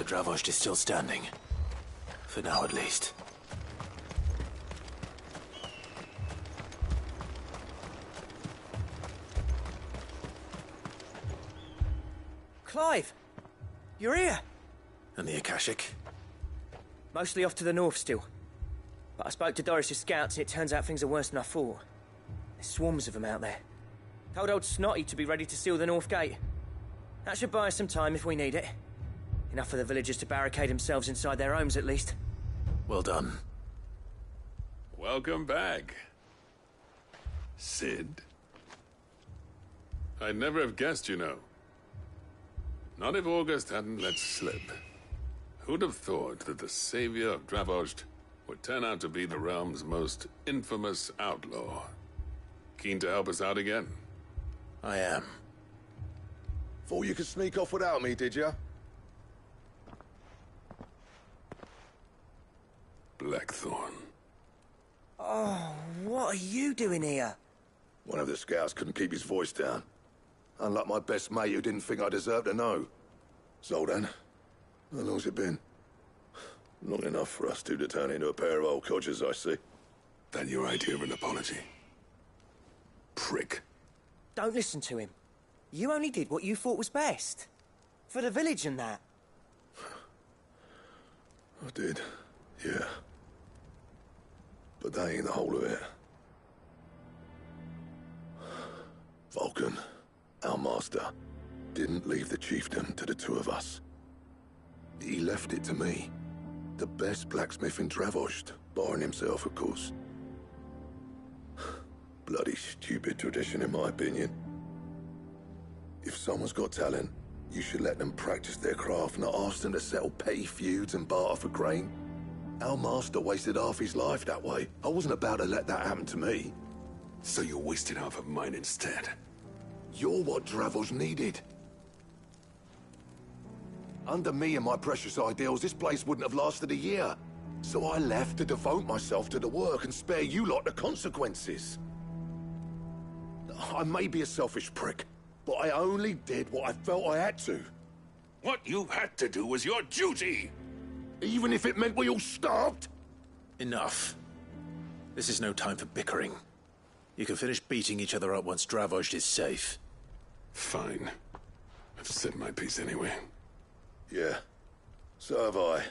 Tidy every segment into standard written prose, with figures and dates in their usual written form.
Dravost is still standing. For now, at least. Clive! You're here! And the Akashic? Mostly off to the north still. But I spoke to Doris's scouts and it turns out things are worse than I thought. There's swarms of them out there. Told old Snotty to be ready to seal the north gate. That should buy us some time if we need it. Enough for the villagers to barricade themselves inside their homes at least. Well done. Welcome back, Sid. I'd never have guessed, you know. Not if August hadn't let slip. Who'd have thought that the savior of Dravost would turn out to be the realm's most infamous outlaw? Keen to help us out again? I am. Thought you could sneak off without me, did ya? Blackthorn. Oh, what are you doing here? One of the scouts couldn't keep his voice down. Unlike my best mate who didn't think I deserved to know. Zoldan, how long's it been? Long enough for us two to turn into a pair of old codgers, I see. That your idea of an apology? Prick. Don't listen to him. You only did what you thought was best. For the village and that. I did, yeah. But that ain't the whole of it. Vulcan, our master, didn't leave the chiefdom to the two of us. He left it to me. The best blacksmith in Dravost, barring himself, of course. Bloody stupid tradition, in my opinion. If someone's got talent, you should let them practice their craft, not ask them to settle petty feuds and barter for grain. Our master wasted half his life that way. I wasn't about to let that happen to me. So you wasted half of mine instead. You're what Dravost needed. Under me and my precious ideals, this place wouldn't have lasted a year. So I left to devote myself to the work and spare you lot the consequences. I may be a selfish prick, but I only did what I felt I had to. What you had to do was your duty! Even if it meant we all starved? Enough. This is no time for bickering. You can finish beating each other up once Dravost is safe. Fine. I've said my piece anyway. Yeah, so have I.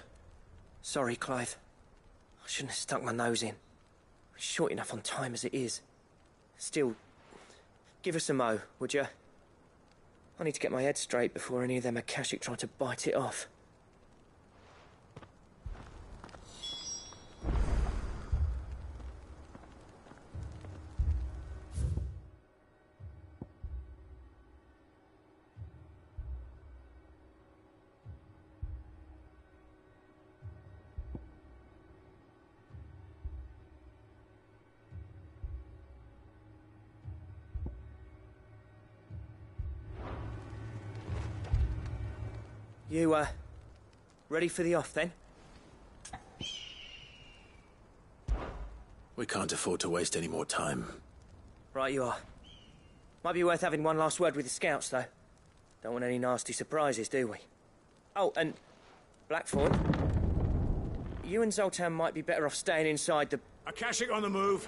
Sorry, Clive. I shouldn't have stuck my nose in. We're short enough on time as it is. Still, give us a mo, would you? I need to get my head straight before any of them Akashic try to bite it off. You, ready for the off, then? We can't afford to waste any more time. Right you are. Might be worth having one last word with the scouts, though. Don't want any nasty surprises, do we? Oh, and Blackthorn, you and Zoltan might be better off staying inside the... Akashic on the move.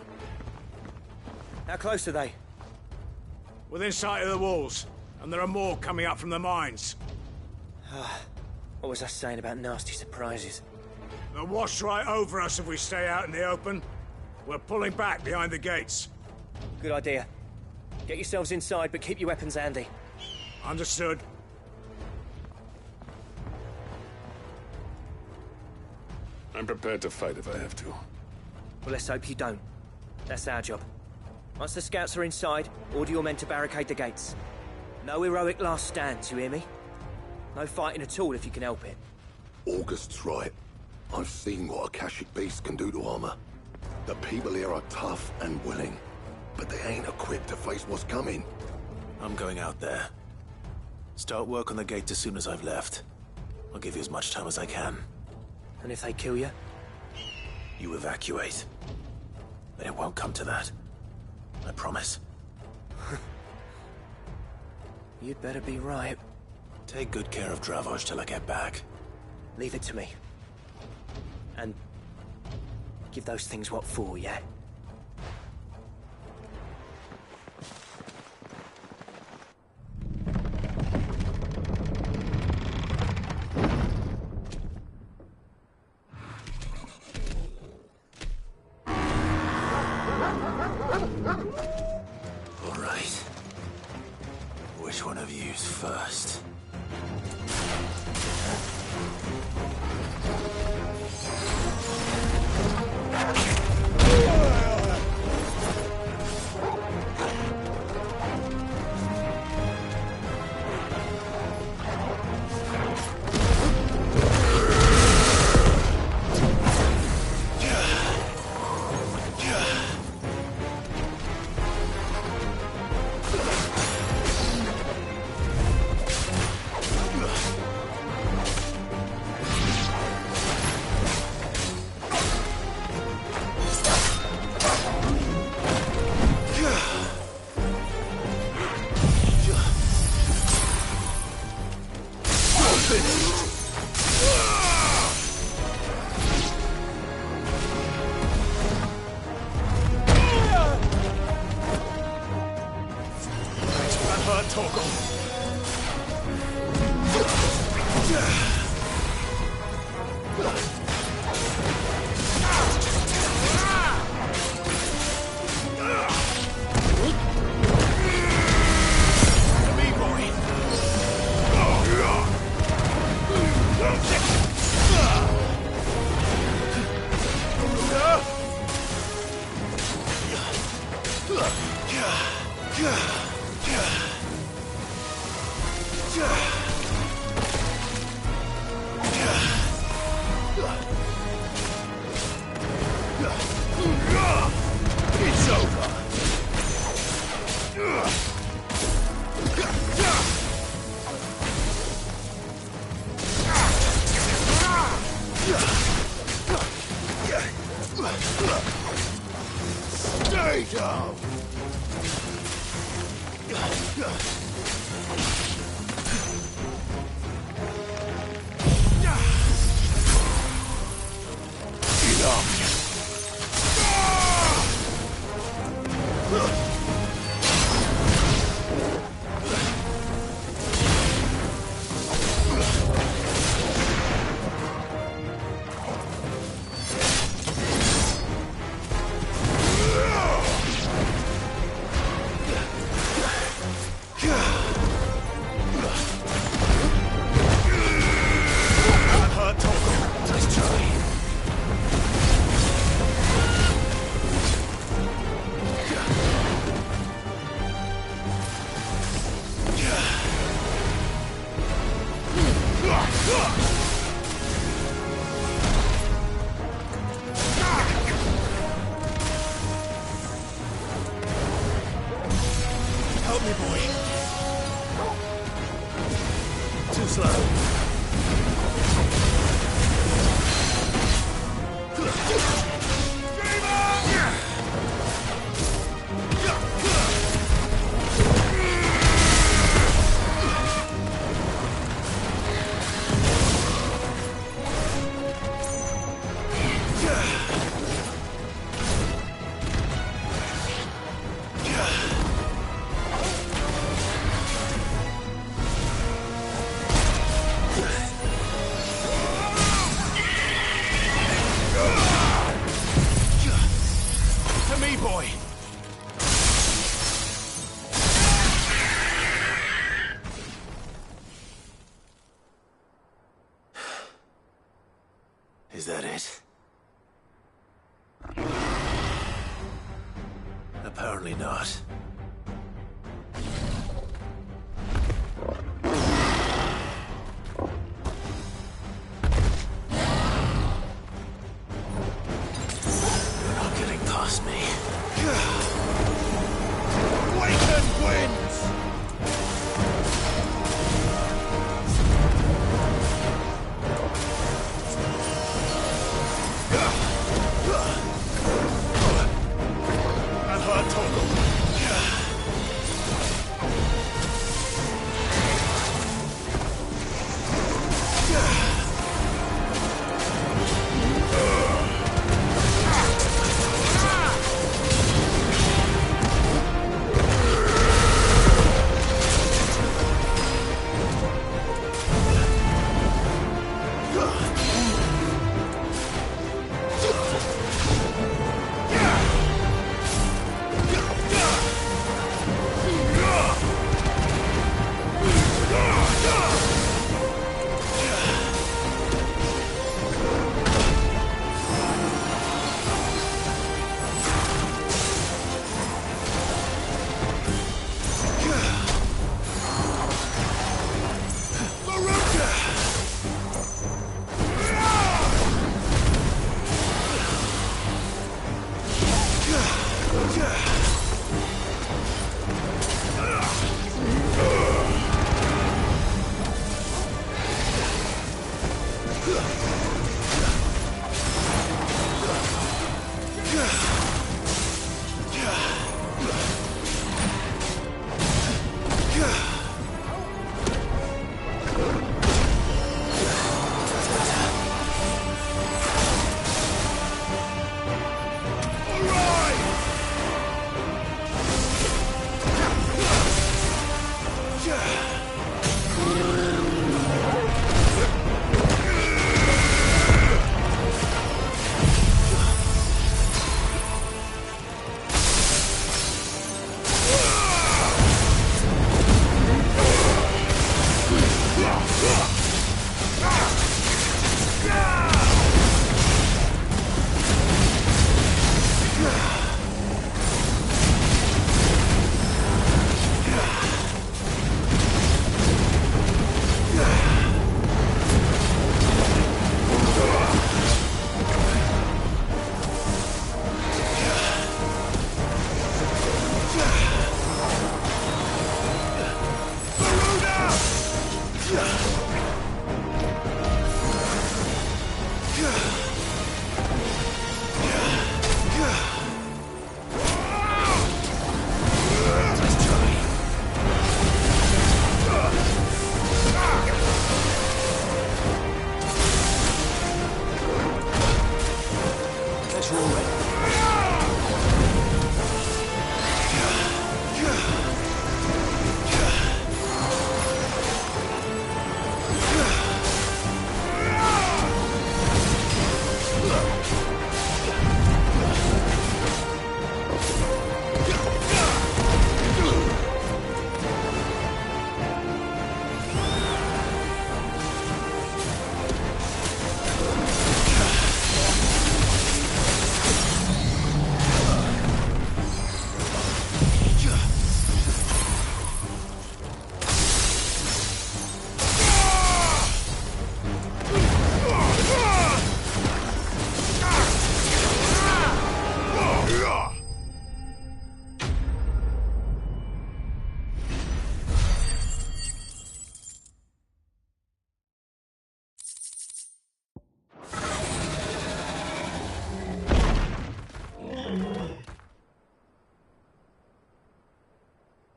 How close are they? Within sight of the walls. And there are more coming up from the mines. What was I saying about nasty surprises? They'll wash right over us if we stay out in the open. We're pulling back behind the gates. Good idea. Get yourselves inside, but keep your weapons handy. Understood. I'm prepared to fight if I have to. Well, let's hope you don't. That's our job. Once the scouts are inside, order your men to barricade the gates. No heroic last stands, you hear me? No fighting at all if you can help it. August's right. I've seen what Akashic beasts can do to armor. The people here are tough and willing, but they ain't equipped to face what's coming. I'm going out there. Start work on the gate as soon as I've left. I'll give you as much time as I can. And if they kill you? You evacuate. But it won't come to that. I promise. You'd better be right. Take good care of Dravost till I get back. Leave it to me. And give those things what for, yeah? All right. Which one of you's first? It's over. Stay down. Help me, boy. Too slow. Is that it? Apparently not. You're not getting past me. Awaken winds!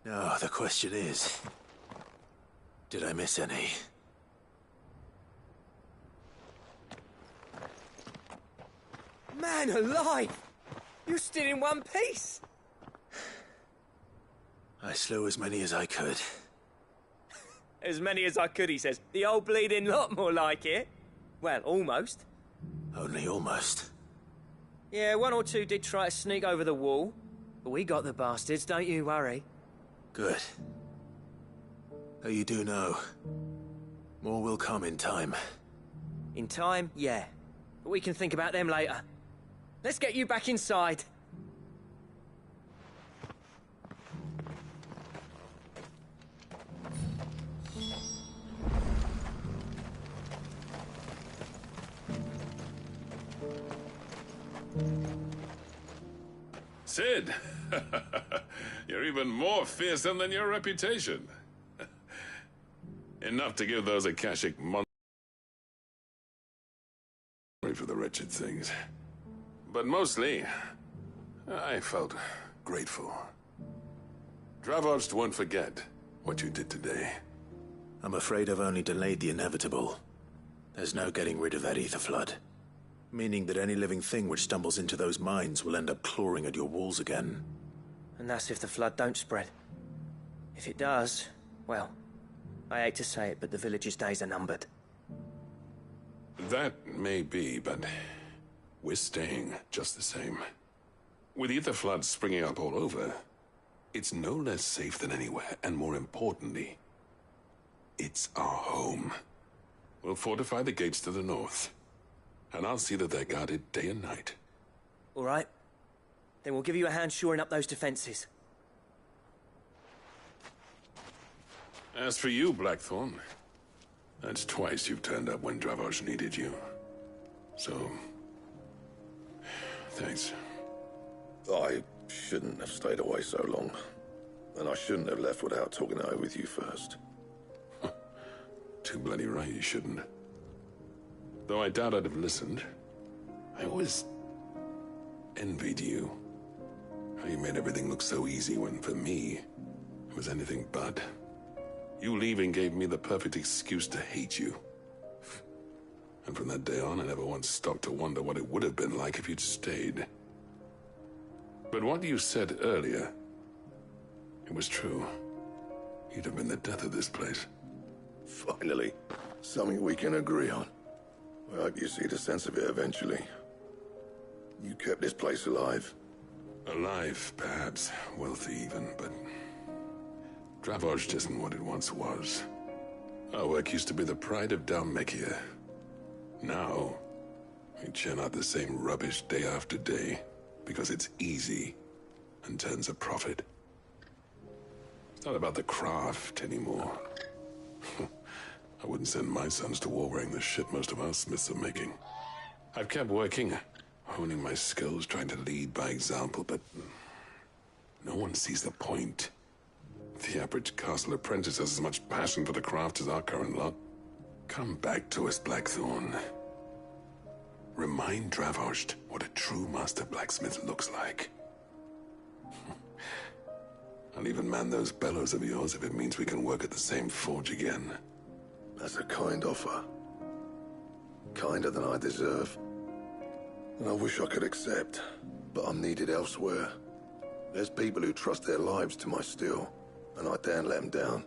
Now, the question is, did I miss any? Man alive! You're still in one piece! I slew as many as I could. As many as I could, he says. The old bleeding lot, more like it. Well, almost. Only almost. Yeah, one or two did try to sneak over the wall. But we got the bastards, don't you worry. Good. Though you do know, more will come in time. In time, yeah. But we can think about them later. Let's get you back inside. Sid! You're even more fearsome than your reputation. Enough to give those Akashic monsters for the wretched things. But mostly, I felt grateful. Dravost won't forget what you did today. I'm afraid I've only delayed the inevitable. There's no getting rid of that ether flood. Meaning that any living thing which stumbles into those mines will end up clawing at your walls again. And that's if the flood don't spread. If it does, well, I hate to say it, but the village's days are numbered. That may be, but we're staying just the same. With ether floods springing up all over, it's no less safe than anywhere, and more importantly, it's our home. We'll fortify the gates to the north, and I'll see that they're guarded day and night. All right. Then we'll give you a hand shoring up those defenses. As for you, Blackthorn, that's twice you've turned up when Dravosh needed you. So, thanks. I shouldn't have stayed away so long. And I shouldn't have left without talking it over with you first. Too bloody right you shouldn't. Though I doubt I'd have listened. I always envied you. How you made everything look so easy when, for me, it was anything but. You leaving gave me the perfect excuse to hate you. And from that day on, I never once stopped to wonder what it would have been like if you'd stayed. But what you said earlier, it was true. You'd have been the death of this place. Finally, something we can agree on. I hope you see the sense of it eventually. You kept this place alive. Alive, perhaps. Wealthy even, but... Dravozh isn't what it once was. Our work used to be the pride of Dalmekia. Now, we churn out the same rubbish day after day, because it's easy and turns a profit. It's not about the craft anymore. I wouldn't send my sons to war wearing the shit most of our smiths are making. I've kept working, honing my skills, trying to lead by example, but no one sees the point. The average castle apprentice has as much passion for the craft as our current lot. Come back to us, Blackthorn. Remind Dravozh what a true master blacksmith looks like. I'll even man those bellows of yours if it means we can work at the same forge again. That's a kind offer. Kinder than I deserve. And I wish I could accept, but I'm needed elsewhere. There's people who trust their lives to my steel, and I daren't let them down.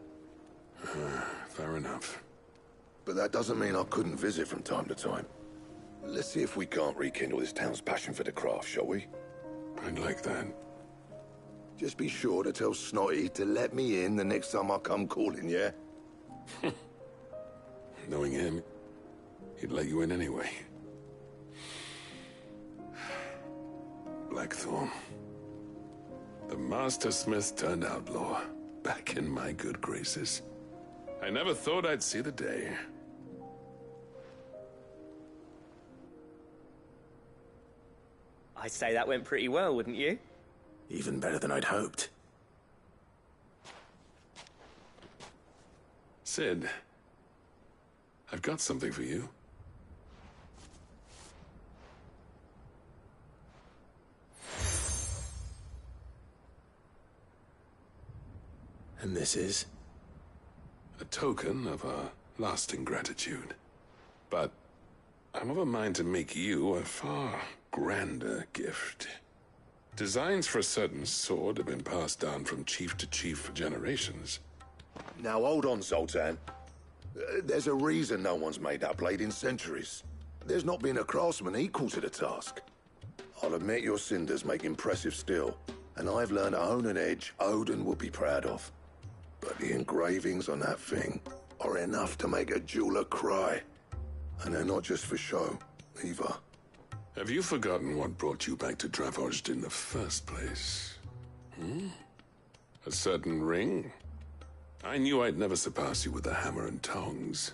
Fair enough. But that doesn't mean I couldn't visit from time to time. Let's see if we can't rekindle this town's passion for the craft, shall we? I'd like that. Just be sure to tell Snotty to let me in the next time I come calling, yeah? Knowing him, he'd let you in anyway. Blackthorn. The Master Smith turned outlaw, back in my good graces. I never thought I'd see the day. I'd say that went pretty well, wouldn't you? Even better than I'd hoped. Sid, I've got something for you. And this is? A token of our lasting gratitude. But I'm of a mind to make you a far grander gift. Designs for a certain sword have been passed down from chief to chief for generations. Now hold on, Zoltan. There's a reason no one's made that blade in centuries. There's not been a craftsman equal to the task. I'll admit your cinders make impressive steel, and I've learned to own an edge Odin would be proud of. But the engravings on that thing are enough to make a jeweler cry. And they're not just for show, either. Have you forgotten what brought you back to Dravozh in the first place? A certain ring? I knew I'd never surpass you with a hammer and tongs.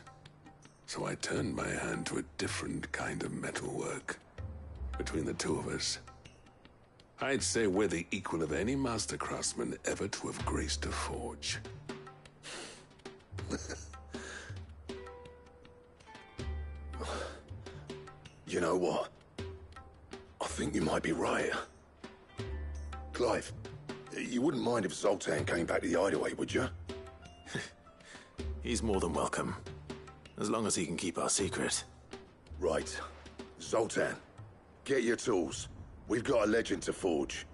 So I turned my hand to a different kind of metalwork. Between the two of us, I'd say we're the equal of any master craftsman ever to have graced a forge. You know what? I think you might be right. Clive, you wouldn't mind if Zoltan came back to the Hideaway, would you? He's more than welcome. As long as he can keep our secret. Right. Zoltan, get your tools. We've got a legend to forge.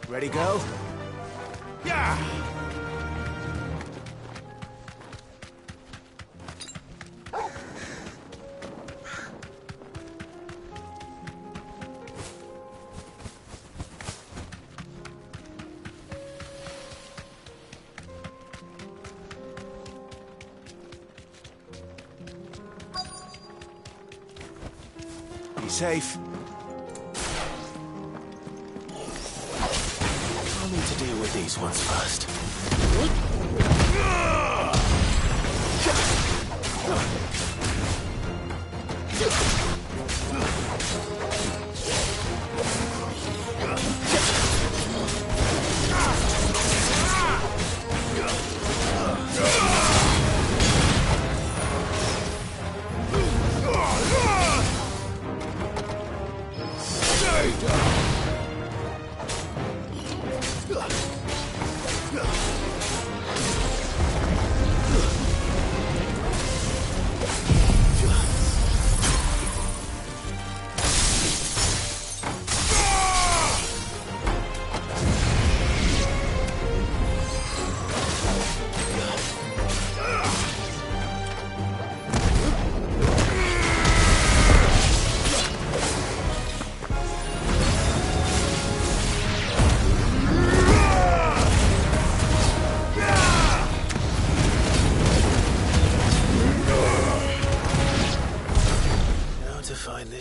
Ready, go? Yeah! safe. I'll need to deal with these ones first.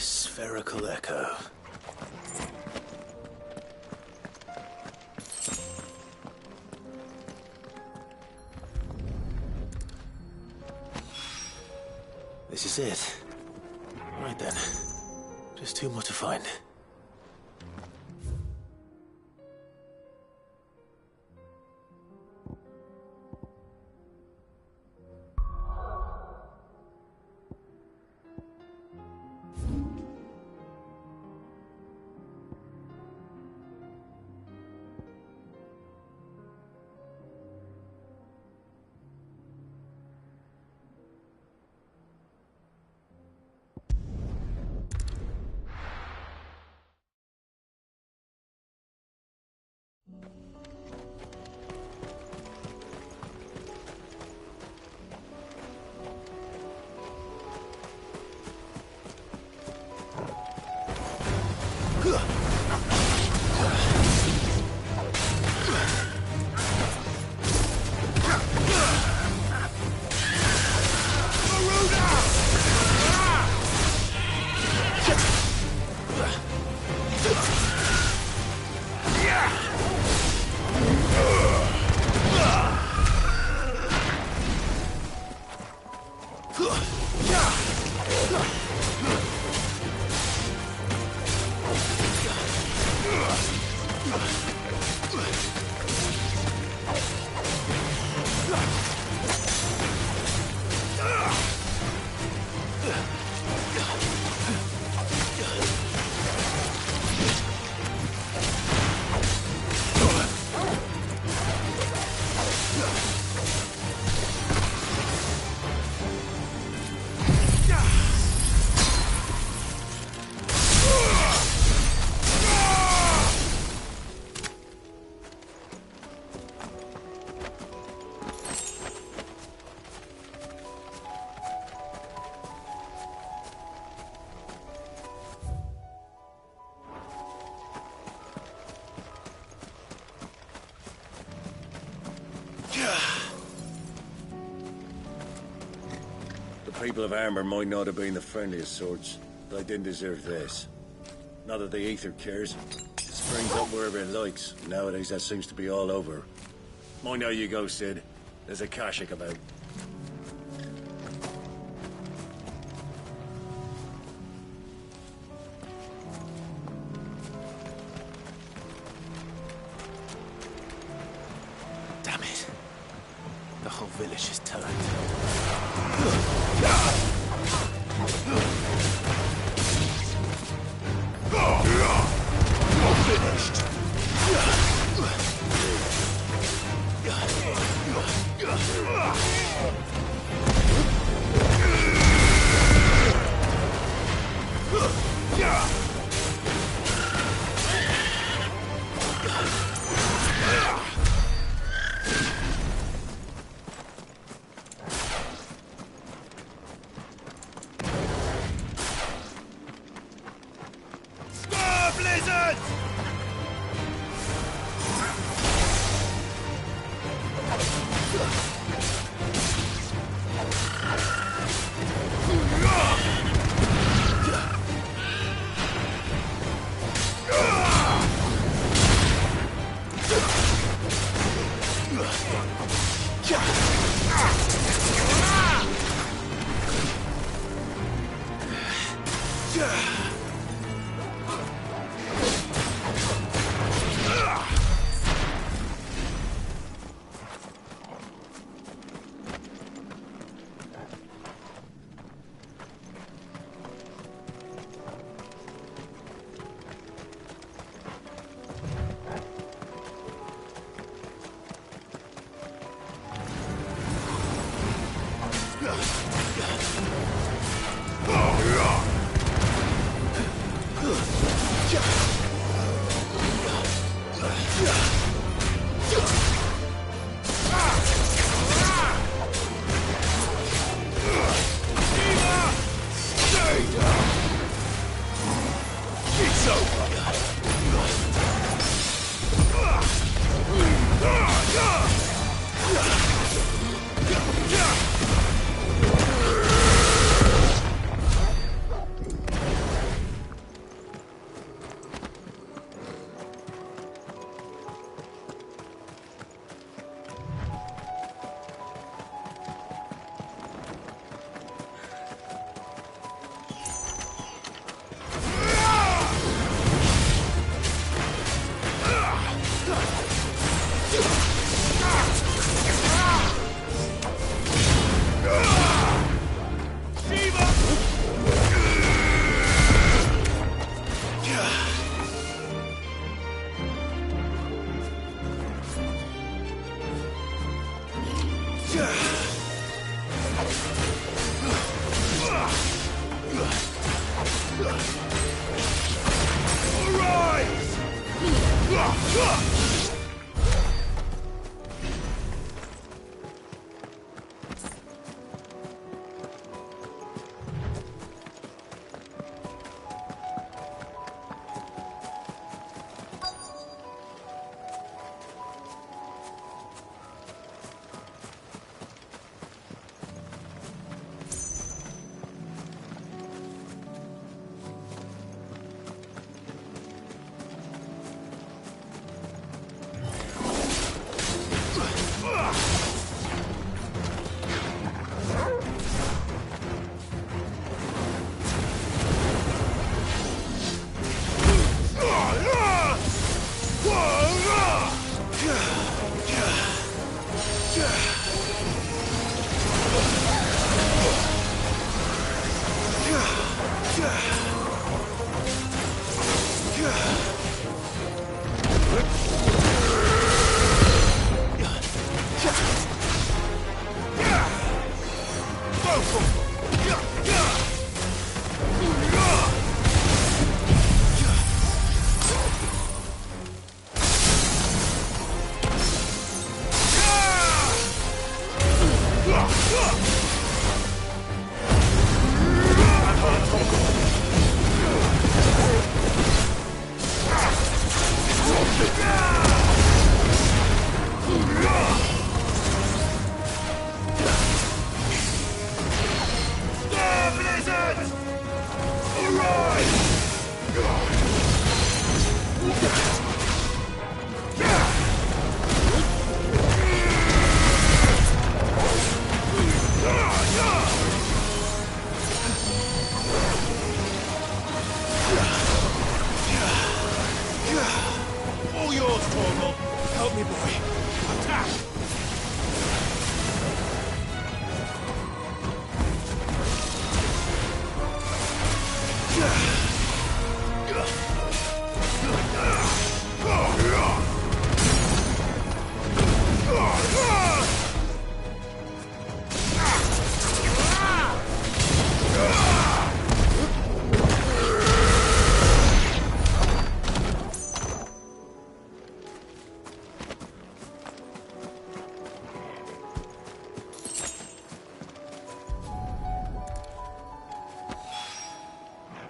Spherical echo. This is it. Right then. Just two more to find. People of armor might not have been the friendliest sorts, but I didn't deserve this. Not that the Aether cares. It springs up wherever it likes. Nowadays, that seems to be all over. Mind how you go, Sid. There's a Kashik about. Damn it. The whole village is turned. Finished.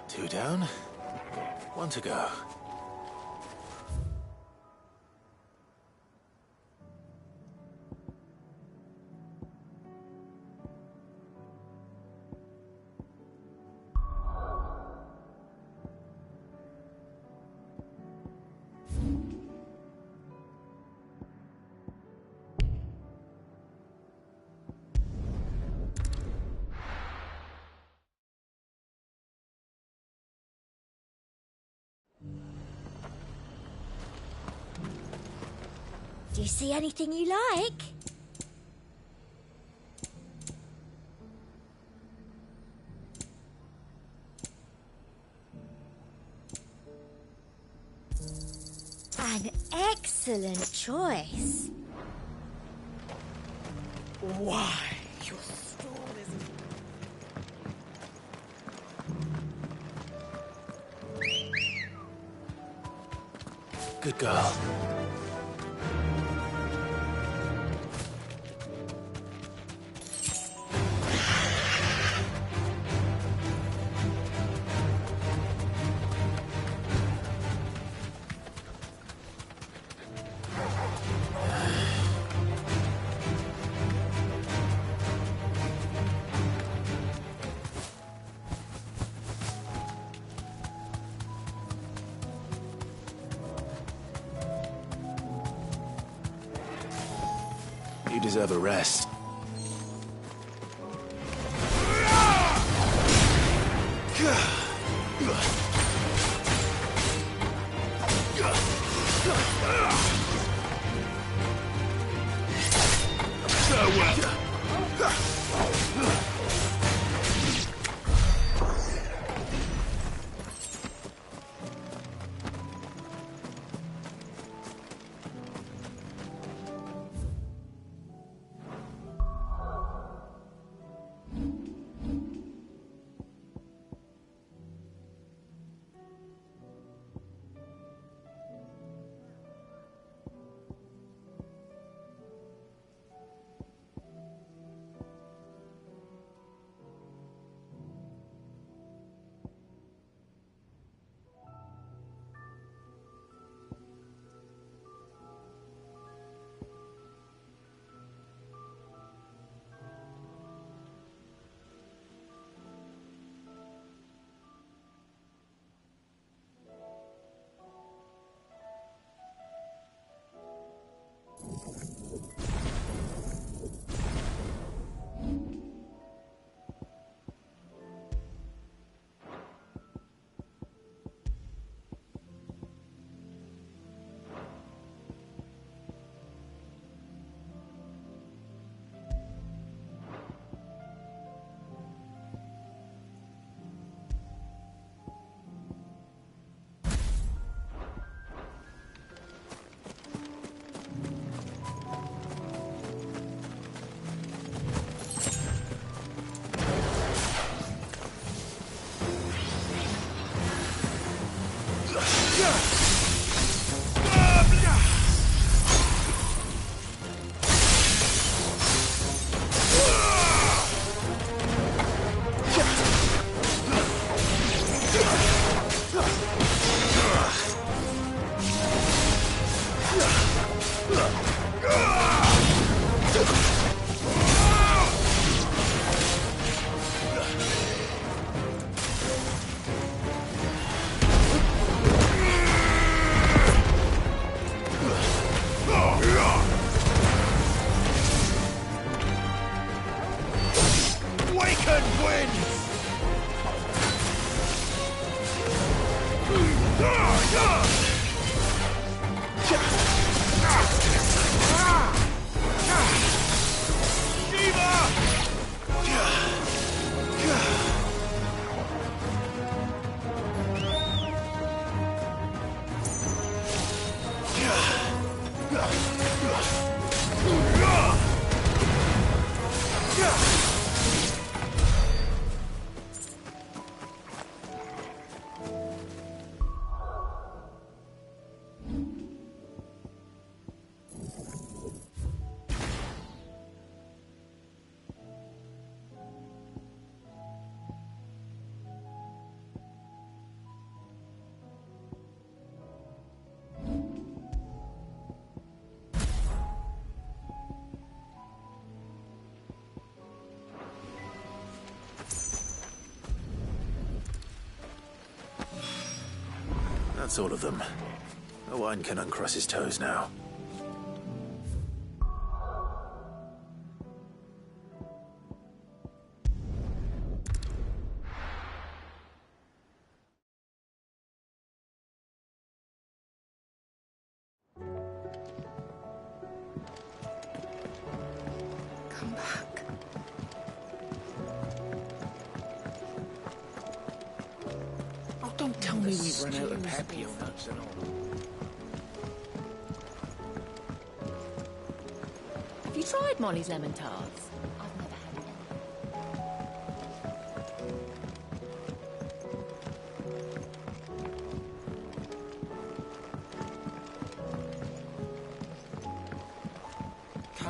Two down, one to go. Do you see anything you like? An excellent choice. Why, your stall is... Good girl. You deserve a rest. That's all of them. Owain can uncross his toes now. Come back. Oh, don't tell me we've run out of pep, you folks and all. Have you tried Molly's lemon tarts? I've never had them.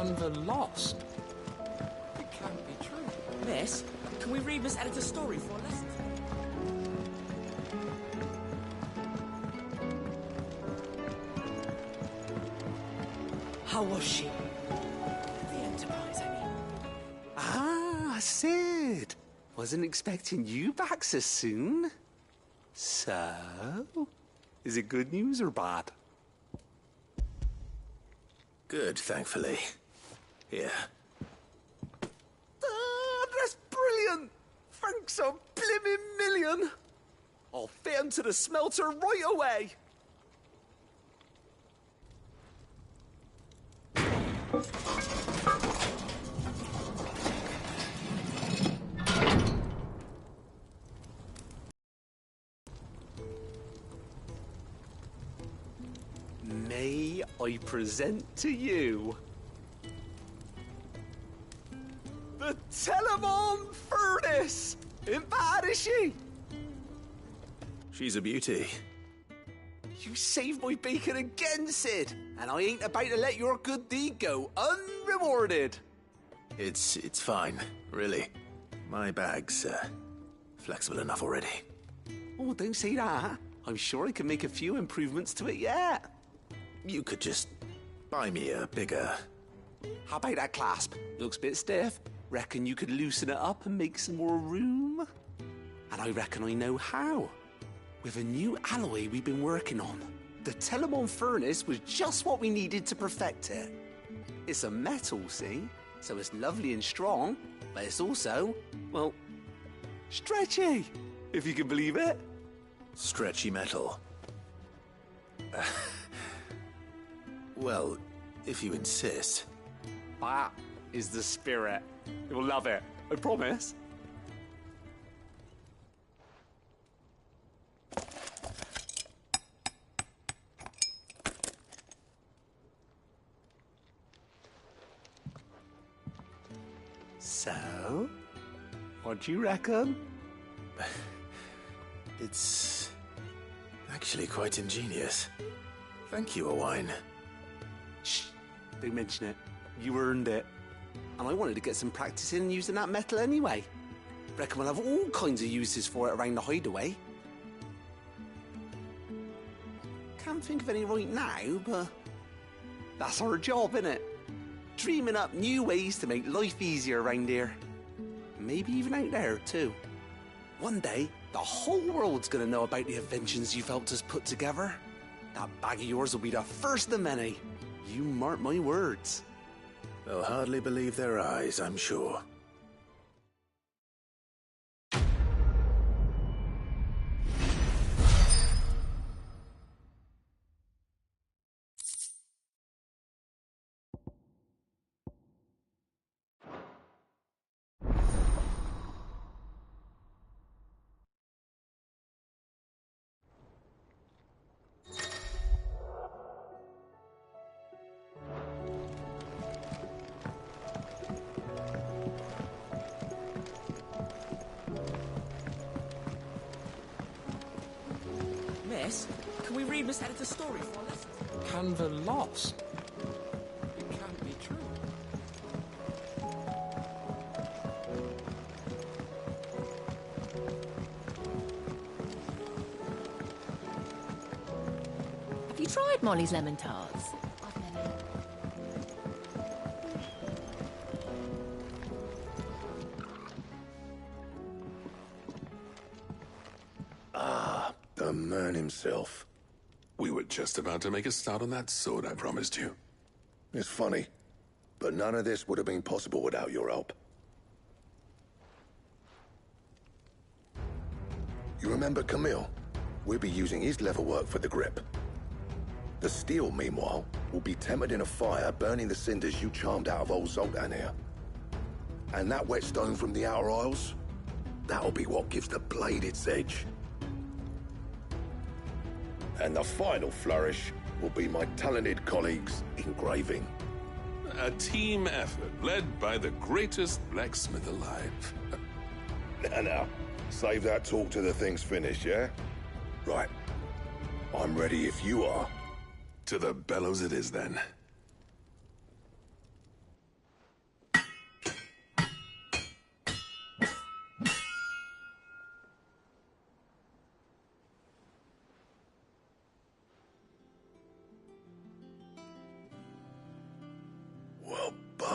And the lost. It can't be true. Miss, can we read Miss Editor's story for a lesson today? How was she? The Enterprise, I mean. Ah, Sid. Wasn't expecting you back so soon. So, is it good news or bad? Good, thankfully. Here. Ah, that's brilliant. Thanks a blimmin' million. I'll fit 'em to the smelter right away. May I present to you the Telemon Furnace? Ain't bad, is she? She's a beauty. You saved my bacon again, Sid, and I ain't about to let your good deed go unrewarded. It's fine, really. My bag's flexible enough already. Oh, don't say that. I'm sure I can make a few improvements to it yet. You could just buy me a bigger... How about that clasp? Looks a bit stiff. Reckon you could loosen it up and make some more room? And I reckon I know how. With a new alloy we've been working on. The Telemon Furnace was just what we needed to perfect it. It's a metal, see? So it's lovely and strong, but it's also, well, stretchy, if you can believe it. Stretchy metal. Well, if you insist. That is the spirit. You'll love it, I promise. So, what do you reckon? It's actually quite ingenious. Thank you, Owain. Shh, don't mention it. You earned it. And I wanted to get some practice in using that metal anyway. Reckon we'll have all kinds of uses for it around the hideaway. Can't think of any right now, but that's our job, innit? Dreaming up new ways to make life easier around here. Maybe even out there, too. One day, the whole world's gonna know about the inventions you've helped us put together. That bag of yours will be the first of many. You mark my words. They'll hardly believe their eyes, I'm sure. Miss, can we read Miss Editor's story for a lesson? Can the lost? It can't be true. Have you tried Molly's lemon tarts? I've never. The man himself. We were just about to make a start on that sword I promised you. It's funny, but none of this would have been possible without your help. You remember Camille? We'll be using his leatherwork for the grip. The steel, meanwhile, will be tempered in a fire, burning the cinders you charmed out of old Zoltan here. And that whetstone from the Outer Isles, that'll be what gives the blade its edge. And the final flourish will be my talented colleagues' engraving. A team effort led by the greatest blacksmith alive. Now, save that talk till the thing's finished, yeah? Right. I'm ready if you are. To the bellows it is then.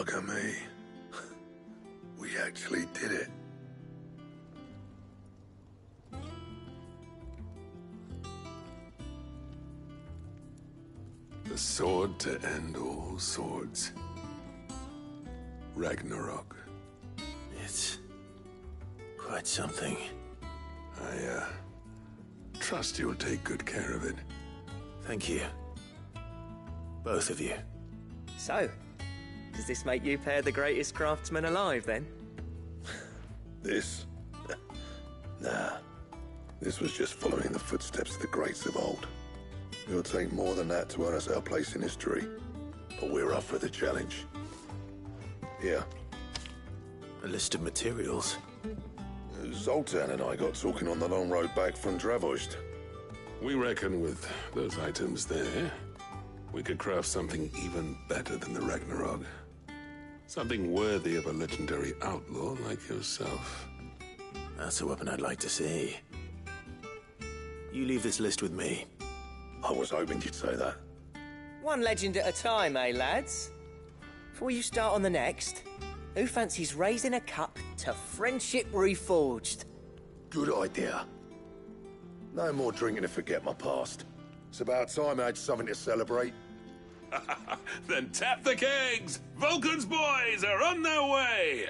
Bugger me. We actually did it. The sword to end all swords. Ragnarok. It's quite something. I trust you'll take good care of it. Thank you. Both of you. So, does this make you pair the greatest craftsmen alive, then? This? Nah. This was just following the footsteps of the greats of old. It'll take more than that to earn us our place in history. But we're up for the challenge. Here. A list of materials. Zoltan and I got talking on the long road back from Dravozd. We reckon with those items there, we could craft something even better than the Ragnarok. Something worthy of a legendary outlaw like yourself. That's a weapon I'd like to see. You leave this list with me. I was hoping you'd say that. One legend at a time, eh, lads? Before you start on the next, who fancies raising a cup to friendship reforged? Good idea. No more drinking to forget my past. It's about time I had something to celebrate. Then tap the kegs! Vulcan's boys are on their way!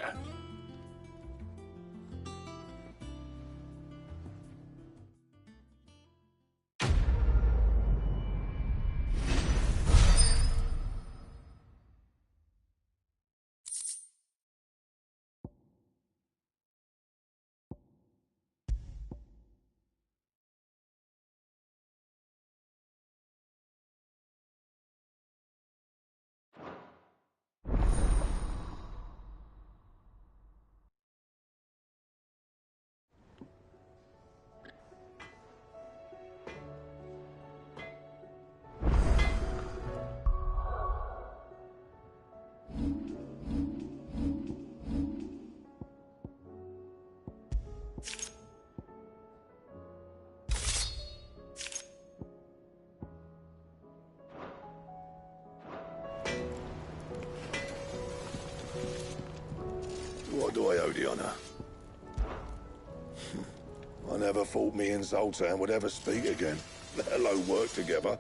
What do I owe the honor? I never thought me and Zoltan would ever speak again, let alone work together.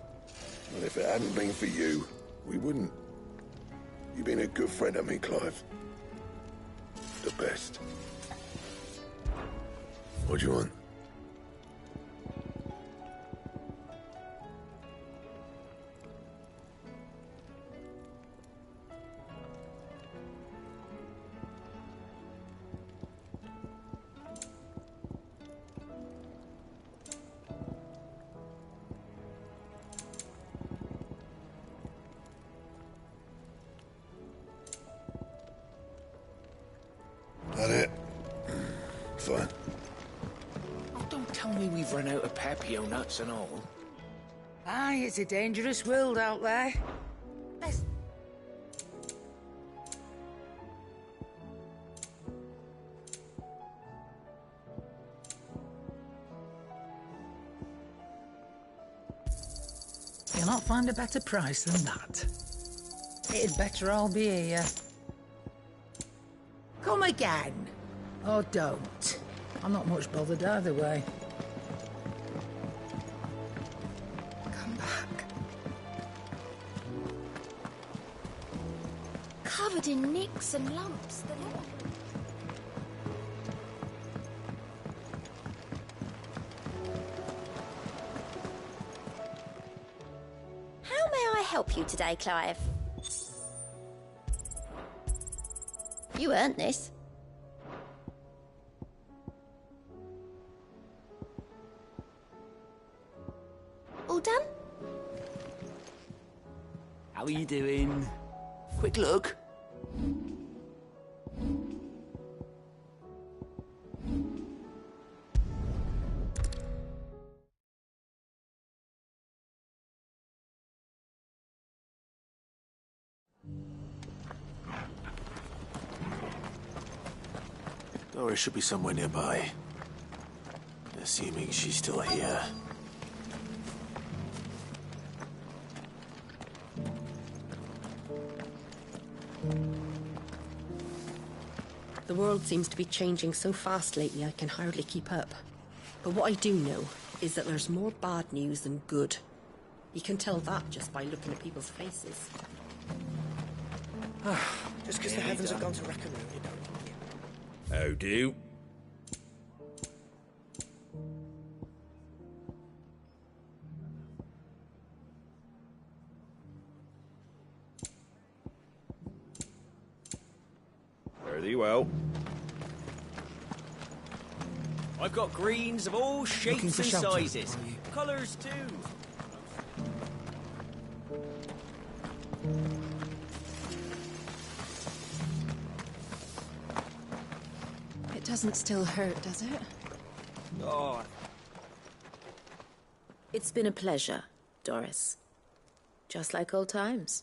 And if it hadn't been for you, we wouldn't. You've been a good friend to me, Clive. The best. What do you want? That it? Fine. Oh, don't tell me we've run out of Papio nuts and all. Aye, it's a dangerous world out there. Let's... You'll not find a better price than that. It'd better all be here. Come again. Or don't. I'm not much bothered either way. Come back. Covered in nicks and lumps. How may I help you today, Clive? You earned this. All done? How are you doing? Quick look. Doris should be somewhere nearby. Assuming she's still here. world seems to be changing so fast lately I can hardly keep up. But what I do know is that there's more bad news than good. You can tell that just by looking at people's faces. Just because the heavens have gone to wreck-a-room, you don't. How do? Fare thee well. I've got greens of all shapes and sizes. Colours too. It doesn't still hurt, does it? Oh. It's been a pleasure, Doris. Just like old times.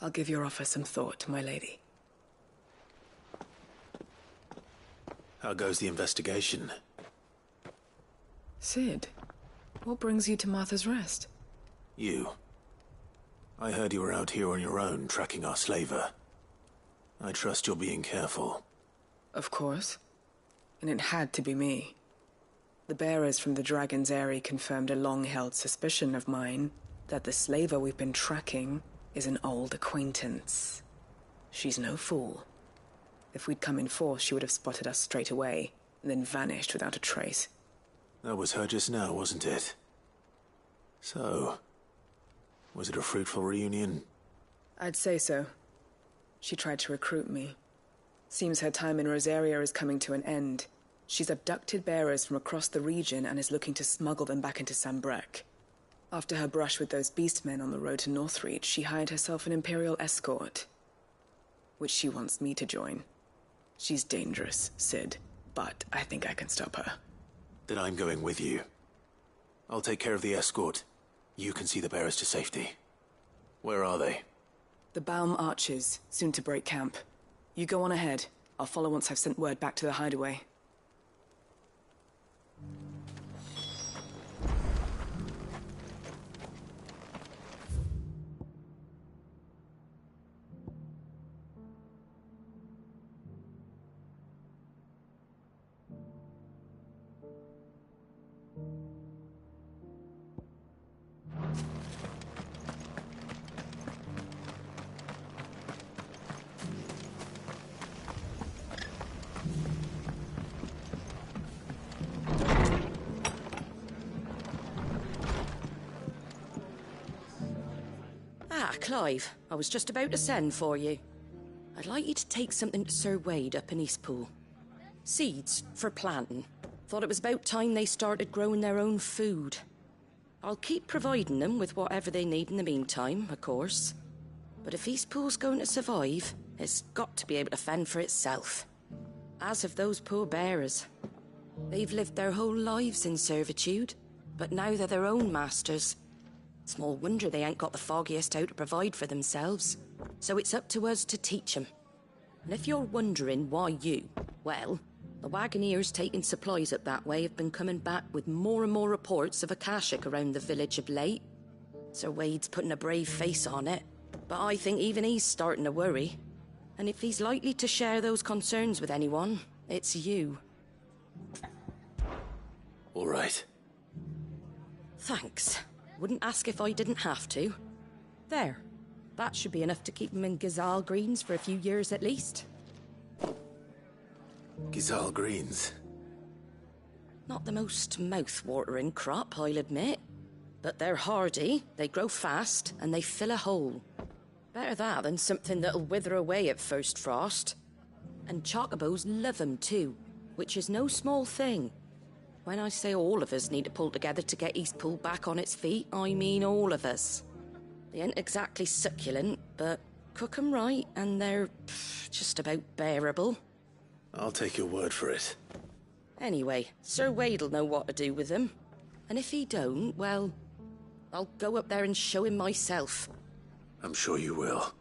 I'll give your offer some thought, my lady. How goes the investigation? Sid, what brings you to Martha's Rest? You. I heard you were out here on your own, tracking our slaver. I trust you're being careful. Of course. And it had to be me. The bearers from the Dragon's Eyrie confirmed a long-held suspicion of mine that the slaver we've been tracking is an old acquaintance. She's no fool. If we'd come in force, she would have spotted us straight away, and then vanished without a trace. That was her just now, wasn't it? So, was it a fruitful reunion? I'd say so. She tried to recruit me. Seems her time in Rosaria is coming to an end. She's abducted bearers from across the region and is looking to smuggle them back into Sambrec. After her brush with those beastmen on the road to Northreach, she hired herself an Imperial escort, which she wants me to join. She's dangerous, Sid, but I think I can stop her. Then I'm going with you. I'll take care of the escort. You can see the bearers to safety. Where are they? The Baum Archers, soon to break camp. You go on ahead. I'll follow once I've sent word back to the hideaway. Clive, I was just about to send for you. I'd like you to take something to Sir Wade up in Eastpool. Seeds for planting. Thought it was about time they started growing their own food. I'll keep providing them with whatever they need in the meantime, of course. But if Eastpool's going to survive, it's got to be able to fend for itself. As of those poor bearers. They've lived their whole lives in servitude, but now they're their own masters. Small wonder they ain't got the foggiest how to provide for themselves. So it's up to us to teach them. And if you're wondering why you, well, the Wagoneers taking supplies up that way have been coming back with more and more reports of Akashic around the village of late. Sir Wade's putting a brave face on it, but I think even he's starting to worry. And if he's likely to share those concerns with anyone, it's you. All right. Thanks. Wouldn't ask if I didn't have to. There. That should be enough to keep him in Gazal Greens for a few years at least. Gazal Greens? Not the most mouth-watering crop, I'll admit. But they're hardy, they grow fast, and they fill a hole. Better that than something that'll wither away at first frost. And chocobos love 'em too, which is no small thing. When I say all of us need to pull together to get Eastpool back on its feet, I mean all of us. They ain't exactly succulent, but cook 'em right and they're just about bearable. I'll take your word for it. Anyway, Sir Wade'll know what to do with them. And if he don't, well, I'll go up there and show him myself. I'm sure you will.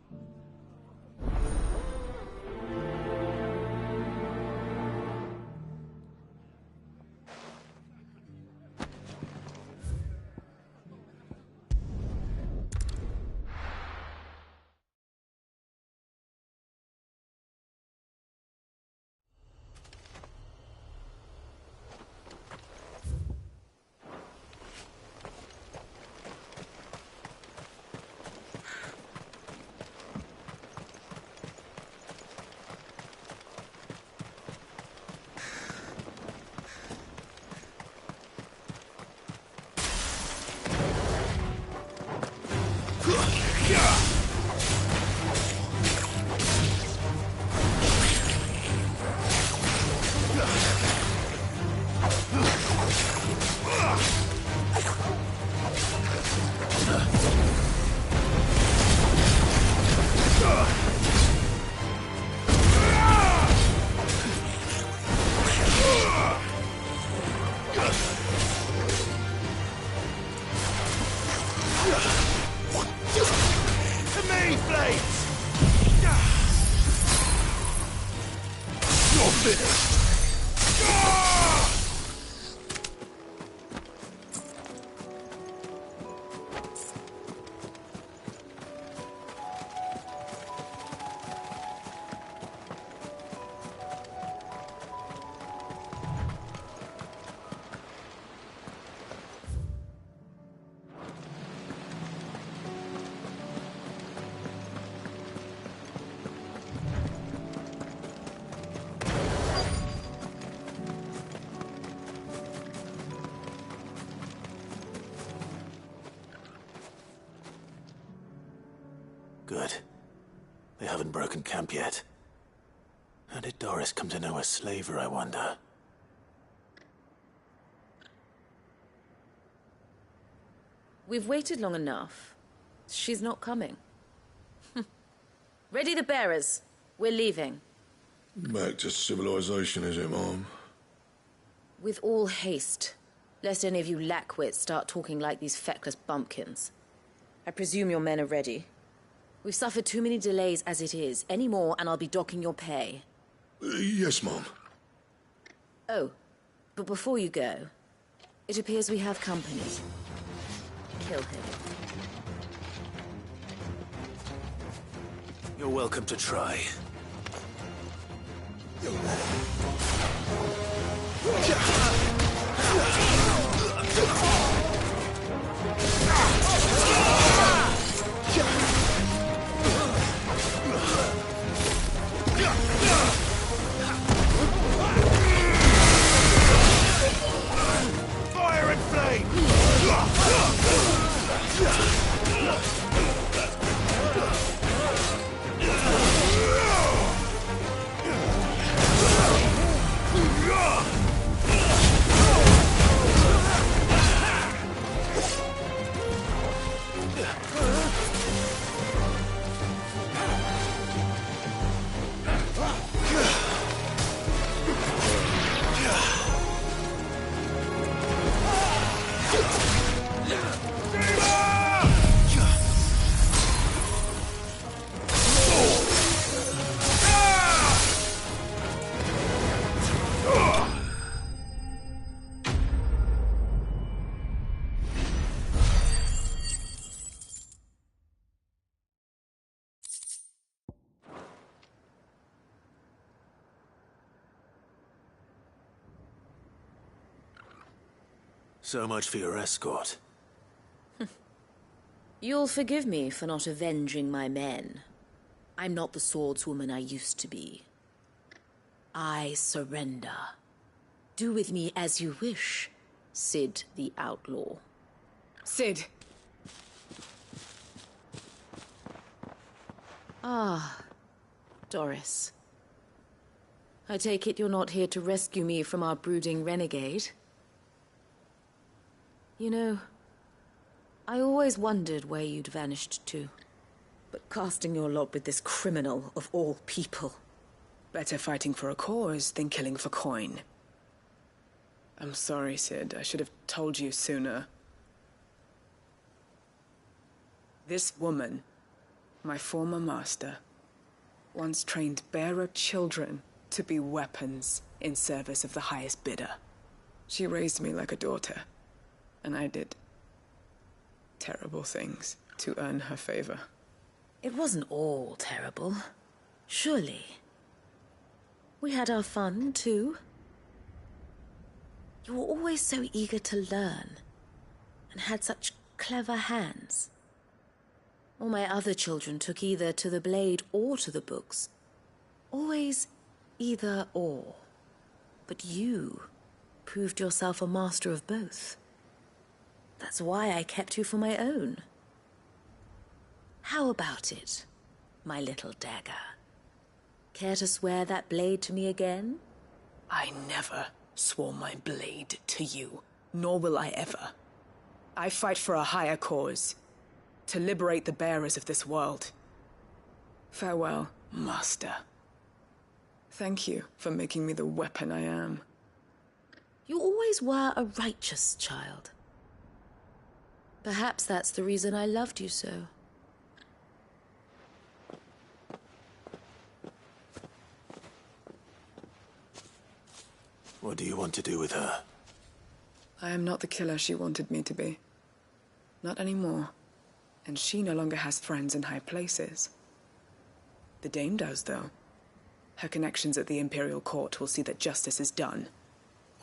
To me, Blades! You're finished! Good. They haven't broken camp yet. How did Doris come to know a slaver, I wonder? We've waited long enough. She's not coming. Ready the bearers. We're leaving. Back to civilization, is it, Mom? With all haste, lest any of you lackwits start talking like these feckless bumpkins. I presume your men are ready. We've suffered too many delays as it is. Any more and I'll be docking your pay. Yes, Mom. Oh, but before you go, it appears we have company. Kill him. You're welcome to try. Fire and flame! So much for your escort. You'll forgive me for not avenging my men. I'm not the swordswoman I used to be. I surrender. Do with me as you wish, Sid the Outlaw. Sid! Ah, Doris. I take it you're not here to rescue me from our brooding renegade? You know, I always wondered where you'd vanished to. But casting your lot with this criminal of all people... Better fighting for a cause than killing for coin. I'm sorry, Sid. I should have told you sooner. This woman, my former master, once trained bearer children to be weapons in service of the highest bidder. She raised me like a daughter. And I did terrible things to earn her favor. It wasn't all terrible, surely. We had our fun, too. You were always so eager to learn, and had such clever hands. All my other children took either to the blade or to the books. Always either or. But you proved yourself a master of both. That's why I kept you for my own. How about it, my little dagger? Care to swear that blade to me again? I never swore my blade to you, nor will I ever. I fight for a higher cause, to liberate the bearers of this world. Farewell, Master. Thank you for making me the weapon I am. You always were a righteous child. Perhaps that's the reason I loved you so. What do you want to do with her? I am not the killer she wanted me to be. Not anymore. And she no longer has friends in high places. The Dame does, though. Her connections at the Imperial Court will see that justice is done.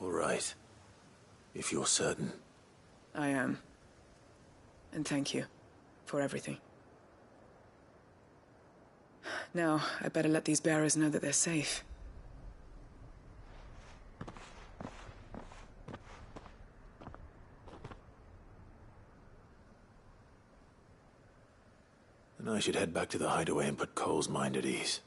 All right. If you're certain. I am. And thank you for everything. Now, I better let these bearers know that they're safe. And I should head back to the hideaway and put Cole's mind at ease.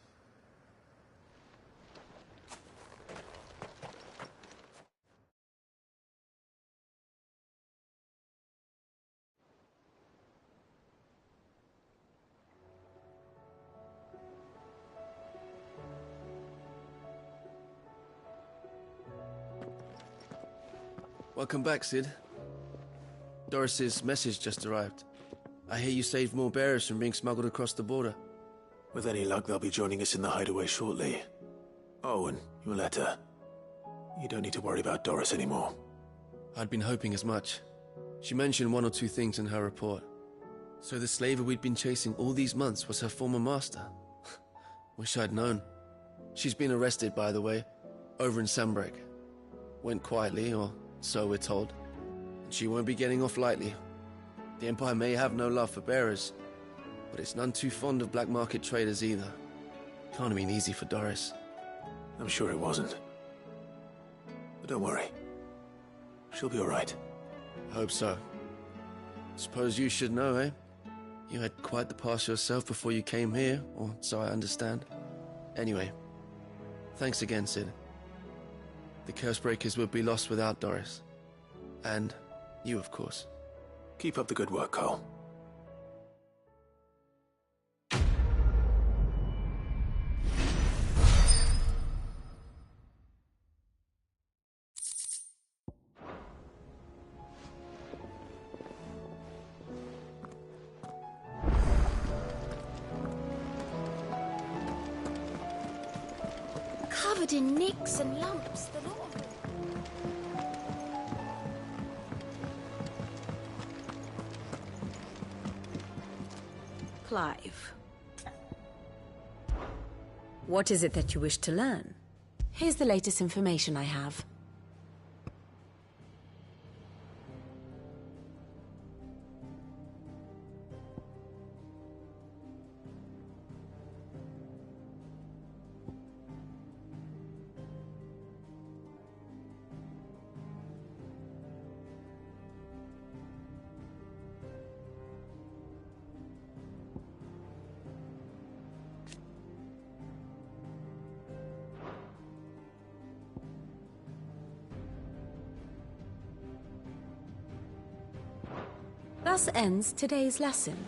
Welcome back, Sid. Doris's message just arrived. I hear you saved more bearers from being smuggled across the border. With any luck, they'll be joining us in the hideaway shortly. Oh, and your letter. You don't need to worry about Doris anymore. I'd been hoping as much. She mentioned one or two things in her report. So the slaver we'd been chasing all these months was her former master. Wish I'd known. She's been arrested, by the way, over in Sambrek. Went quietly, or so we're told. And she won't be getting off lightly. The Empire may have no love for bearers, but it's none too fond of black market traders either. Can't have been easy for Doris. I'm sure it wasn't. But don't worry. She'll be all right. Hope so. Suppose you should know, eh? You had quite the past yourself before you came here, or so I understand. Anyway, thanks again, Sid. The Cursebreakers would be lost without Doris. And you, of course. Keep up the good work, Cole. Covered in nicks and lumps, the lot of them. Clive. What is it that you wish to learn? Here's the latest information I have. Thus ends today's lesson.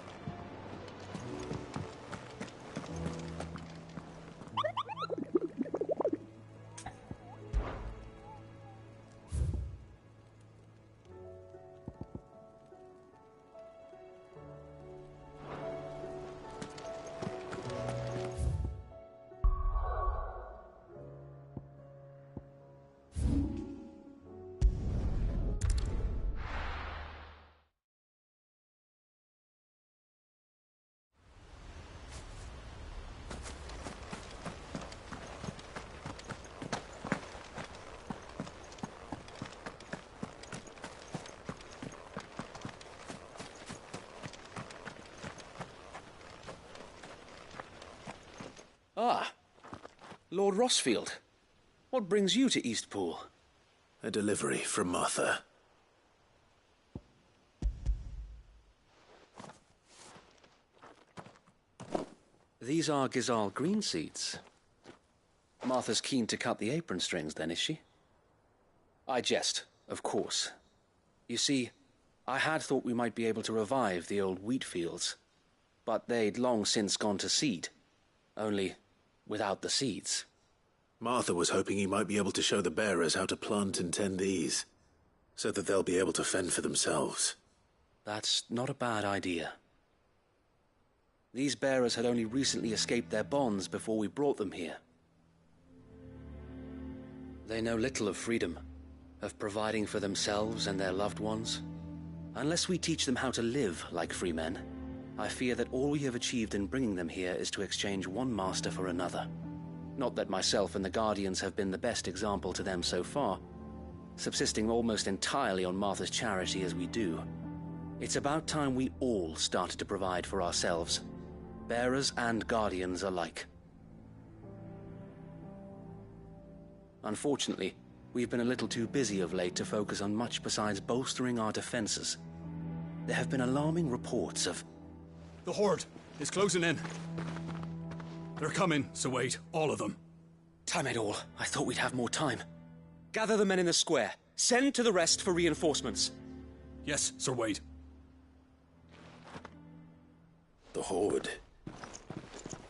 Ah, Lord Rossfield. What brings you to Eastpool? A delivery from Martha. These are Gizal green seeds. Martha's keen to cut the apron strings, then, is she? I jest, of course. You see, I had thought we might be able to revive the old wheat fields, but they'd long since gone to seed. Only without the seeds. Martha was hoping he might be able to show the bearers how to plant and tend these, so that they'll be able to fend for themselves. That's not a bad idea. These bearers had only recently escaped their bonds before we brought them here. They know little of freedom, of providing for themselves and their loved ones. Unless we teach them how to live like free men, I fear that all we have achieved in bringing them here is to exchange one master for another. Not that myself and the Guardians have been the best example to them so far, subsisting almost entirely on Martha's charity as we do. It's about time we all started to provide for ourselves, bearers and Guardians alike. Unfortunately, we've been a little too busy of late to focus on much besides bolstering our defenses. There have been alarming reports of... The Horde is closing in. They're coming, Sir Wade, all of them. Damn it all, I thought we'd have more time. Gather the men in the square. Send to the rest for reinforcements. Yes, Sir Wade. The Horde.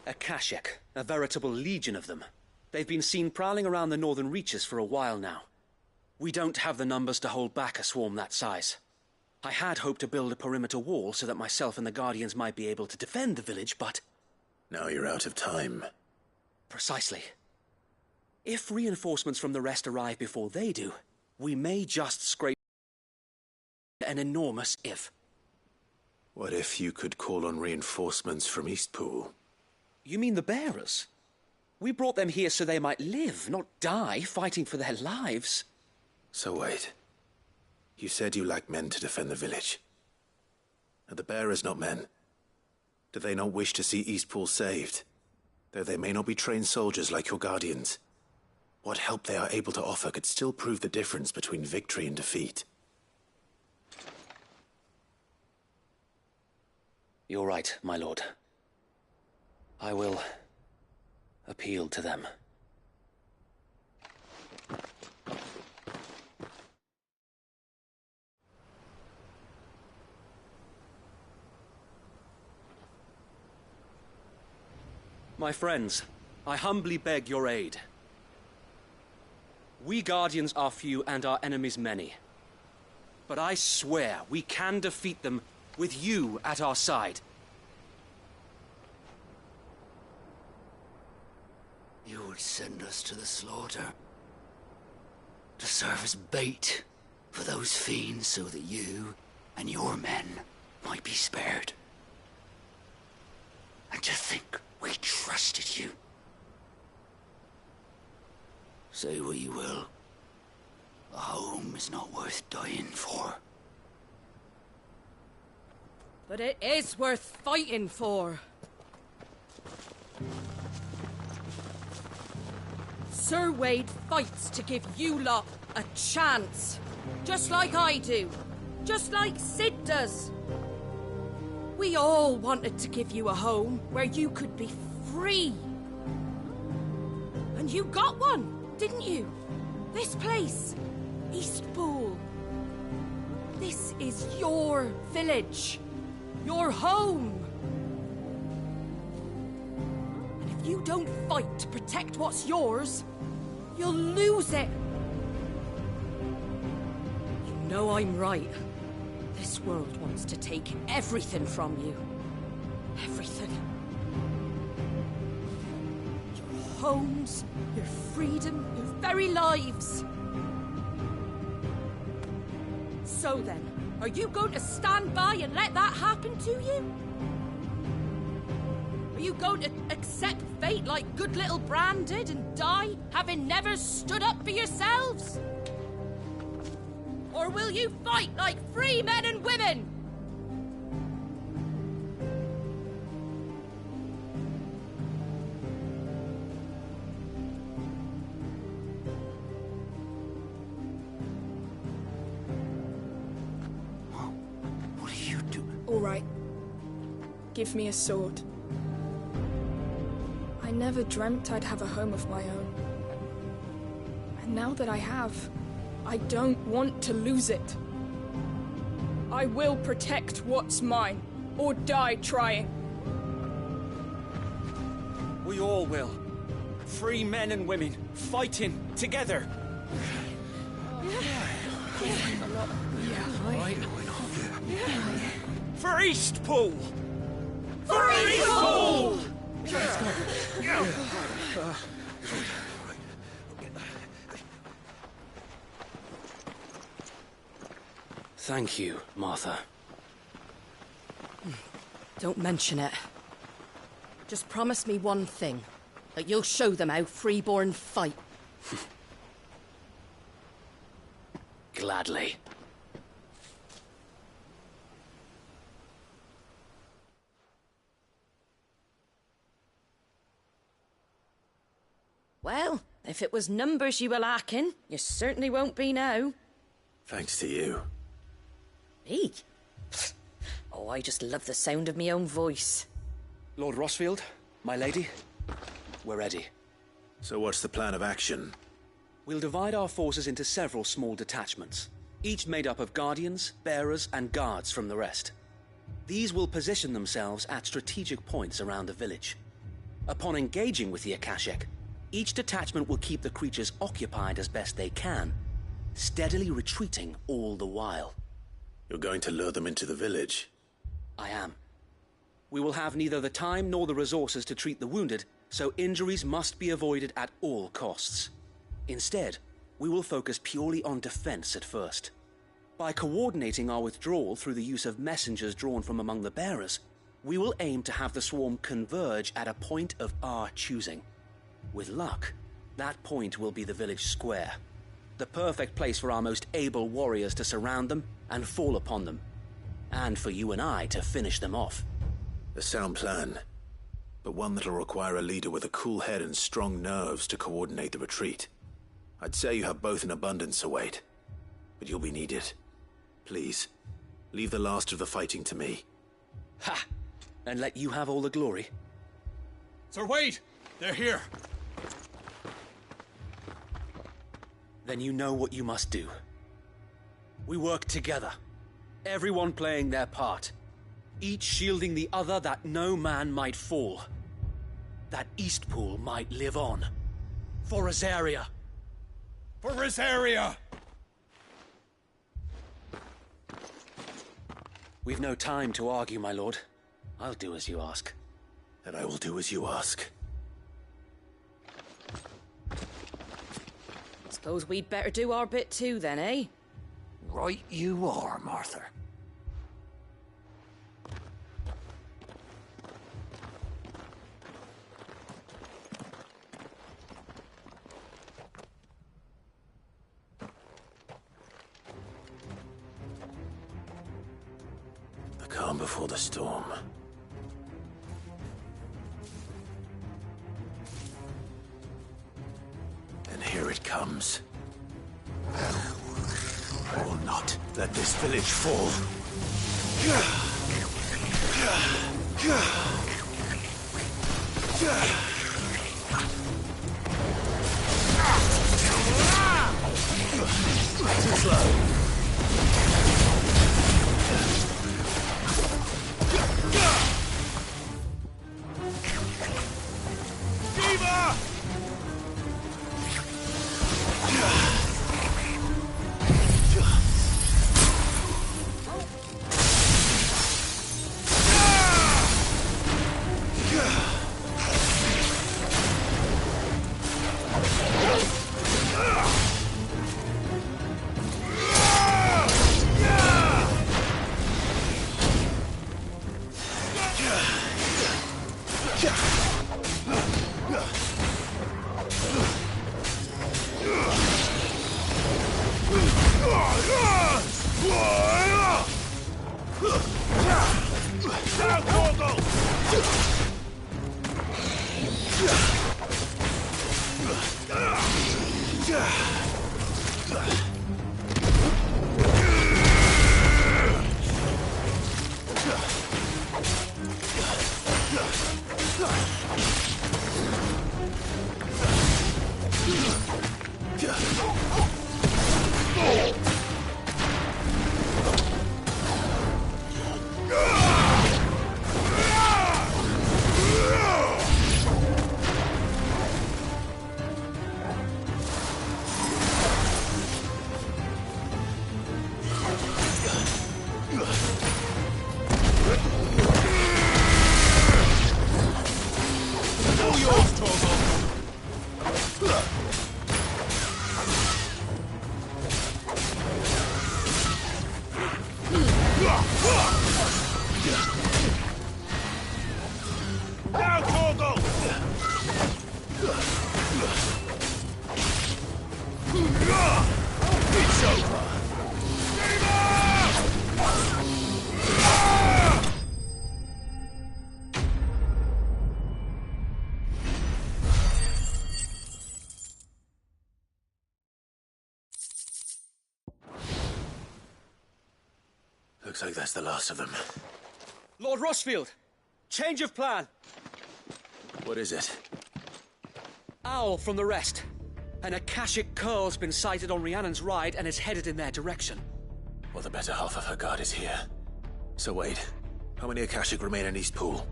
A Kashek, a veritable legion of them. They've been seen prowling around the northern reaches for a while now. We don't have the numbers to hold back a swarm that size. I had hoped to build a perimeter wall so that myself and the Guardians might be able to defend the village, but... Now you're out of time. Precisely. If reinforcements from the rest arrive before they do, we may just scrape an enormous if. What if you could call on reinforcements from Eastpool? You mean the bearers? We brought them here so they might live, not die, fighting for their lives. So wait. You said you lack men to defend the village. Are the bearers not men? Do they not wish to see Eastpool saved? Though they may not be trained soldiers like your Guardians, what help they are able to offer could still prove the difference between victory and defeat. You're right, my lord. I will appeal to them. My friends, I humbly beg your aid. We Guardians are few and our enemies many. But I swear we can defeat them with you at our side. You would send us to the slaughter, to serve as bait for those fiends so that you and your men might be spared. And to think we trusted you. Say what you will, a home is not worth dying for. But it is worth fighting for. Sir Wade fights to give you lot a chance. Just like I do. Just like Sid does. We all wanted to give you a home where you could be free. And you got one, didn't you? This place, Eastpool. This is your village. Your home. And if you don't fight to protect what's yours, you'll lose it. You know I'm right. This world wants to take everything from you. Everything. Your homes, your freedom, your very lives. So then, are you going to stand by and let that happen to you? Are you going to accept fate like good little Bran did and die, having never stood up for yourselves? Or will you fight like free men and women? What are you doing? All right. Give me a sword. I never dreamt I'd have a home of my own. And now that I have, I don't want to lose it. I will protect what's mine, or die trying. We all will. Free men and women, fighting together. Yeah. For Eastpool! For Eastpool! Thank you, Martha. Don't mention it. Just promise me one thing. That you'll show them how freeborn fight. Gladly. Well, if it was numbers you were lacking, you certainly won't be now. Thanks to you. Me? Oh, I just love the sound of my own voice. Lord Rossfield, my lady, we're ready. So what's the plan of action? We'll divide our forces into several small detachments, each made up of guardians, bearers, and guards from the rest. These will position themselves at strategic points around the village. Upon engaging with the Akashic, each detachment will keep the creatures occupied as best they can, steadily retreating all the while. You're going to lure them into the village? I am. We will have neither the time nor the resources to treat the wounded, so injuries must be avoided at all costs. Instead, we will focus purely on defense at first. By coordinating our withdrawal through the use of messengers drawn from among the bearers, we will aim to have the swarm converge at a point of our choosing. With luck, that point will be the village square, the perfect place for our most able warriors to surround them and fall upon them, and for you and I to finish them off. A sound plan, but one that'll require a leader with a cool head and strong nerves to coordinate the retreat. I'd say you have both in abundance, Await, but you'll be needed. Please, leave the last of the fighting to me. Ha! And let you have all the glory. Sir Wade! They're here! Then you know what you must do. We work together, everyone playing their part, each shielding the other that no man might fall, that Eastpool might live on. For Rosaria! For Rosaria! We've no time to argue, my lord. I'll do as you ask. And I will do as you ask. Suppose we'd better do our bit too, then, eh? Right you are, Martha. The calm before the storm. And here it comes. I will not let this village fall. Too slow. Ugh. Looks like that's the last of them. Lord Rosfield! Change of plan! What is it? Owl from the rest. An Akashic curl's been sighted on Rhiannon's ride and is headed in their direction. Well, the better half of her guard is here. So wait, how many Akashic remain in Eastpool?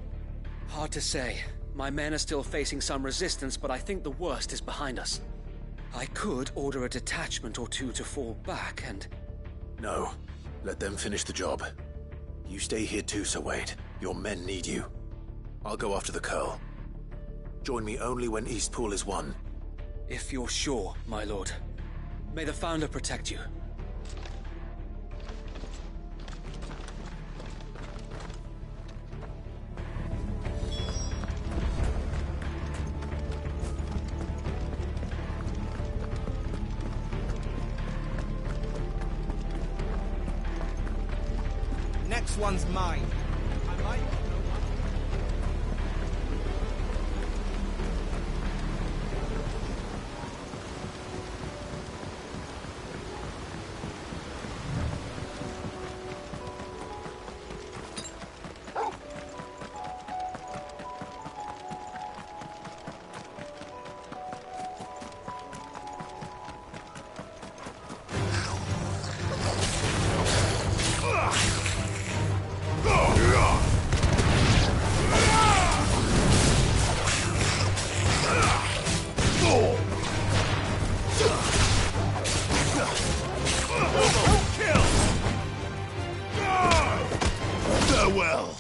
Hard to say. My men are still facing some resistance, but I think the worst is behind us. I could order a detachment or two to fall back and... No. Let them finish the job. You stay here too, Sir Wade. Your men need you. I'll go after the Curl. Join me only when Eastpool is won. If you're sure, my lord. May the Founder protect you. Next one's mine. I might not know what... Farewell!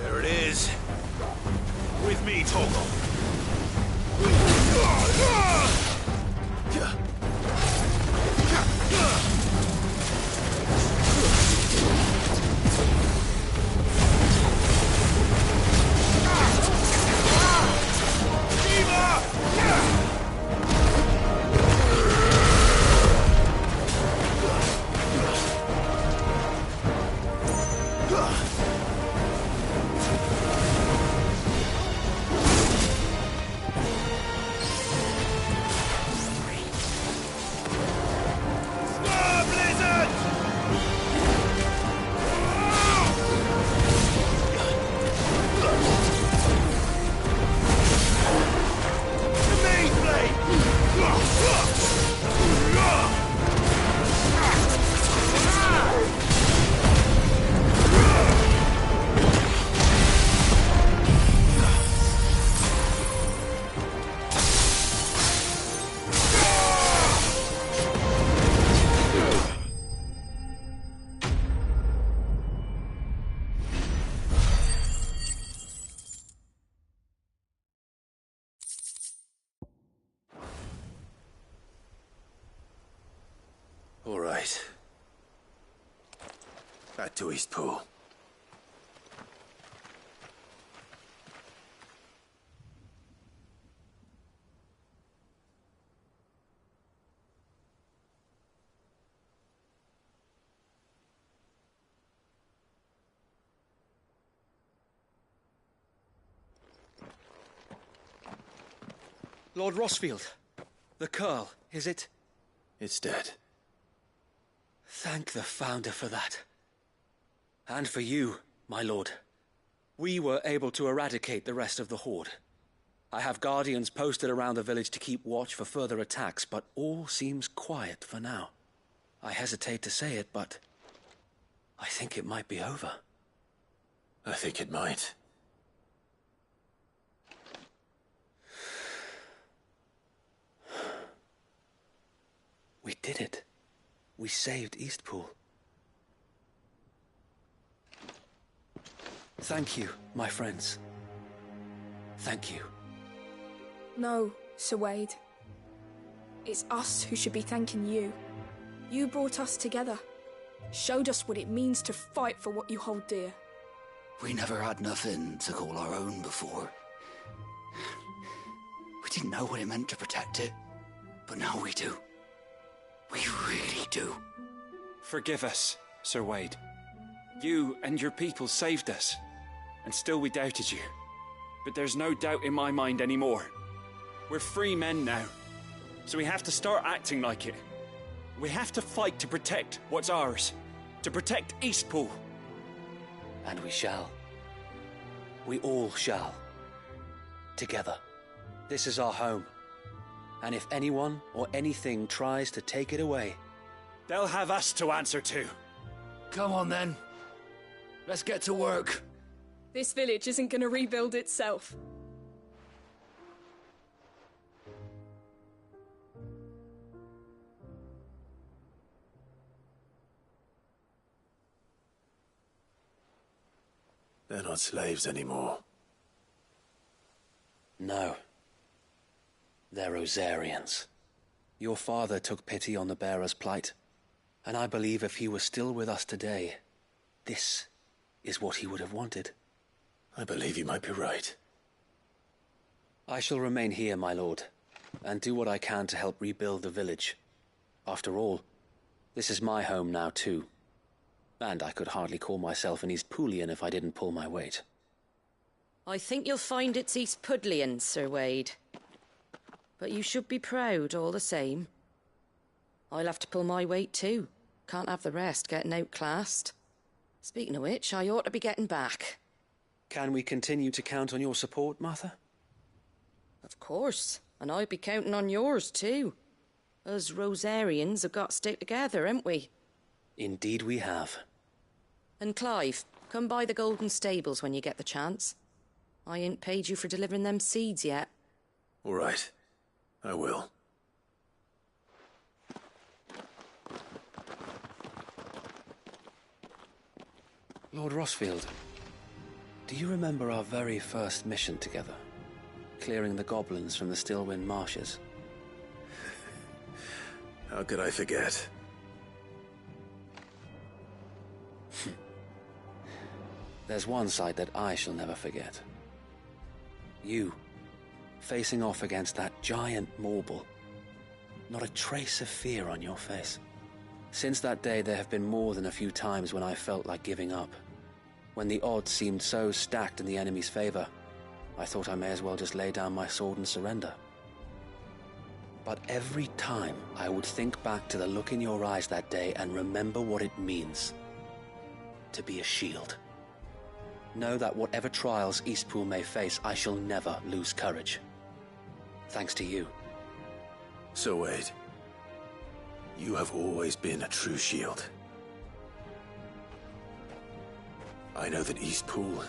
There it is. With me, Torgal. All right. Back to Eastpool. Lord Rosfield, the Curl, is it? It's dead. Thank the Founder for that. And for you, my lord. We were able to eradicate the rest of the Horde. I have guardians posted around the village to keep watch for further attacks, but all seems quiet for now. I hesitate to say it, but I think it might be over. I think it might. We did it. We saved Eastpool. Thank you, my friends. Thank you. No, Sir Wade. It's us who should be thanking you. You brought us together. Showed us what it means to fight for what you hold dear. We never had nothing to call our own before. We didn't know what it meant to protect it, but now we do. We really do. Forgive us, Sir Wade. You and your people saved us, and still we doubted you. But there's no doubt in my mind anymore. We're free men now, so we have to start acting like it. We have to fight to protect what's ours, to protect Eastpool. And we shall. We all shall. Together. This is our home. And if anyone or anything tries to take it away, they'll have us to answer to. Come on then. Let's get to work. This village isn't gonna rebuild itself. They're not slaves anymore. No. They're Rosarians. Your father took pity on the bearer's plight, and I believe if he was still with us today, this is what he would have wanted. I believe you might be right. I shall remain here, my lord, and do what I can to help rebuild the village. After all, this is my home now too. And I could hardly call myself an Eastpoolian if I didn't pull my weight. I think you'll find it's Eastpudlian, Sir Wade. But you should be proud all the same. I'll have to pull my weight too. Can't have the rest getting outclassed. Speaking of which, I ought to be getting back. Can we continue to count on your support, Martha? Of course, and I'd be counting on yours too. Us Rosarians have got to stick together, haven't we? Indeed we have. And Clive, come by the Golden Stables when you get the chance. I ain't paid you for delivering them seeds yet. All right. I will. Lord Rossfield, do you remember our very first mission together? Clearing the goblins from the Stillwind marshes? How could I forget? There's one sight that I shall never forget. You, facing off against that giant Morble. Not a trace of fear on your face. Since that day, there have been more than a few times when I felt like giving up. When the odds seemed so stacked in the enemy's favor, I thought I may as well just lay down my sword and surrender. But every time I would think back to the look in your eyes that day and remember what it means to be a shield. Know that whatever trials Eastpool may face, I shall never lose courage. Thanks to you. So Wade, you have always been a true shield. I know that Eastpool,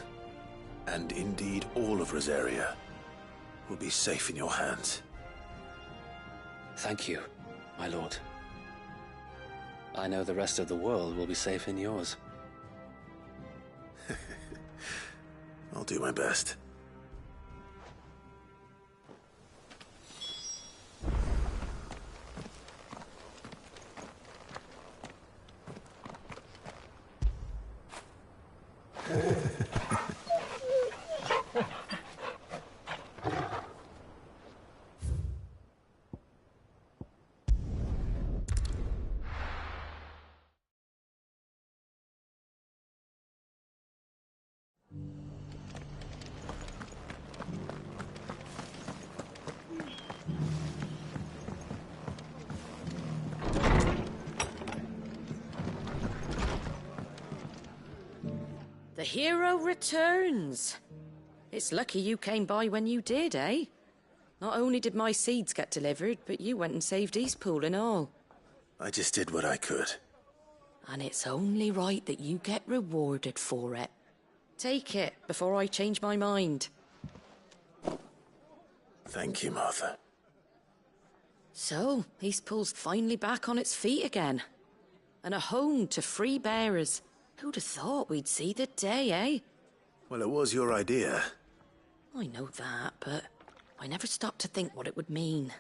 and indeed all of Rosaria, will be safe in your hands. Thank you, my lord. I know the rest of the world will be safe in yours. I'll do my best. The hero returns. It's lucky you came by when you did, eh? Not only did my seeds get delivered, but you went and saved Eastpool and all. I just did what I could. And it's only right that you get rewarded for it. Take it before I change my mind. Thank you, Martha. So, Eastpool's finally back on its feet again. And a home to free bearers. Who'd have thought we'd see the day, eh? Well, it was your idea. I know that, but I never stopped to think what it would mean.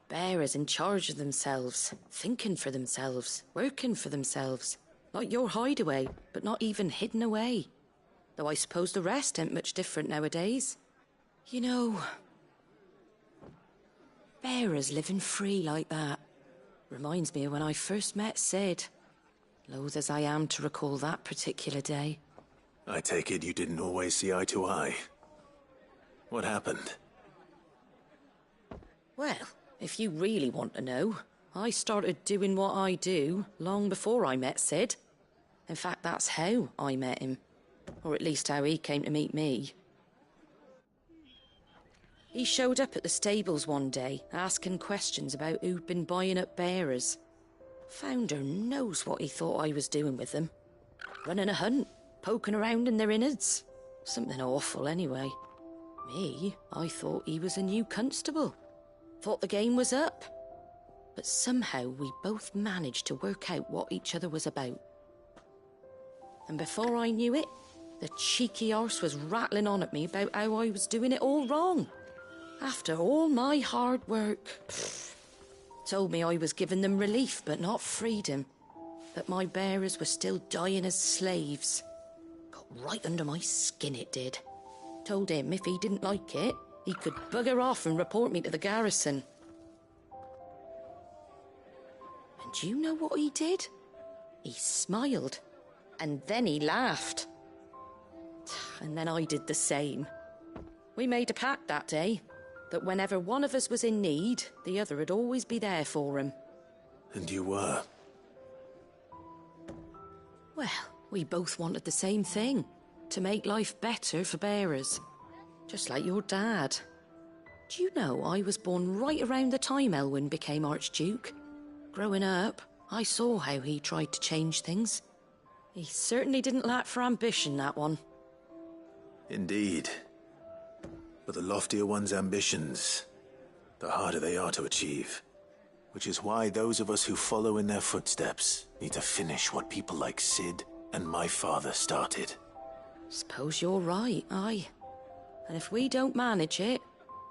Bearers in charge of themselves, thinking for themselves, working for themselves. Like your hideaway, but not even hidden away. Though I suppose the rest ain't much different nowadays. You know, bearers living free like that reminds me of when I first met Sid. Loath as I am to recall that particular day. I take it you didn't always see eye to eye. What happened? Well, if you really want to know, I started doing what I do long before I met Sid. In fact, that's how I met him. Or at least how he came to meet me. He showed up at the stables one day, asking questions about who'd been buying up bearers. Founder knows what he thought I was doing with them. Running a hunt, poking around in their innards. Something awful, anyway. Me, I thought he was a new constable. Thought the game was up. But somehow we both managed to work out what each other was about. And before I knew it, the cheeky arse was rattling on at me about how I was doing it all wrong. After all my hard work. Told me I was giving them relief, but not freedom. That my bearers were still dying as slaves. Got right under my skin, it did. Told him if he didn't like it, he could bugger off and report me to the garrison. And do you know what he did? He smiled. And then he laughed. And then I did the same. We made a pact that day, that whenever one of us was in need, the other would always be there for him. And you were? Well, we both wanted the same thing. To make life better for bearers. Just like your dad. Do you know I was born right around the time Elwyn became Archduke? Growing up, I saw how he tried to change things. He certainly didn't lack for ambition, that one. Indeed. But the loftier one's ambitions, the harder they are to achieve. Which is why those of us who follow in their footsteps need to finish what people like Sid and my father started. Suppose you're right, aye. And if we don't manage it,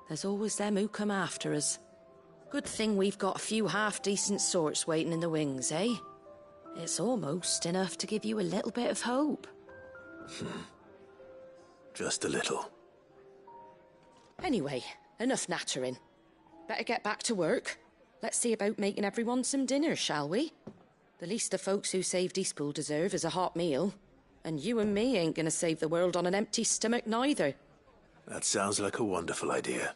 there's always them who come after us. Good thing we've got a few half-decent sorts waiting in the wings, eh? It's almost enough to give you a little bit of hope. Just a little. Anyway, enough nattering. Better get back to work. Let's see about making everyone some dinner, shall we? The least the folks who saved Eastpool deserve is a hot meal. And you and me ain't gonna save the world on an empty stomach neither. That sounds like a wonderful idea.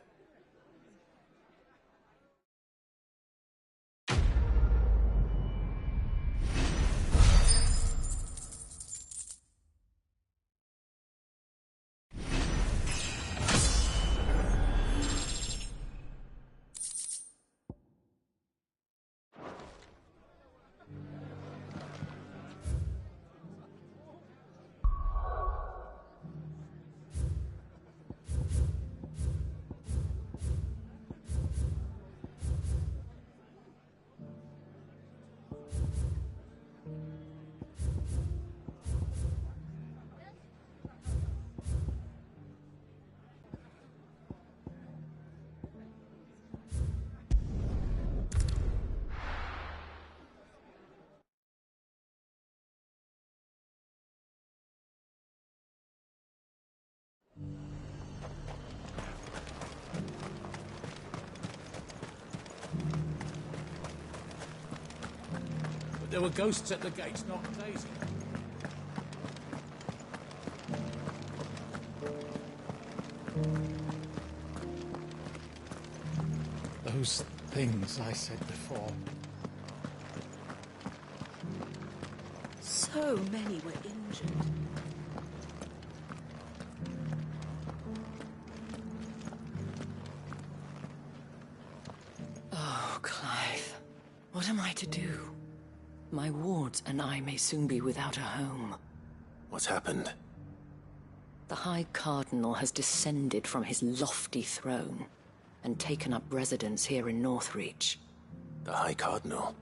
There were ghosts at the gates, not Daisy. Those things I said before. So many were injured. Oh, Clive. What am I to do? My wards and I may soon be without a home. What's happened? The High Cardinal has descended from his lofty throne and taken up residence here in Northreach. The High Cardinal?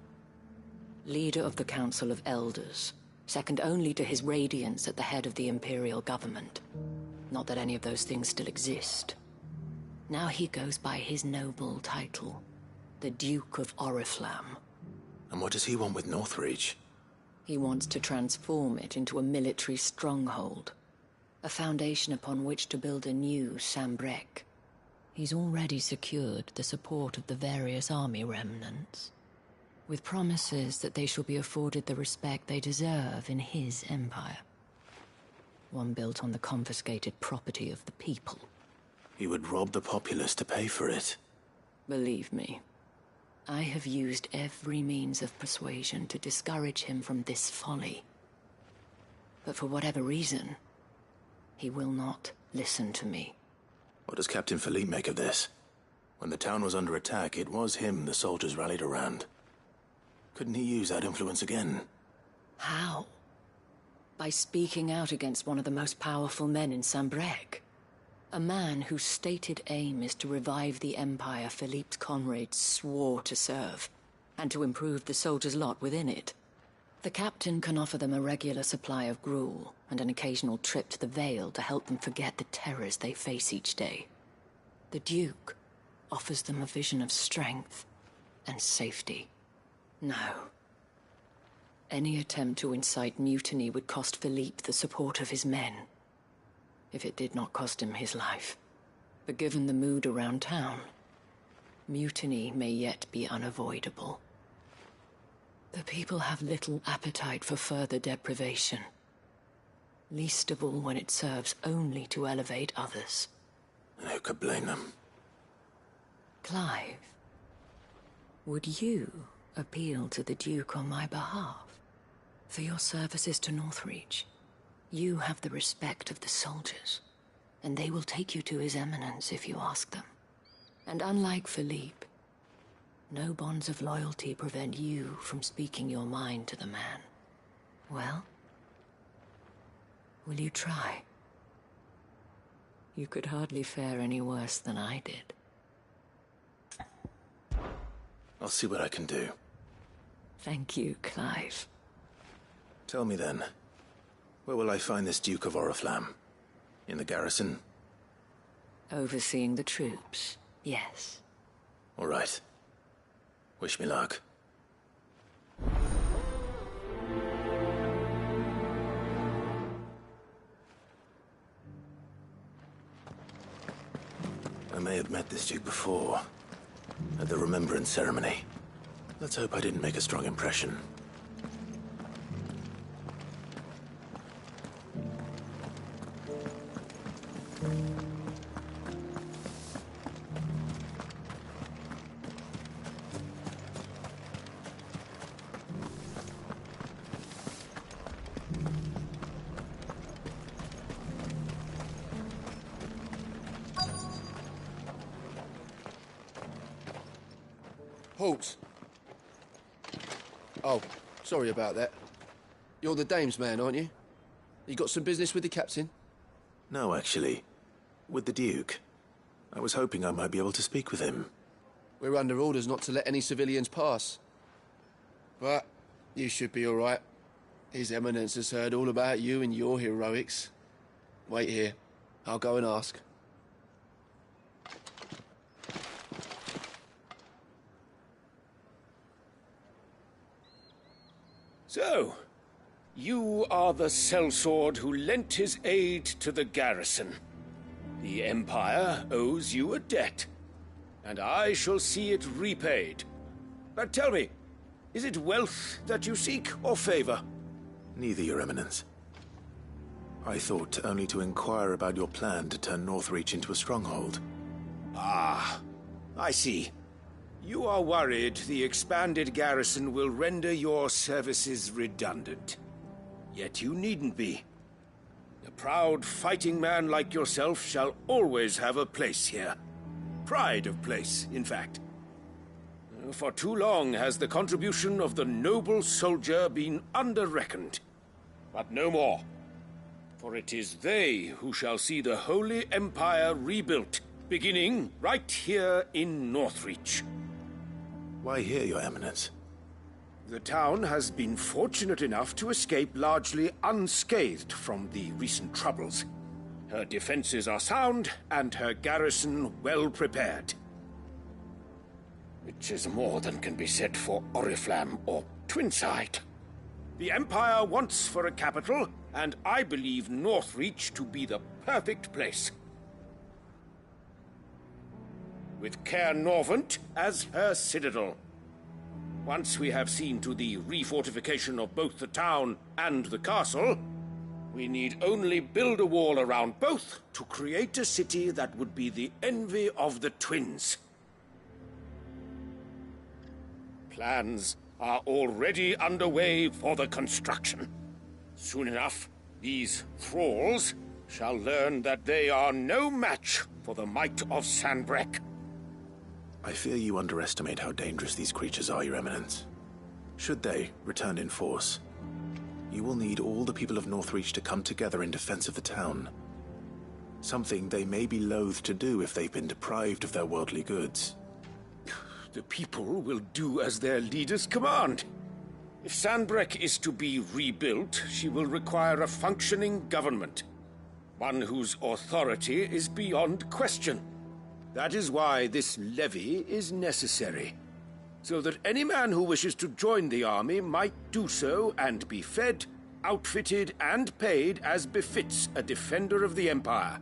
Leader of the Council of Elders, second only to his radiance at the head of the Imperial government. Not that any of those things still exist. Now he goes by his noble title, the Duke of Oriflamme. And what does he want with Northreach? He wants to transform it into a military stronghold, a foundation upon which to build a new Sambrec. He's already secured the support of the various army remnants, with promises that they shall be afforded the respect they deserve in his empire. One built on the confiscated property of the people. He would rob the populace to pay for it. Believe me, I have used every means of persuasion to discourage him from this folly. But for whatever reason, he will not listen to me. What does Captain Philippe make of this? When the town was under attack, it was him the soldiers rallied around. Couldn't he use that influence again? How? By speaking out against one of the most powerful men in Sambrec. A man whose stated aim is to revive the empire Philippe's comrades swore to serve, and to improve the soldiers' lot within it. The captain can offer them a regular supply of gruel, and an occasional trip to the Vale to help them forget the terrors they face each day. The Duke offers them a vision of strength and safety. No. Any attempt to incite mutiny would cost Philippe the support of his men, if it did not cost him his life. But given the mood around town, mutiny may yet be unavoidable. The people have little appetite for further deprivation, least of all when it serves only to elevate others. And who could blame them? Clive, would you appeal to the Duke on my behalf? For your services to Northreach, you have the respect of the soldiers, and they will take you to His Eminence if you ask them. And unlike Philippe, no bonds of loyalty prevent you from speaking your mind to the man. Well, will you try? You could hardly fare any worse than I did. I'll see what I can do. Thank you, Clive. Tell me then, where will I find this Duke of Oriflamme? In the garrison? Overseeing the troops, yes. All right. Wish me luck. I may have met this Duke before, at the Remembrance Ceremony. Let's hope I didn't make a strong impression. Halt! Oh, sorry about that. You're the dame's man, aren't you? You got some business with the captain? No, actually. With the Duke. I was hoping I might be able to speak with him. We're under orders not to let any civilians pass. But you should be all right. His Eminence has heard all about you and your heroics. Wait here. I'll go and ask. So, you are the sellsword who lent his aid to the garrison. The Empire owes you a debt, and I shall see it repaid. But tell me, is it wealth that you seek, or favor? Neither, Your Eminence. I thought only to inquire about your plan to turn Northreach into a stronghold. Ah, I see. You are worried the expanded garrison will render your services redundant. Yet you needn't be. A proud fighting man like yourself shall always have a place here. Pride of place, in fact. For too long has the contribution of the noble soldier been under-reckoned. But no more. For it is they who shall see the Holy Empire rebuilt, beginning right here in Northreach. Why here, Your Eminence? The town has been fortunate enough to escape largely unscathed from the recent troubles. Her defenses are sound, and her garrison well prepared. Which is more than can be said for Oriflamme or Twinside. The Empire wants for a capital, and I believe Northreach to be the perfect place. With Caer Norvent as her citadel. Once we have seen to the refortification of both the town and the castle, we need only build a wall around both to create a city that would be the envy of the twins. Plans are already underway for the construction. Soon enough, these thralls shall learn that they are no match for the might of Sanbreque. I fear you underestimate how dangerous these creatures are, Your Eminence. Should they return in force, you will need all the people of Northreach to come together in defense of the town. Something they may be loath to do if they've been deprived of their worldly goods. The people will do as their leaders command. If Sanbreque is to be rebuilt, she will require a functioning government. One whose authority is beyond question. That is why this levy is necessary. So that any man who wishes to join the army might do so and be fed, outfitted, and paid as befits a defender of the Empire.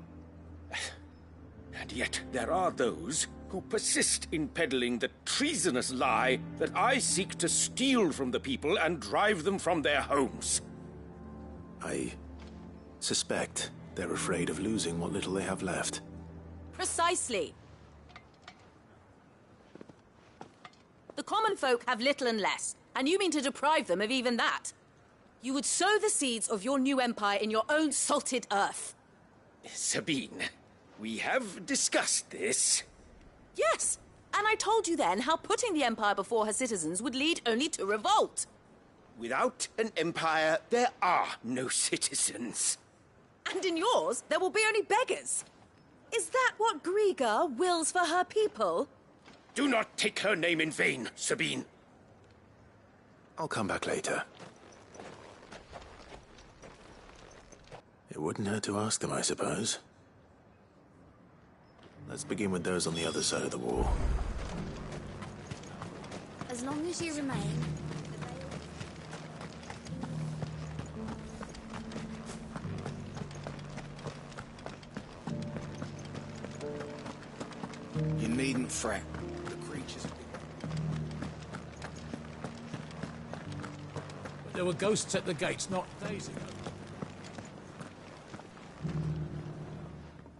And yet there are those who persist in peddling the treasonous lie that I seek to steal from the people and drive them from their homes. I suspect they're afraid of losing what little they have left. Precisely. The common folk have little and less, and you mean to deprive them of even that. You would sow the seeds of your new empire in your own salted earth. Sabine, we have discussed this. Yes, and I told you then how putting the empire before her citizens would lead only to revolt. Without an empire, there are no citizens. And in yours, there will be only beggars. Is that what Griga wills for her people? Do not take her name in vain, Sabine. I'll come back later. It wouldn't hurt to ask them, I suppose. Let's begin with those on the other side of the wall. As long as you remain... You needn't fret. The creatures have But there were ghosts at the gates not days ago.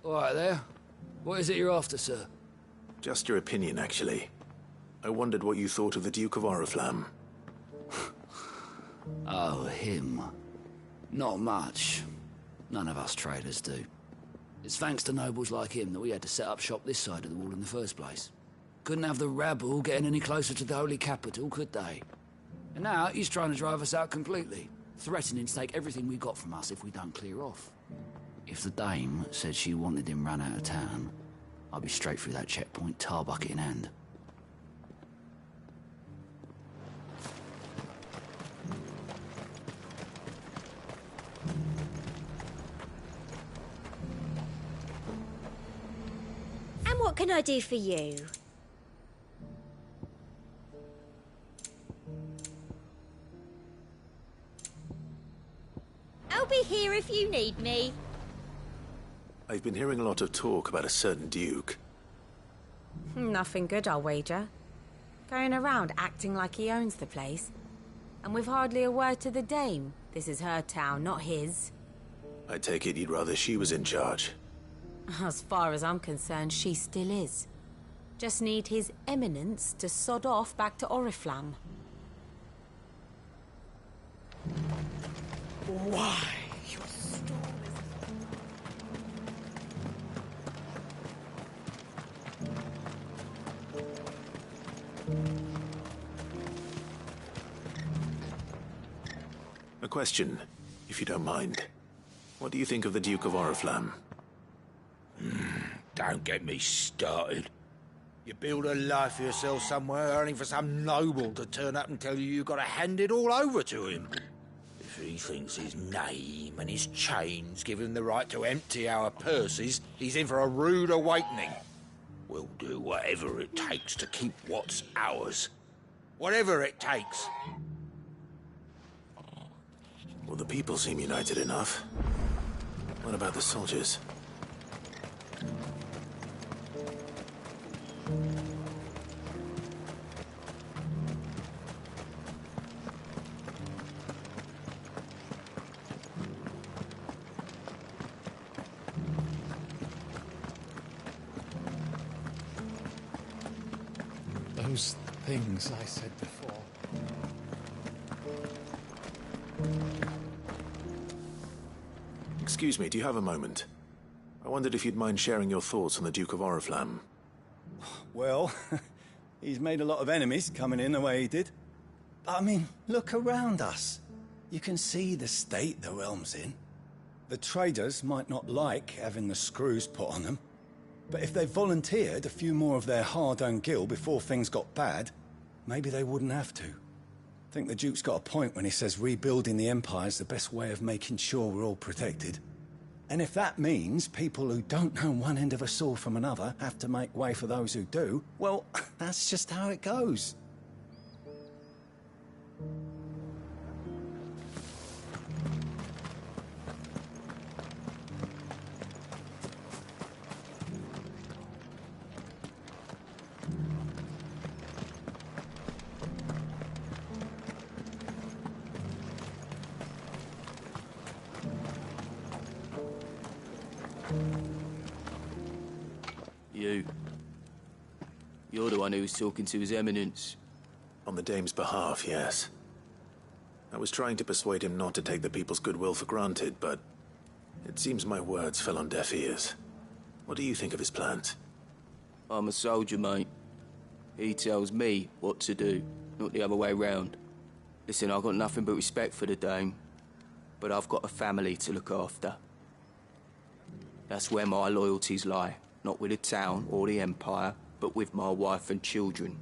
All right there. What is it you're after, sir? Just your opinion, actually. I wondered what you thought of the Duke of Oriflamme. Oh, him. Not much. None of us traders do. It's thanks to nobles like him that we had to set up shop this side of the wall in the first place. Couldn't have the rabble getting any closer to the holy capital, could they? And now he's trying to drive us out completely, threatening to take everything we got from us if we don't clear off. If the dame said she wanted him run out of town, I'd be straight through that checkpoint, tar bucket in hand. And what can I do for you? I'll be here if you need me. I've been hearing a lot of talk about a certain duke. Nothing good, I'll wager. Going around acting like he owns the place. And with hardly a word to the dame. This is her town, not his. I take it you'd rather she was in charge. As far as I'm concerned, she still is. Just need his eminence to sod off back to Oriflamme. Why? A question, if you don't mind. What do you think of the Duke of Oriflamme? Don't get me started. You build a life for yourself somewhere, only for some noble to turn up and tell you you've got to hand it all over to him. If he thinks his name and his chains give him the right to empty our purses, he's in for a rude awakening. We'll do whatever it takes to keep what's ours. Whatever it takes. Well, the people seem united enough. What about the soldiers? Those things I said before. Excuse me, do you have a moment? I wondered if you'd mind sharing your thoughts on the Duke of Oriflamme. Well, he's made a lot of enemies coming in the way he did. But I mean, look around us. You can see the state the realm's in. The traders might not like having the screws put on them, but if they volunteered a few more of their hard-earned gil before things got bad, maybe they wouldn't have to. I think the Duke's got a point when he says rebuilding the Empire's the best way of making sure we're all protected. And if that means people who don't know one end of a sword from another have to make way for those who do, well, that's just how it goes. You're the one who was talking to His Eminence. On the Dame's behalf, yes. I was trying to persuade him not to take the people's goodwill for granted, but it seems my words fell on deaf ears. What do you think of his plans? I'm a soldier, mate. He tells me what to do, not the other way round. Listen, I've got nothing but respect for the Dame, but I've got a family to look after. That's where my loyalties lie, not with the town or the Empire, but with my wife and children.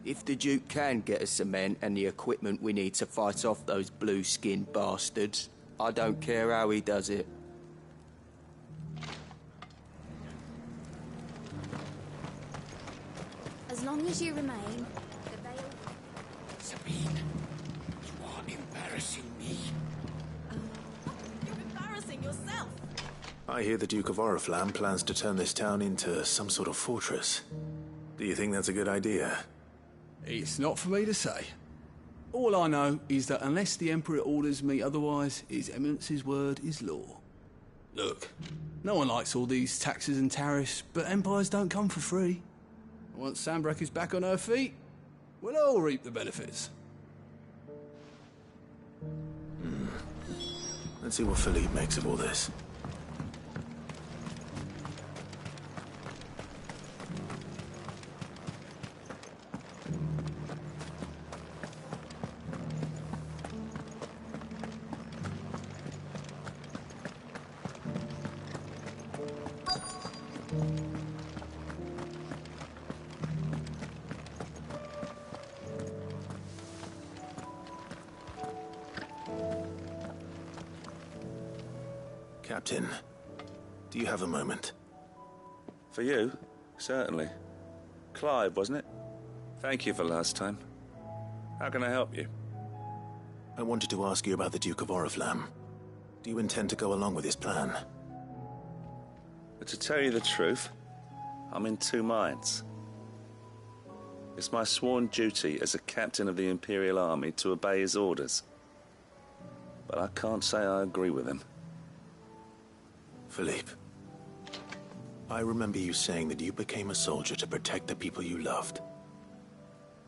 If the Duke can get us the men and the equipment we need to fight off those blue-skinned bastards, I don't care how he does it. As long as you remain, the veil... Sabine, you are embarrassing me. You're embarrassing yourself. I hear the Duke of Oriflamme plans to turn this town into some sort of fortress. Do you think that's a good idea? It's not for me to say. All I know is that unless the Emperor orders me otherwise, His Eminence's word is law. Look, no one likes all these taxes and tariffs, but empires don't come for free. Once Sandbreak is back on her feet, we'll all reap the benefits. Let's see what Philippe makes of all this. Captain, do you have a moment? For you? Certainly. Clive, wasn't it? Thank you for last time. How can I help you? I wanted to ask you about the Duke of Oriflamme. Do you intend to go along with his plan? But to tell you the truth, I'm in two minds. It's my sworn duty as a captain of the Imperial Army to obey his orders. But I can't say I agree with him. Philippe, I remember you saying that you became a soldier to protect the people you loved.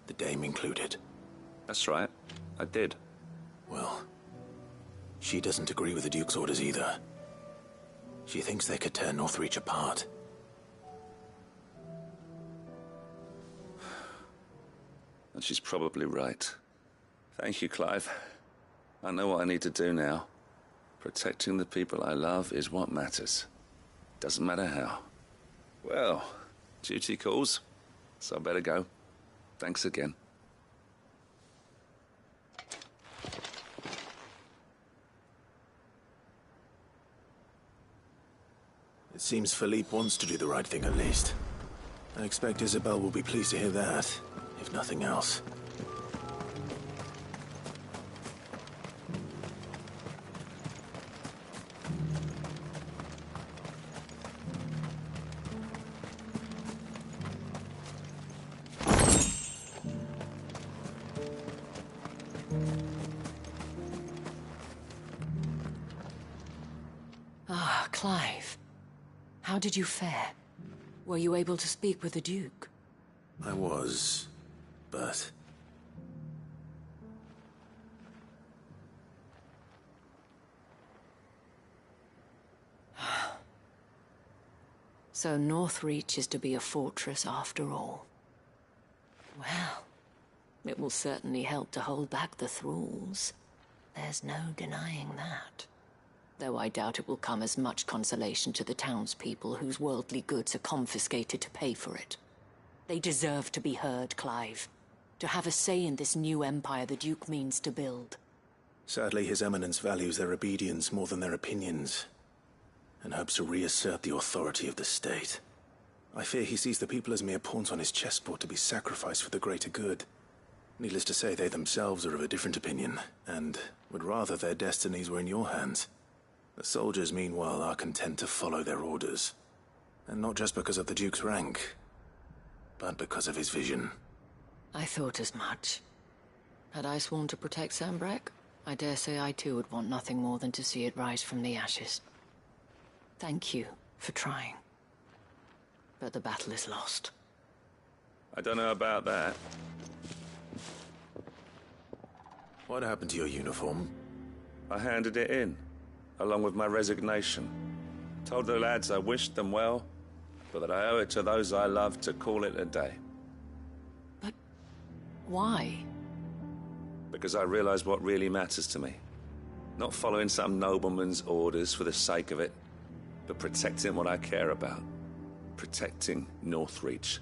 The Dame included. That's right, I did. Well, she doesn't agree with the Duke's orders either. She thinks they could tear Northreach apart. And she's probably right. Thank you, Clive. I know what I need to do now. Protecting the people I love is what matters. Doesn't matter how. Well, Duty calls, so I better go. Thanks again. It seems Philippe wants to do the right thing at least. I expect Isabel will be pleased to hear that, if nothing else. Ah, Clive. How did you fare? Were you able to speak with the Duke? I was, but... So Northreach is to be a fortress after all. Well, it will certainly help to hold back the thralls. There's no denying that. Though I doubt it will come as much consolation to the townspeople whose worldly goods are confiscated to pay for it. They deserve to be heard, Clive. To have a say in this new empire the Duke means to build. Sadly, His Eminence values their obedience more than their opinions, and hopes to reassert the authority of the state. I fear he sees the people as mere pawns on his chessboard to be sacrificed for the greater good. Needless to say, they themselves are of a different opinion, and would rather their destinies were in your hands. The soldiers, meanwhile, are content to follow their orders. And not just because of the Duke's rank, but because of his vision. I thought as much. Had I sworn to protect Sambrek, I dare say I too would want nothing more than to see it rise from the ashes. Thank you for trying. But the battle is lost. I don't know about that. What happened to your uniform? I handed it in, along with my resignation. Told the lads I wished them well, but that I owe it to those I love to call it a day. But why? Because I realized what really matters to me. Not following some nobleman's orders for the sake of it, but protecting what I care about. Protecting Northreach.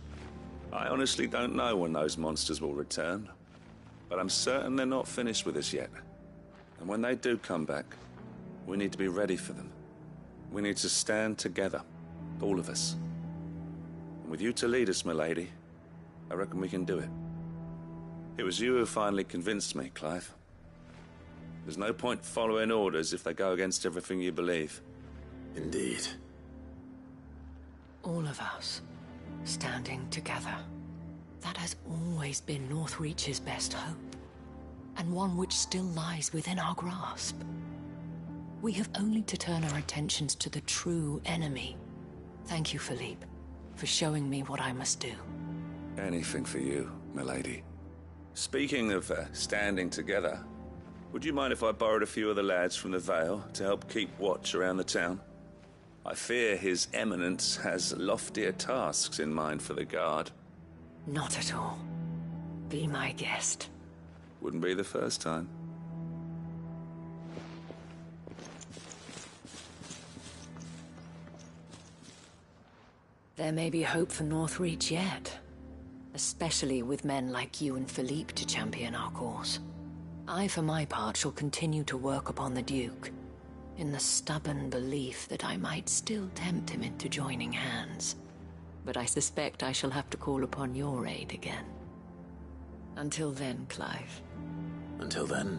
I honestly don't know when those monsters will return, but I'm certain they're not finished with us yet. And when they do come back, we need to be ready for them. We need to stand together, all of us. And with you to lead us, milady, I reckon we can do it. It was you who finally convinced me, Clive. There's no point following orders if they go against everything you believe. Indeed. All of us, standing together. That has always been Northreach's best hope, and one which still lies within our grasp. We have only to turn our attentions to the true enemy. Thank you, Philippe, for showing me what I must do. Anything for you, milady. Speaking of standing together, would you mind if I borrowed a few of the lads from the Vale to help keep watch around the town? I fear His Eminence has loftier tasks in mind for the guard. Not at all. Be my guest. Wouldn't be the first time. There may be hope for Northreach yet. Especially with men like you and Philippe to champion our cause. I, for my part, shall continue to work upon the Duke, in the stubborn belief that I might still tempt him into joining hands. But I suspect I shall have to call upon your aid again. Until then, Clive. Until then.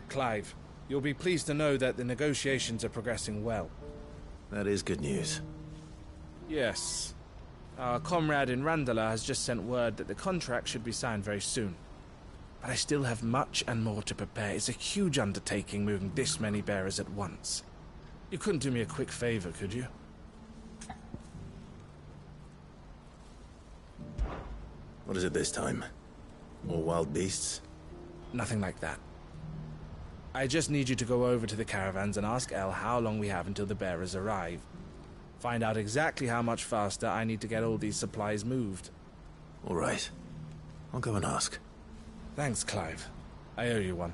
Clive. You'll be pleased to know that the negotiations are progressing well. That is good news. Yes. Our comrade in Randala has just sent word that the contract should be signed very soon. But I still have much and more to prepare. It's a huge undertaking moving this many bearers at once. You couldn't do me a quick favor, could you? What is it this time? More wild beasts? Nothing like that. I just need you to go over to the caravans and ask El how long we have until the bearers arrive. Find out exactly how much faster I need to get all these supplies moved. All right. I'll go and ask. Thanks, Clive. I owe you one.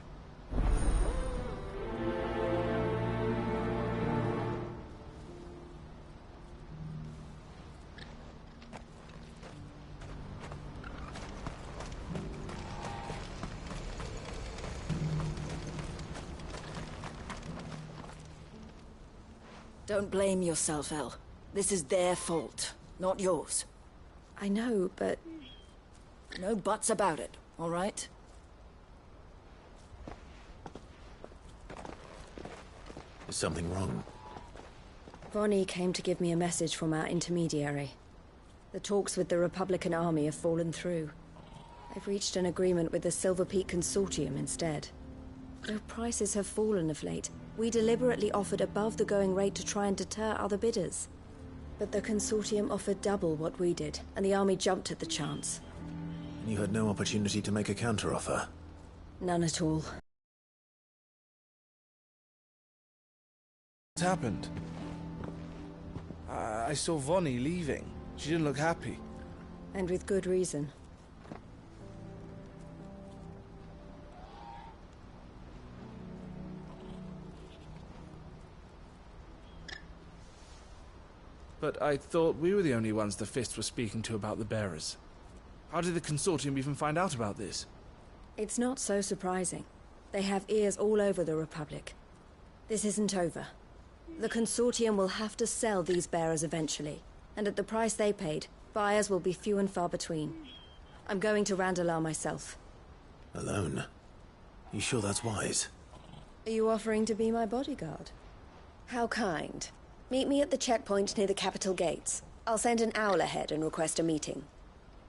Don't blame yourself, El. This is their fault, not yours. I know, but... No buts about it, all right? Is something wrong? Vonnie came to give me a message from our intermediary. The talks with the Republican Army have fallen through. They've reached an agreement with the Silver Peak Consortium instead. Though prices have fallen of late, we deliberately offered above the going rate to try and deter other bidders. But the Consortium offered double what we did, and the Army jumped at the chance. And you had no opportunity to make a counteroffer? None at all. What happened? I saw Vonnie leaving. She didn't look happy. And with good reason. But I thought we were the only ones the Fist were speaking to about the bearers. How did the Consortium even find out about this? It's not so surprising. They have ears all over the Republic. This isn't over. The Consortium will have to sell these bearers eventually, and at the price they paid, buyers will be few and far between. I'm going to Randalar myself. Alone? You sure that's wise? Are you offering to be my bodyguard? How kind. Meet me at the checkpoint near the capital gates. I'll send an owl ahead and request a meeting.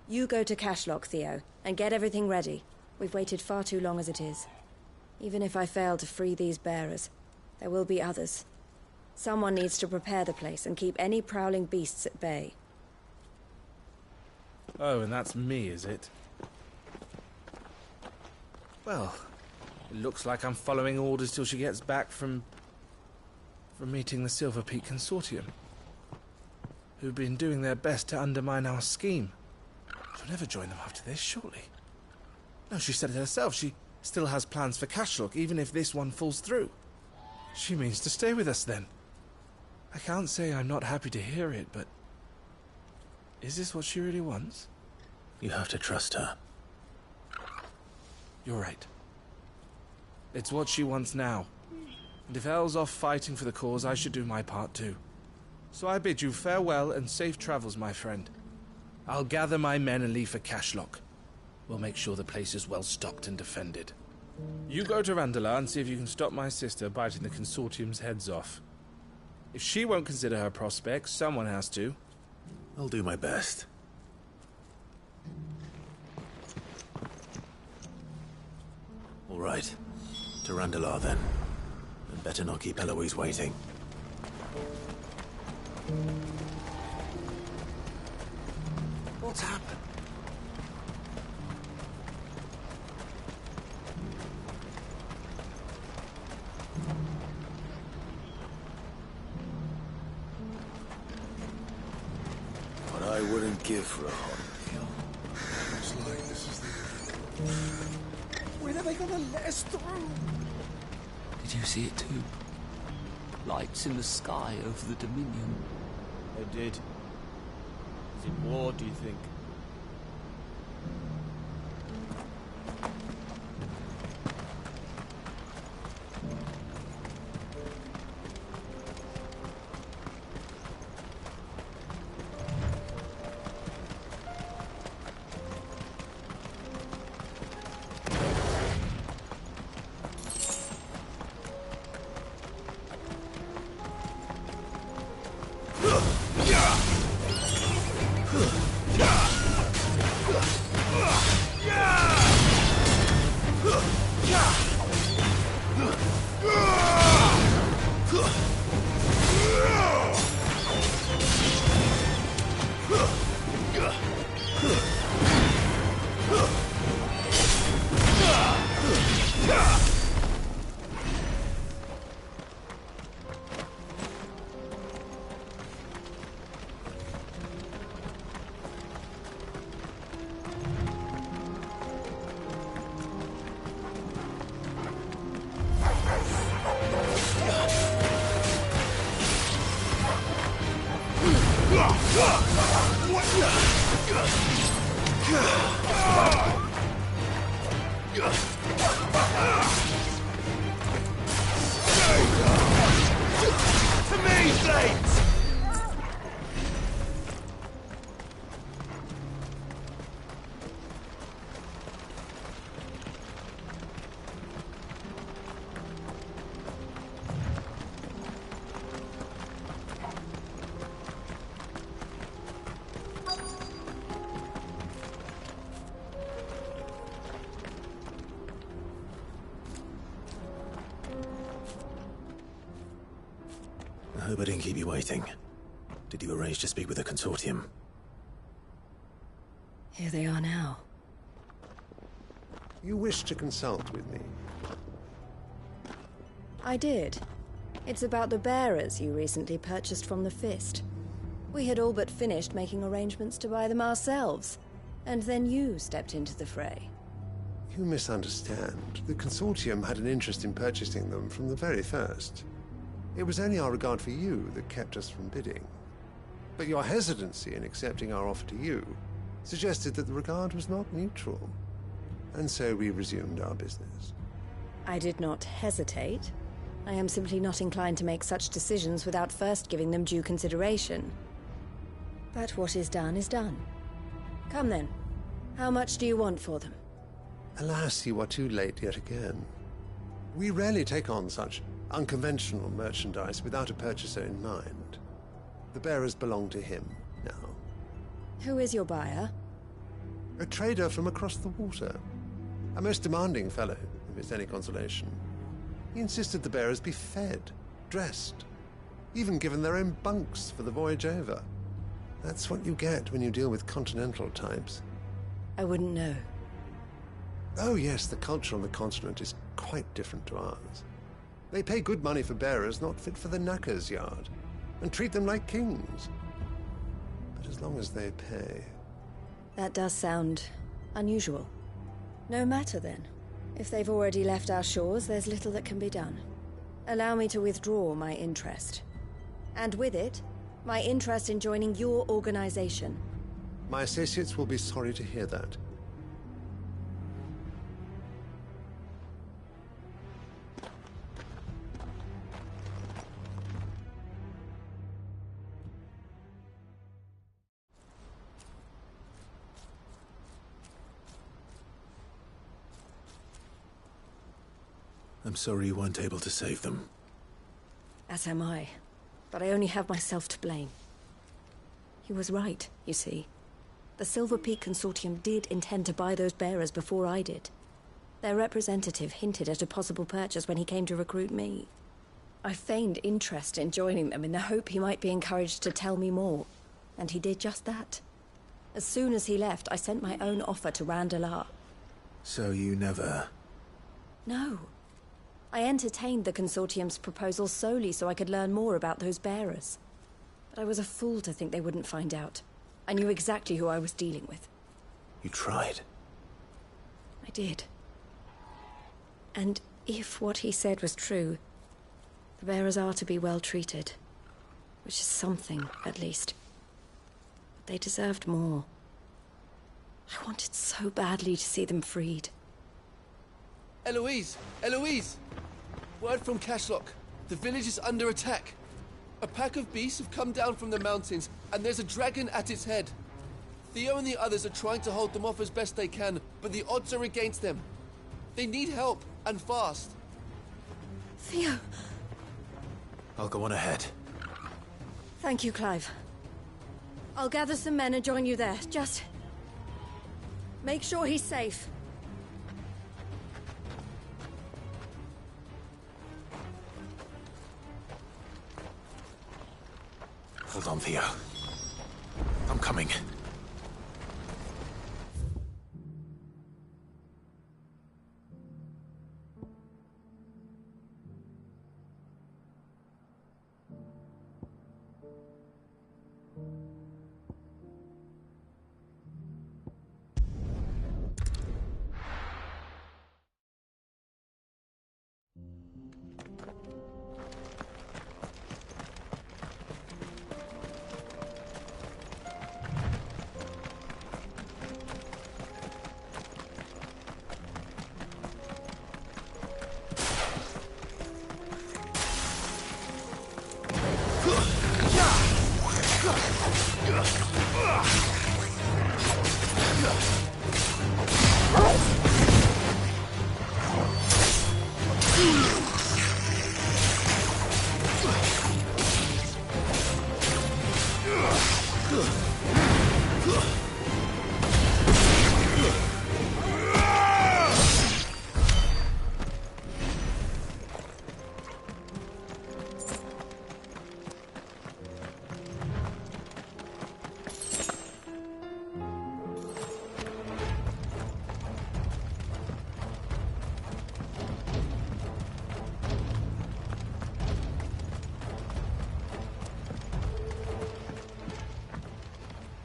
You go to Cashlock, Theo, and get everything ready. We've waited far too long as it is. Even if I fail to free these bearers, there will be others. Someone needs to prepare the place and keep any prowling beasts at bay. Oh, and that's me, is it? Well, it looks like I'm following orders till she gets back from meeting the Silver Peak Consortium, who've been doing their best to undermine our scheme. She'll never join them after this, surely. No, she said it herself. She still has plans for Cashlock, even if this one falls through. She means to stay with us, then. I can't say I'm not happy to hear it, but... is this what she really wants? You have to trust her. You're right. It's what she wants now. And if Elle's off fighting for the cause, I should do my part too. So I bid you farewell and safe travels, my friend. I'll gather my men and leave for Cashlock. We'll make sure the place is well stocked and defended. You go to Randalar and see if you can stop my sister biting the Consortium's heads off. If she won't consider her prospects, someone has to. I'll do my best. All right. To Randalar, then. And better not keep Eloise waiting. What's happened? What I wouldn't give for a hot meal. Looks like this is the end. When are they gonna let us through? Did you see it too? Lights in the sky over the Dominion. I did. Is it war, do you think? To me, Blades! I hope I didn't keep you waiting. Did you arrange to speak with the consortium? Here they are now. You wish to consult with me? I did. It's about the bearers you recently purchased from the Fist. We had all but finished making arrangements to buy them ourselves, and then you stepped into the fray. You misunderstand. The consortium had an interest in purchasing them from the very first. It was only our regard for you that kept us from bidding. But your hesitancy in accepting our offer to you suggested that the regard was not mutual. And so we resumed our business. I did not hesitate. I am simply not inclined to make such decisions without first giving them due consideration. But what is done is done. Come then. How much do you want for them? Alas, you are too late yet again. We rarely take on such unconventional merchandise without a purchaser in mind. The bearers belong to him now. Who is your buyer? A trader from across the water. A most demanding fellow, if it's any consolation. He insisted the bearers be fed, dressed, even given their own bunks for the voyage over. That's what you get when you deal with continental types. I wouldn't know. Oh yes, the culture on the continent is quite different to ours. They pay good money for bearers not fit for the knacker's yard, and treat them like kings. But as long as they pay... That does sound unusual. No matter then. If they've already left our shores, there's little that can be done. Allow me to withdraw my interest. And with it, my interest in joining your organization. My associates will be sorry to hear that. I'm sorry you weren't able to save them. As am I. But I only have myself to blame. He was right, you see. The Silver Peak Consortium did intend to buy those bearers before I did. Their representative hinted at a possible purchase when he came to recruit me. I feigned interest in joining them in the hope he might be encouraged to tell me more. And he did just that. As soon as he left, I sent my own offer to Randalar. So you never... No. I entertained the Consortium's proposal solely so I could learn more about those bearers. But I was a fool to think they wouldn't find out. I knew exactly who I was dealing with. You tried. I did. And if what he said was true, the bearers are to be well treated. Which is something, at least. But they deserved more. I wanted so badly to see them freed. Eloise! Eloise! Word from Cashlock. The village is under attack. A pack of beasts have come down from the mountains, and there's a dragon at its head. Theo and the others are trying to hold them off as best they can, but the odds are against them. They need help, and fast. Theo! I'll go on ahead. Thank you, Clive. I'll gather some men and join you there. Just... make sure he's safe. Hold on, Theo. I'm coming.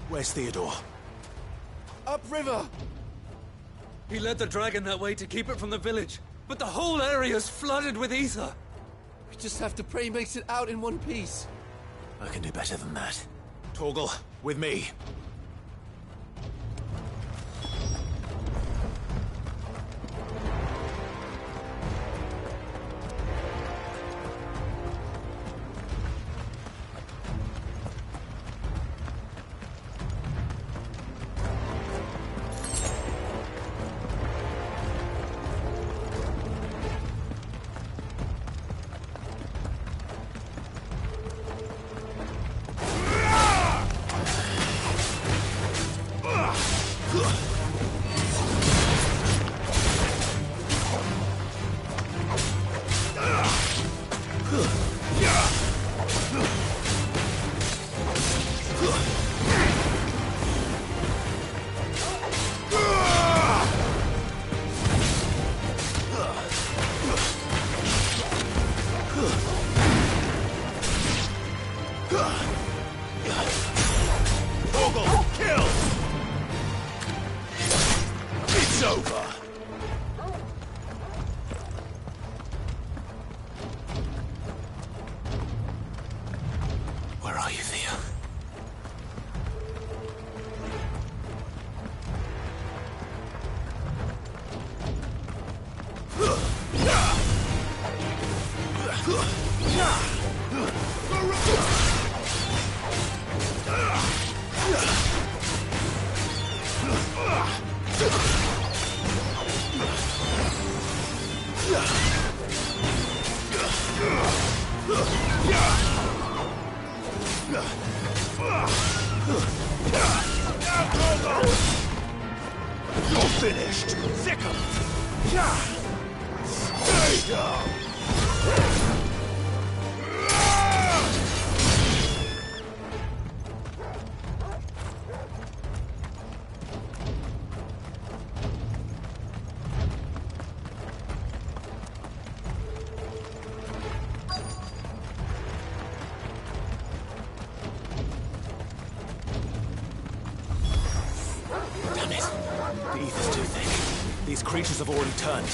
Where's Theodore? Upriver! He led the dragon that way to keep it from the village, but the whole area's flooded with ether. We just have to pray he makes it out in one piece. I can do better than that. Torgal, with me. You're finished! Sickle! Stay down! Damn it! The ether's too thick. These creatures have already turned.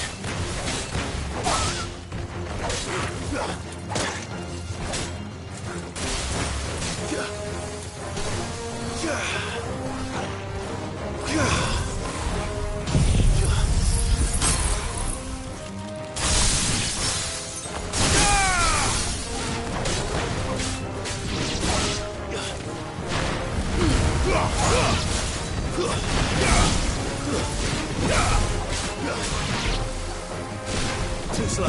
Too slow.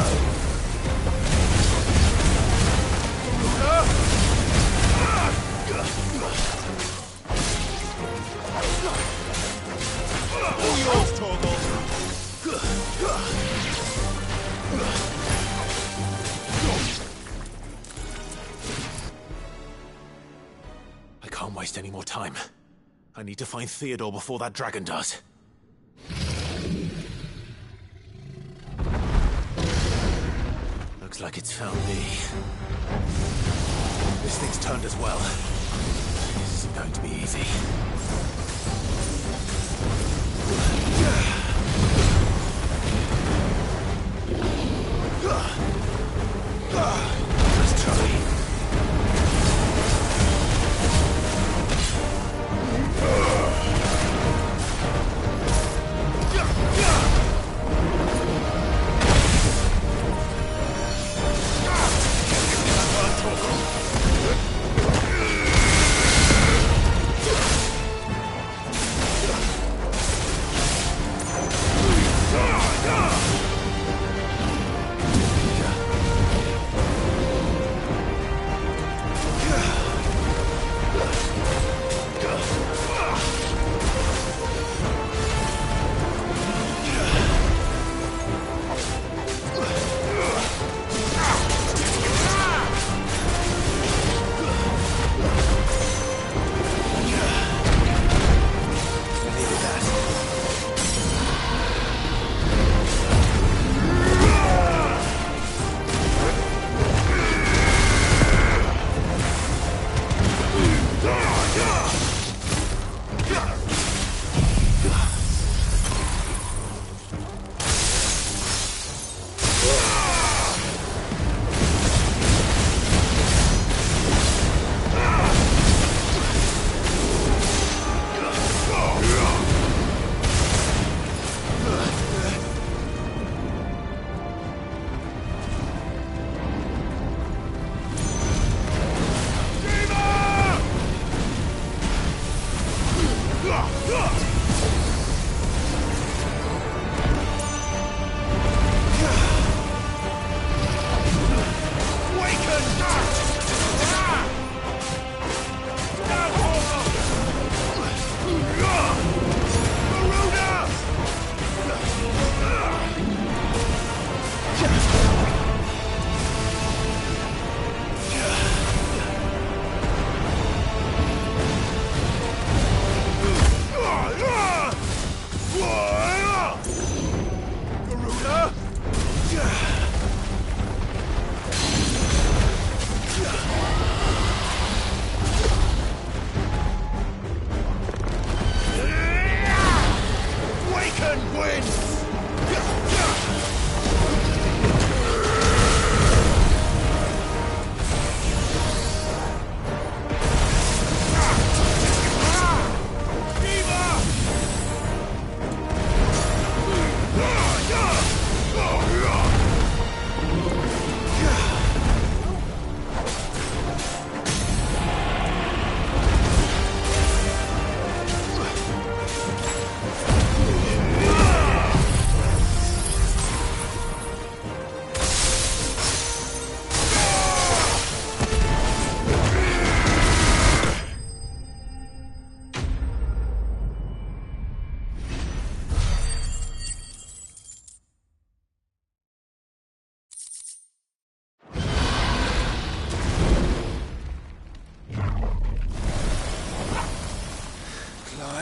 All yours, Torgal. I can't waste any more time. I need to find Theodore before that dragon does. Looks like it's found me. This thing's turned as well. This isn't going to be easy. Let's try.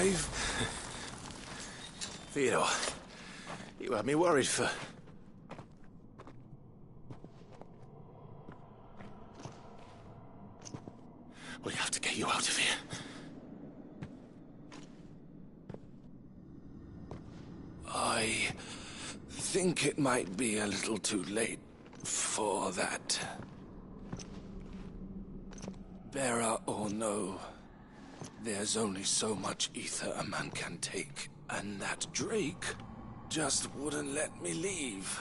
Clive. Theodore, you had me worried for... We have to get you out of here. I think it might be a little too late for that. Bearer or no, there's only so much ether a man can take, and that Drake just wouldn't let me leave.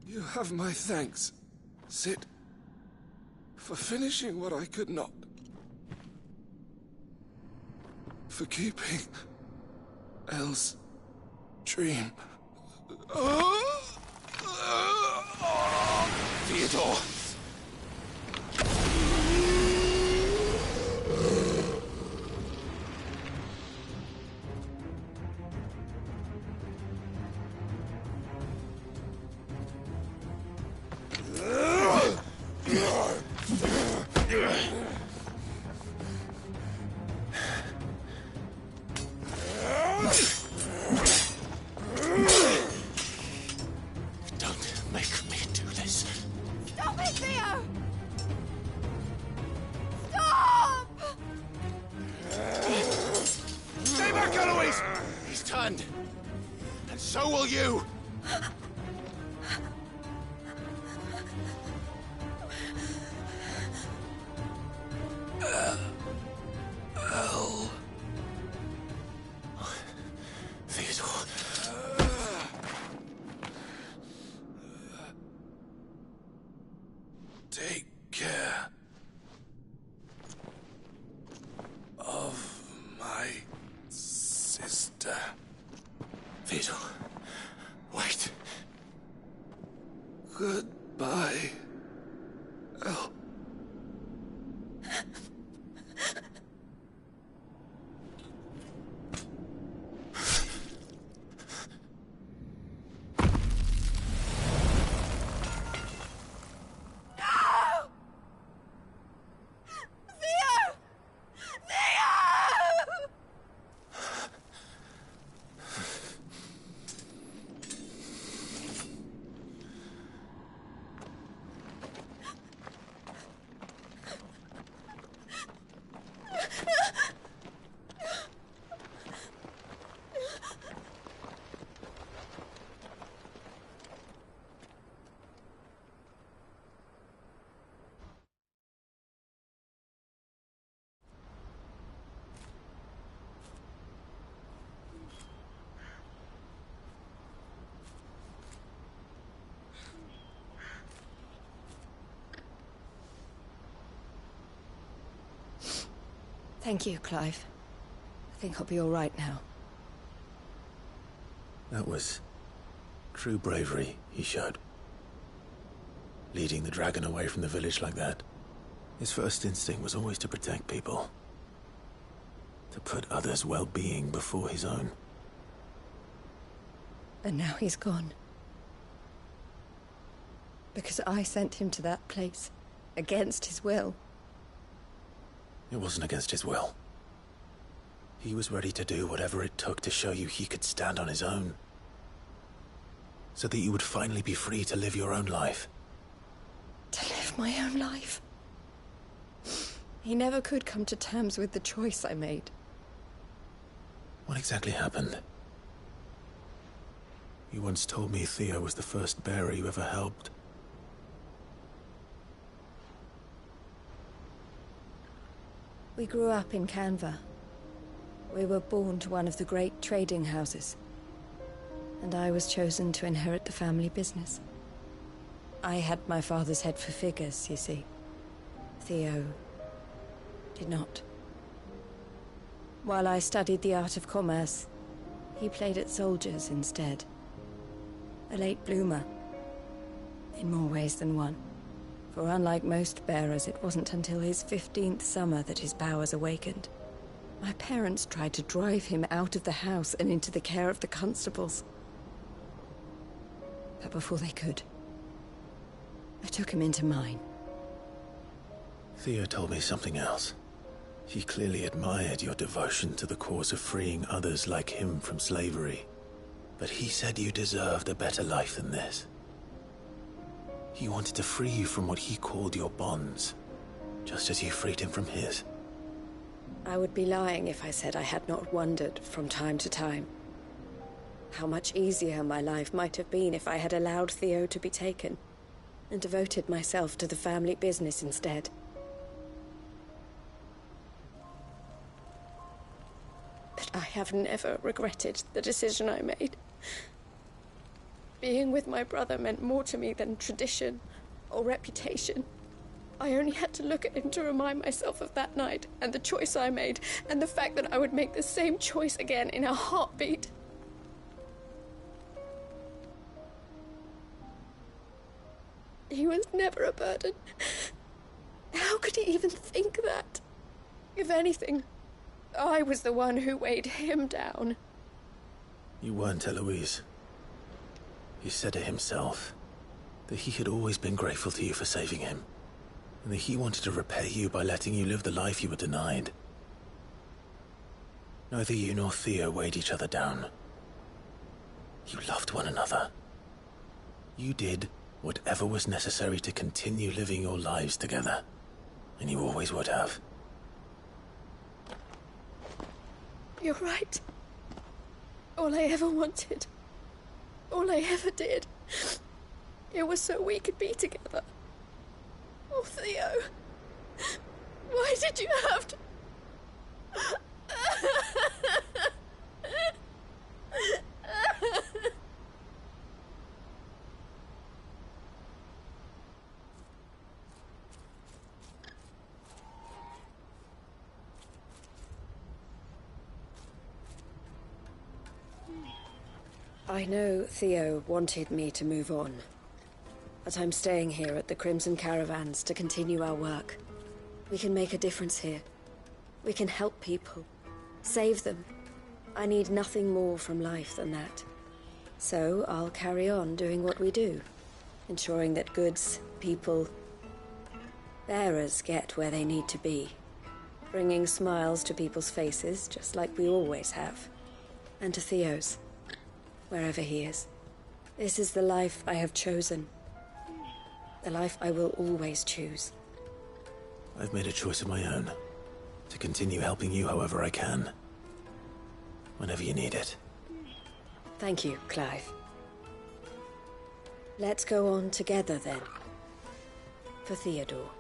You have my thanks, Sid, for finishing what I could not. For keeping Elle's dream. Theodore! Don't make me do this. Stop it, Theo! Stop! Stay back, Eloise! He's turned. And so will you! Elle. Theodore. Take care of my sister. Theodore, wait. Goodbye, Elle. Thank you, Clive. I think I'll be all right now. That was true bravery he showed. Leading the dragon away from the village like that. His first instinct was always to protect people. To put others' well-being before his own. And now he's gone. Because I sent him to that place, against his will. It wasn't against his will. He was ready to do whatever it took to show you he could stand on his own. So that you would finally be free to live your own life. To live my own life? He never could come to terms with the choice I made. What exactly happened? You once told me Theo was the first bearer you ever helped. We grew up in Canva. We were born to one of the great trading houses. And I was chosen to inherit the family business. I had my father's head for figures, you see. Theo did not. While I studied the art of commerce, he played at soldiers instead. A late bloomer, in more ways than one. For unlike most bearers, it wasn't until his 15th summer that his powers awakened. My parents tried to drive him out of the house and into the care of the constables. But before they could, I took him into mine. Theo told me something else. He clearly admired your devotion to the cause of freeing others like him from slavery. But he said you deserved a better life than this. He wanted to free you from what he called your bonds, just as you freed him from his. I would be lying if I said I had not wondered from time to time how much easier my life might have been if I had allowed Theo to be taken and devoted myself to the family business instead. But I have never regretted the decision I made. Being with my brother meant more to me than tradition or reputation. I only had to look at him to remind myself of that night and the choice I made, and the fact that I would make the same choice again in a heartbeat. He was never a burden. How could he even think that? If anything, I was the one who weighed him down. You weren't, Eloise. He said it himself, that he had always been grateful to you for saving him, and that he wanted to repay you by letting you live the life you were denied. Neither you nor Theo weighed each other down. You loved one another. You did whatever was necessary to continue living your lives together, and you always would have. You're right. All I ever wanted, all I ever did, it was so we could be together. Oh, Theo, why did you have to... I know Theo wanted me to move on, but I'm staying here at the Crimson Caravans to continue our work. We can make a difference here. We can help people, save them. I need nothing more from life than that. So I'll carry on doing what we do, ensuring that goods, people, bearers get where they need to be, bringing smiles to people's faces just like we always have, and to Theo's. Wherever he is. This is the life I have chosen. The life I will always choose. I've made a choice of my own, to continue helping you however I can. Whenever you need it. Thank you, Clive. Let's go on together then. For Theodore.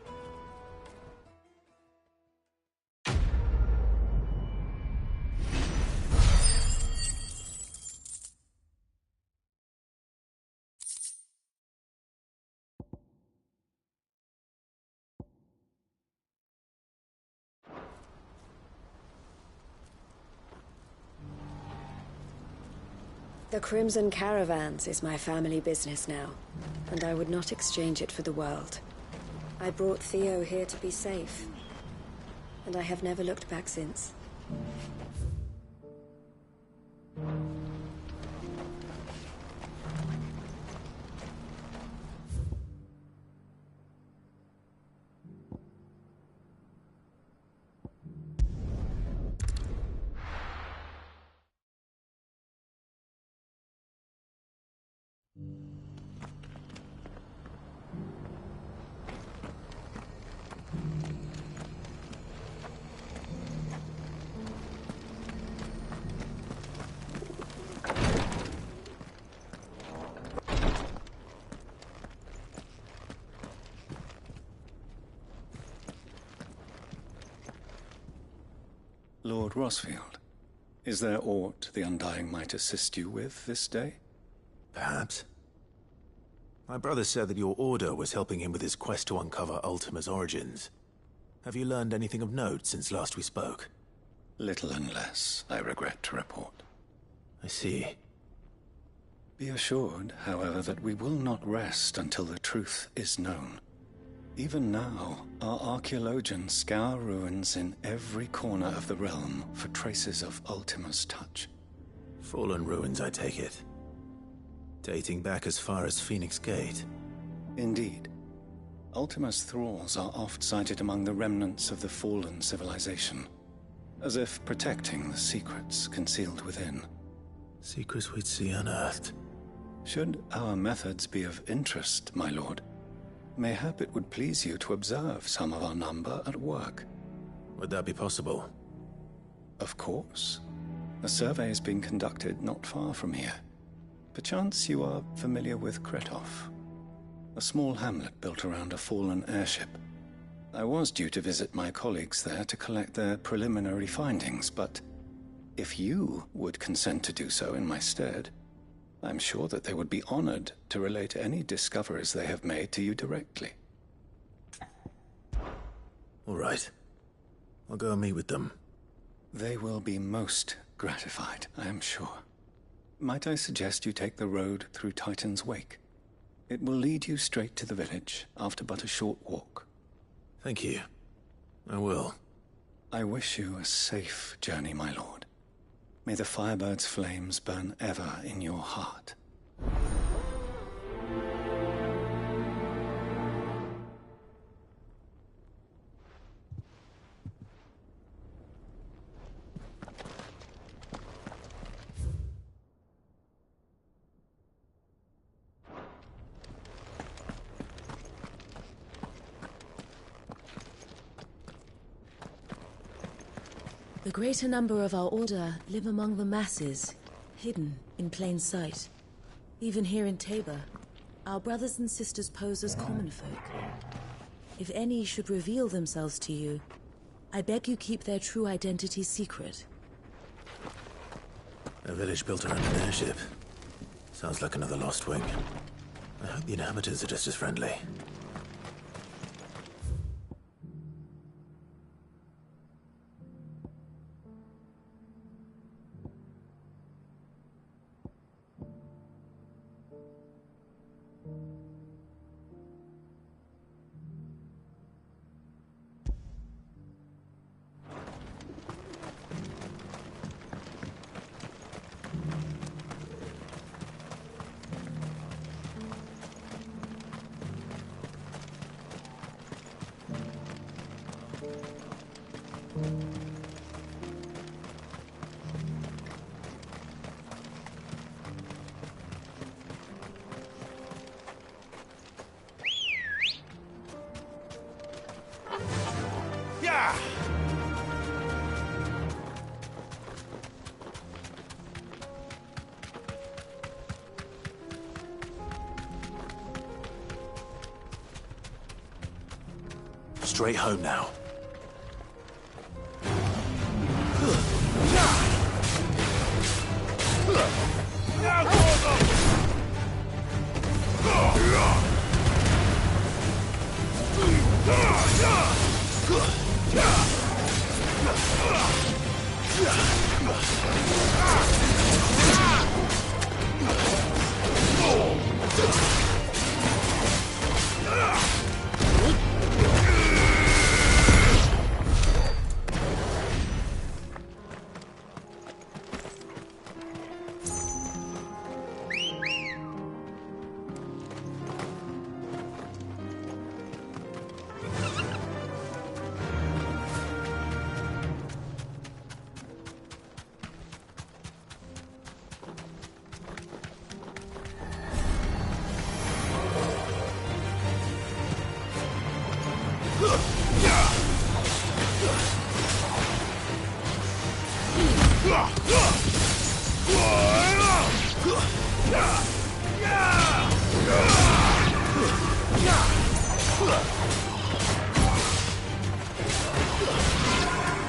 The Crimson Caravans is my family business now, and I would not exchange it for the world. I brought Theo here to be safe, and I have never looked back since. Lord Rosfield, is there aught the Undying might assist you with this day? Perhaps. My brother said that your order was helping him with his quest to uncover Ultima's origins. Have you learned anything of note since last we spoke? Little and less, I regret to report. I see. Be assured, however, that we will not rest until the truth is known. Even now, our archaeologians scour ruins in every corner of the realm for traces of Ultima's touch. Fallen ruins, I take it. Dating back as far as Phoenix Gate. Indeed. Ultima's thralls are oft sighted among the remnants of the fallen civilization, as if protecting the secrets concealed within. Secrets we'd see unearthed. Should our methods be of interest, my lord, mayhap it would please you to observe some of our number at work. Would that be possible? Of course. A survey is being conducted not far from here. Perchance you are familiar with Kretov, a small hamlet built around a fallen airship. I was due to visit my colleagues there to collect their preliminary findings, but if you would consent to do so in my stead, I'm sure that they would be honored to relate any discoveries they have made to you directly. All right. I'll go and meet with them. They will be most gratified, I am sure. Might I suggest you take the road through Titan's Wake? It will lead you straight to the village after but a short walk. Thank you. I will. I wish you a safe journey, my lord. May the Firebird's flames burn ever in your heart. The greater number of our order live among the masses, hidden in plain sight. Even here in Tabor, our brothers and sisters pose as common folk. If any should reveal themselves to you, I beg you keep their true identity secret. A village built around an airship. Sounds like another Lost Wing. I hope the inhabitants are just as friendly. Straight home now.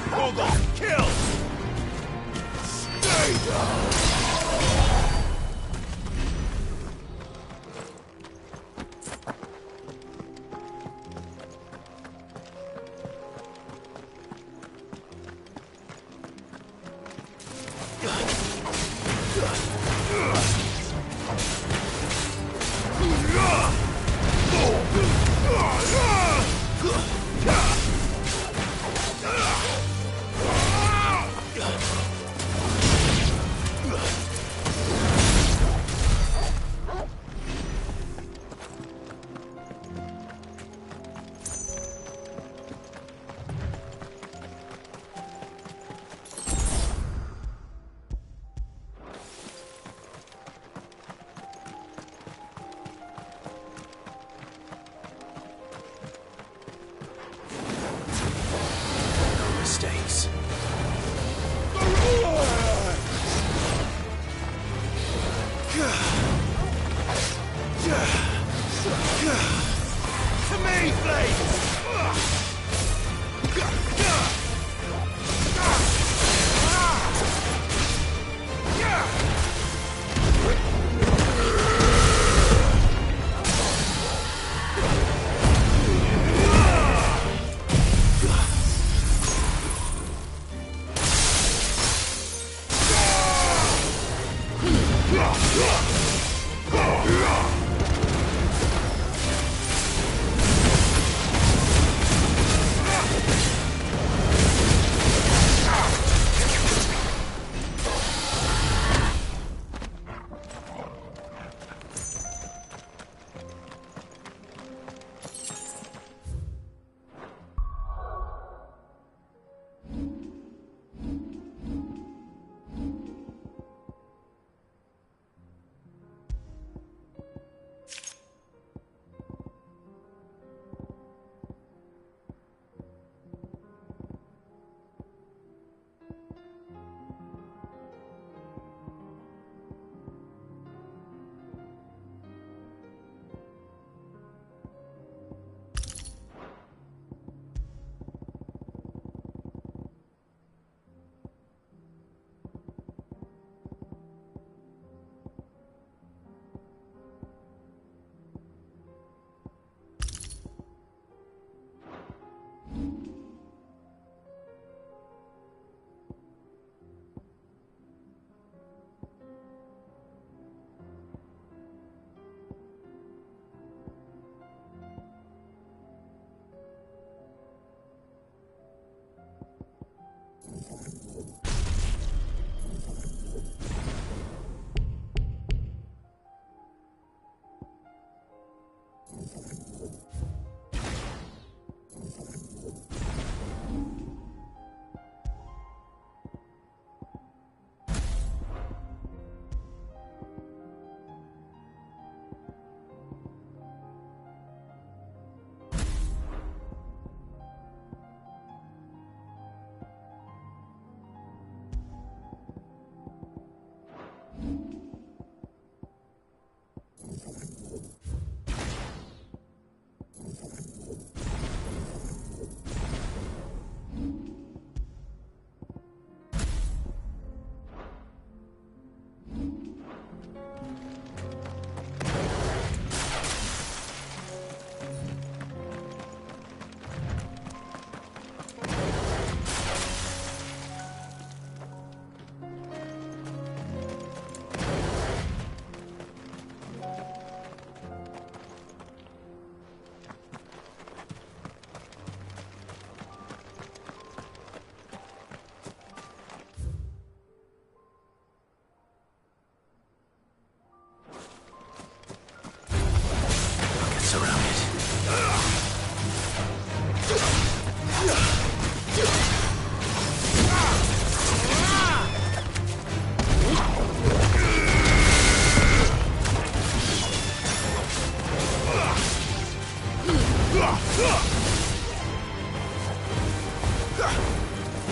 Hold on! Kill! Stay down! To me, Flames!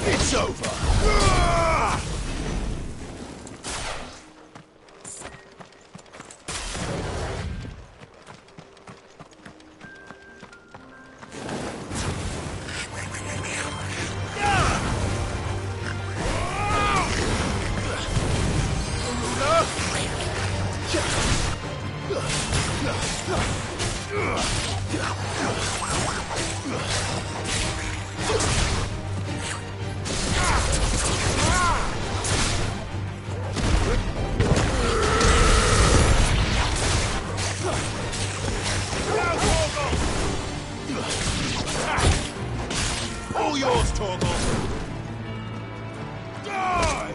It's over! All yours, Torgal! Die!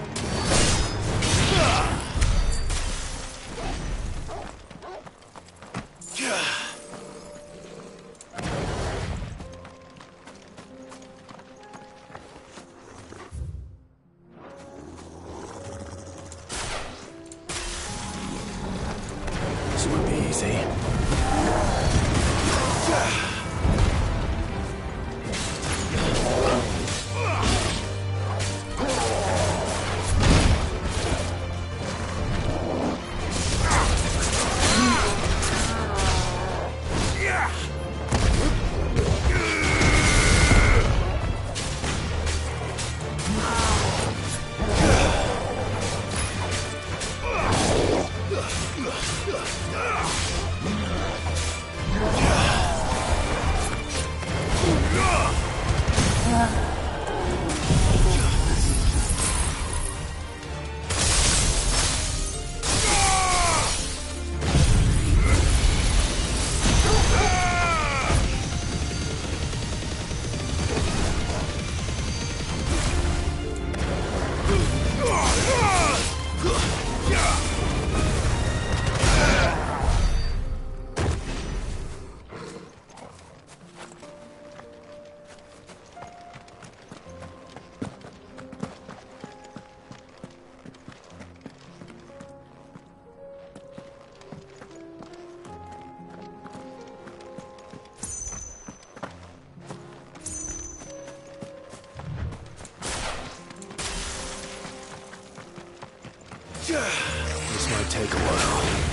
This won't be easy. might take a while.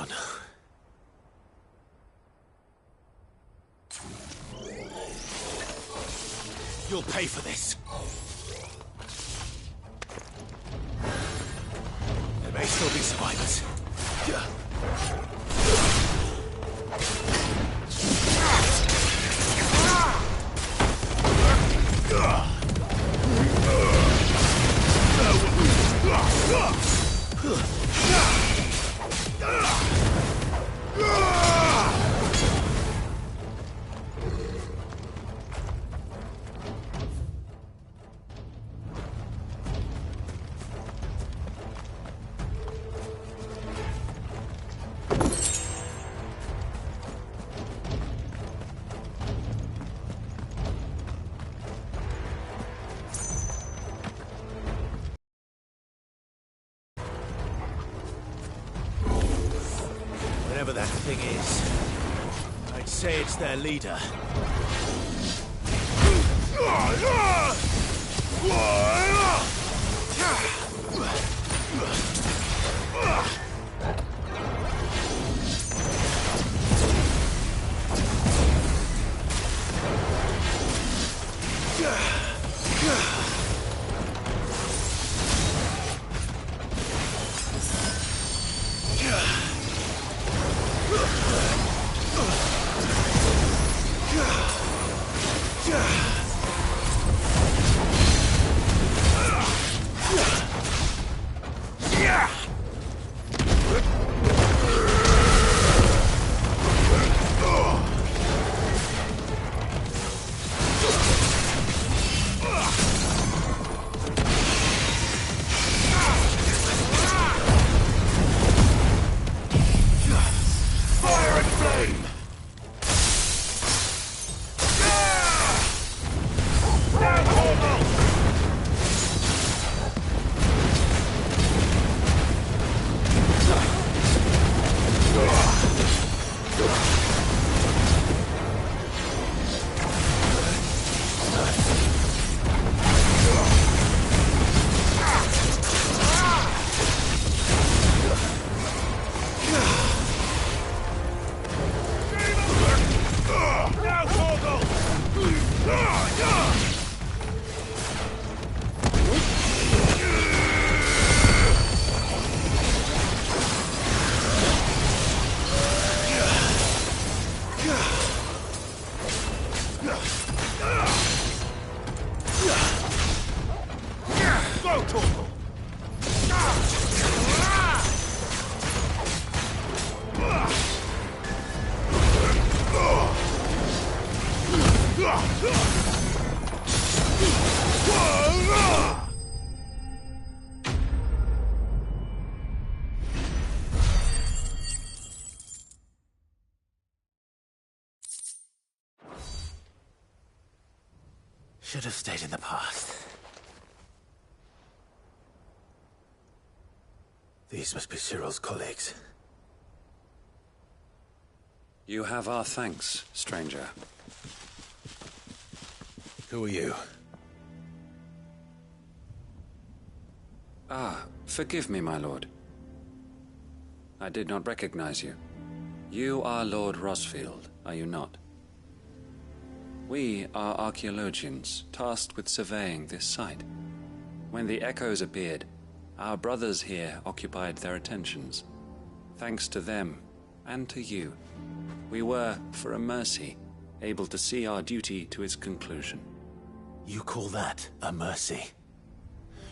Oh no. You'll pay for this. There may still be survivors. Whatever that thing is, I'd say it's their leader. Should have stayed in the past. These must be Cyril's colleagues. You have our thanks, stranger. Who are you? Ah, forgive me, my lord. I did not recognize you. You are Lord Rosfield, are you not? We are archaeologians, tasked with surveying this site. When the echoes appeared, our brothers here occupied their attentions. Thanks to them, and to you, we were, for a mercy, able to see our duty to its conclusion. You call that a mercy?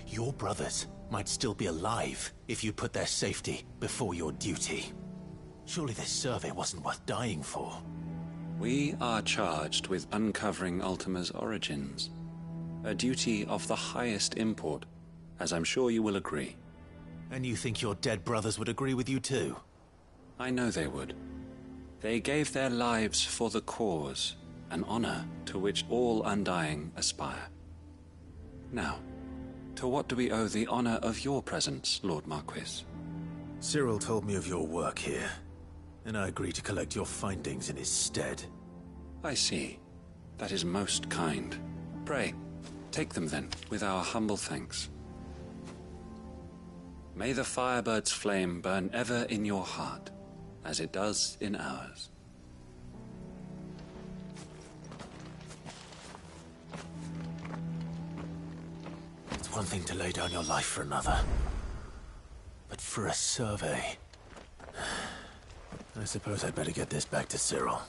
Your brothers might still be alive if you put their safety before your duty. Surely this survey wasn't worth dying for. We are charged with uncovering Ultima's origins. A duty of the highest import, as I'm sure you will agree. And you think your dead brothers would agree with you too? I know they would. They gave their lives for the cause, an honor to which all Undying aspire. Now, to what do we owe the honor of your presence, Lord Marquis? Cyril told me of your work here, and I agree to collect your findings in his stead. I see. That is most kind. Pray, take them then, with our humble thanks. May the Firebird's flame burn ever in your heart, as it does in ours. It's one thing to lay down your life for another, but for a survey... I suppose I'd better get this back to Cyril.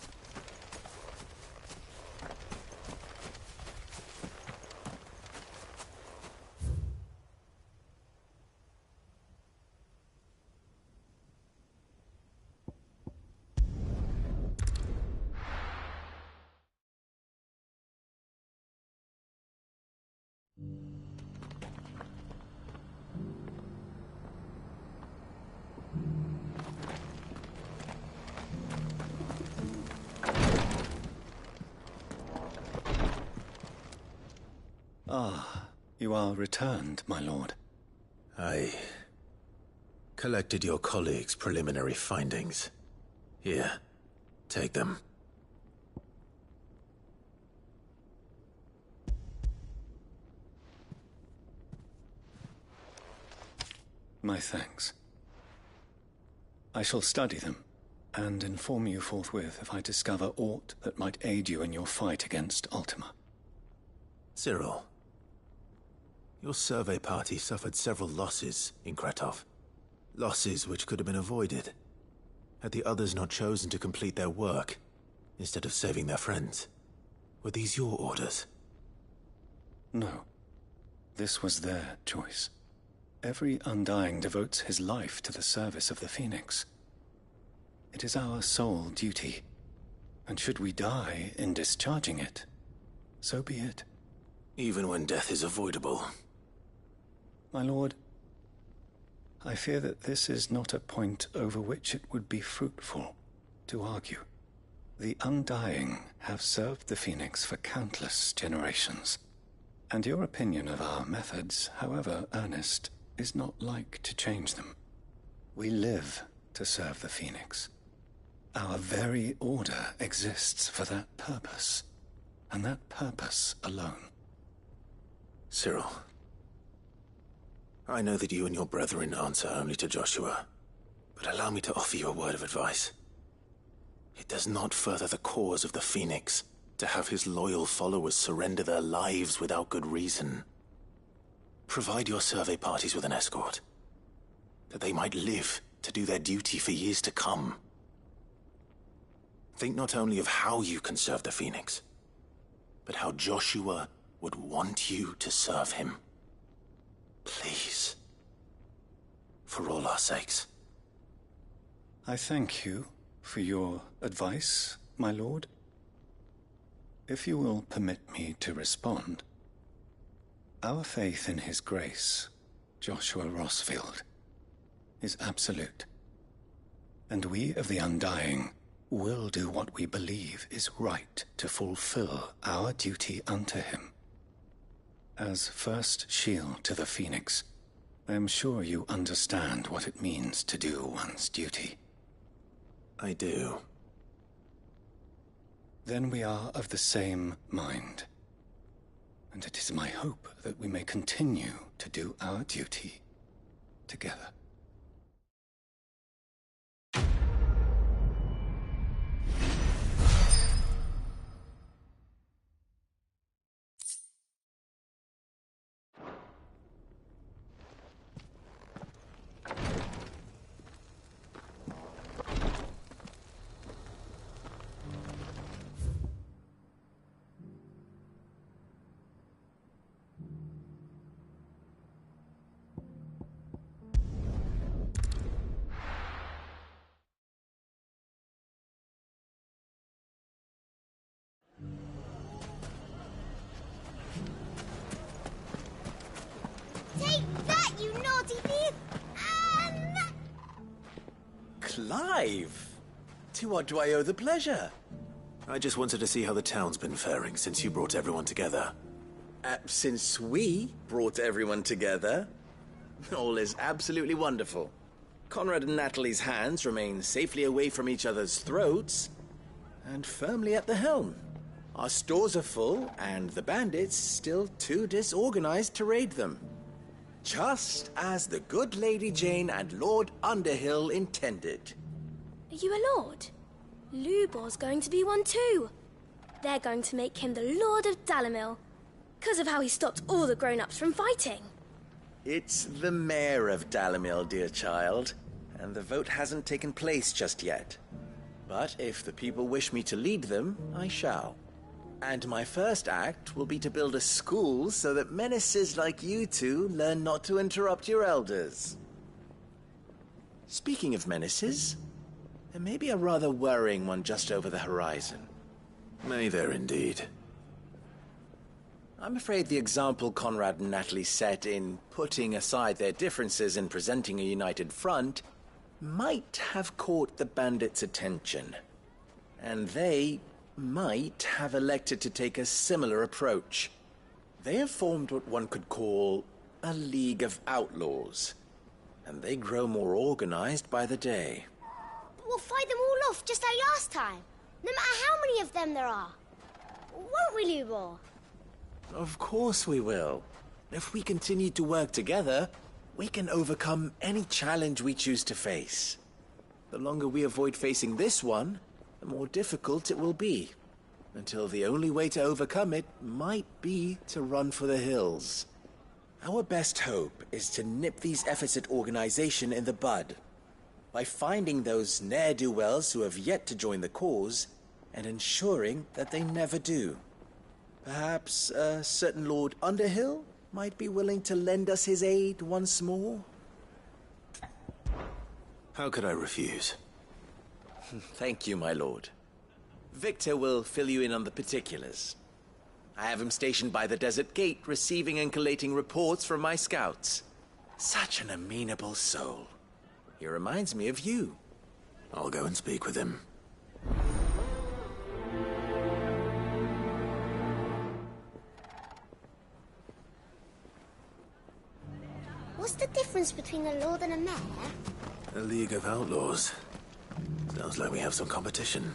Ah, you are returned, my lord. I collected your colleagues' preliminary findings. Here, take them. My thanks. I shall study them, and inform you forthwith if I discover aught that might aid you in your fight against Ultima. Cyril, your survey party suffered several losses in Kretov. Losses which could have been avoided, had the others not chosen to complete their work, instead of saving their friends. Were these your orders? No. This was their choice. Every Undying devotes his life to the service of the Phoenix. It is our sole duty, and should we die in discharging it, so be it. Even when death is avoidable. My lord, I fear that this is not a point over which it would be fruitful to argue. The Undying have served the Phoenix for countless generations, and your opinion of our methods, however earnest, is not like to change them. We live to serve the Phoenix. Our very order exists for that purpose, and that purpose alone. Cyril, I know that you and your brethren answer only to Joshua, but allow me to offer you a word of advice. It does not further the cause of the Phoenix to have his loyal followers surrender their lives without good reason. Provide your survey parties with an escort, that they might live to do their duty for years to come. Think not only of how you can serve the Phoenix, but how Joshua would want you to serve him. Please. For all our sakes. I thank you for your advice, my lord. If you will permit me to respond, our faith in his grace, Joshua Rossfield, is absolute. And we of the Undying will do what we believe is right to fulfill our duty unto him. As first shield to the Phoenix, I am sure you understand what it means to do one's duty. I do. Then we are of the same mind. And it is my hope that we may continue to do our duty together. Take that, you naughty thief! Clive! To what do I owe the pleasure? I just wanted to see how the town's been faring since you brought everyone together. Since we brought everyone together, all is absolutely wonderful. Conrad and Natalie's hands remain safely away from each other's throats, and firmly at the helm. Our stores are full, and the bandits still too disorganized to raid them. Just as the good Lady Jane and Lord Underhill intended. Are you a lord? Lubor's going to be one too. They're going to make him the Lord of Dalimil, because of how he stopped all the grown-ups from fighting. It's the mayor of Dalimil, dear child, and the vote hasn't taken place just yet. But if the people wish me to lead them, I shall. And my first act will be to build a school so that menaces like you two learn not to interrupt your elders. Speaking of menaces, there may be a rather worrying one just over the horizon. May there indeed. I'm afraid the example Conrad and Natalie set in putting aside their differences and presenting a united front might have caught the bandits' attention. And they might have elected to take a similar approach. They have formed what one could call a League of Outlaws, and they grow more organized by the day. We'll fight them all off just like last time, no matter how many of them there are. Won't we, Lubor? Of course we will. If we continue to work together, we can overcome any challenge we choose to face. The longer we avoid facing this one, the more difficult it will be, until the only way to overcome it might be to run for the hills. Our best hope is to nip these efforts at organization in the bud, by finding those ne'er-do-wells who have yet to join the cause, and ensuring that they never do. Perhaps a certain Lord Underhill might be willing to lend us his aid once more? How could I refuse? Thank you, my lord. Victor will fill you in on the particulars. I have him stationed by the desert gate, receiving and collating reports from my scouts. Such an amenable soul. He reminds me of you. I'll go and speak with him. What's the difference between a lord and a mayor? A League of Outlaws. Sounds like we have some competition.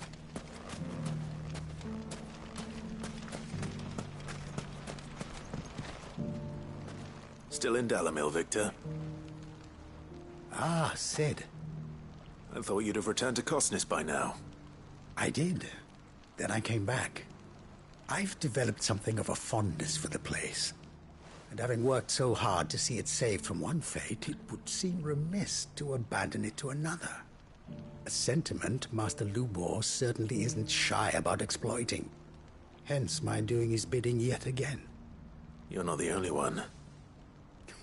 Still in Dalimil, Victor? Ah, Sid. I thought you'd have returned to Cosnis by now. I did. Then I came back. I've developed something of a fondness for the place. And having worked so hard to see it saved from one fate, it would seem remiss to abandon it to another. A sentiment Master Lubor certainly isn't shy about exploiting. Hence my doing his bidding yet again. You're not the only one.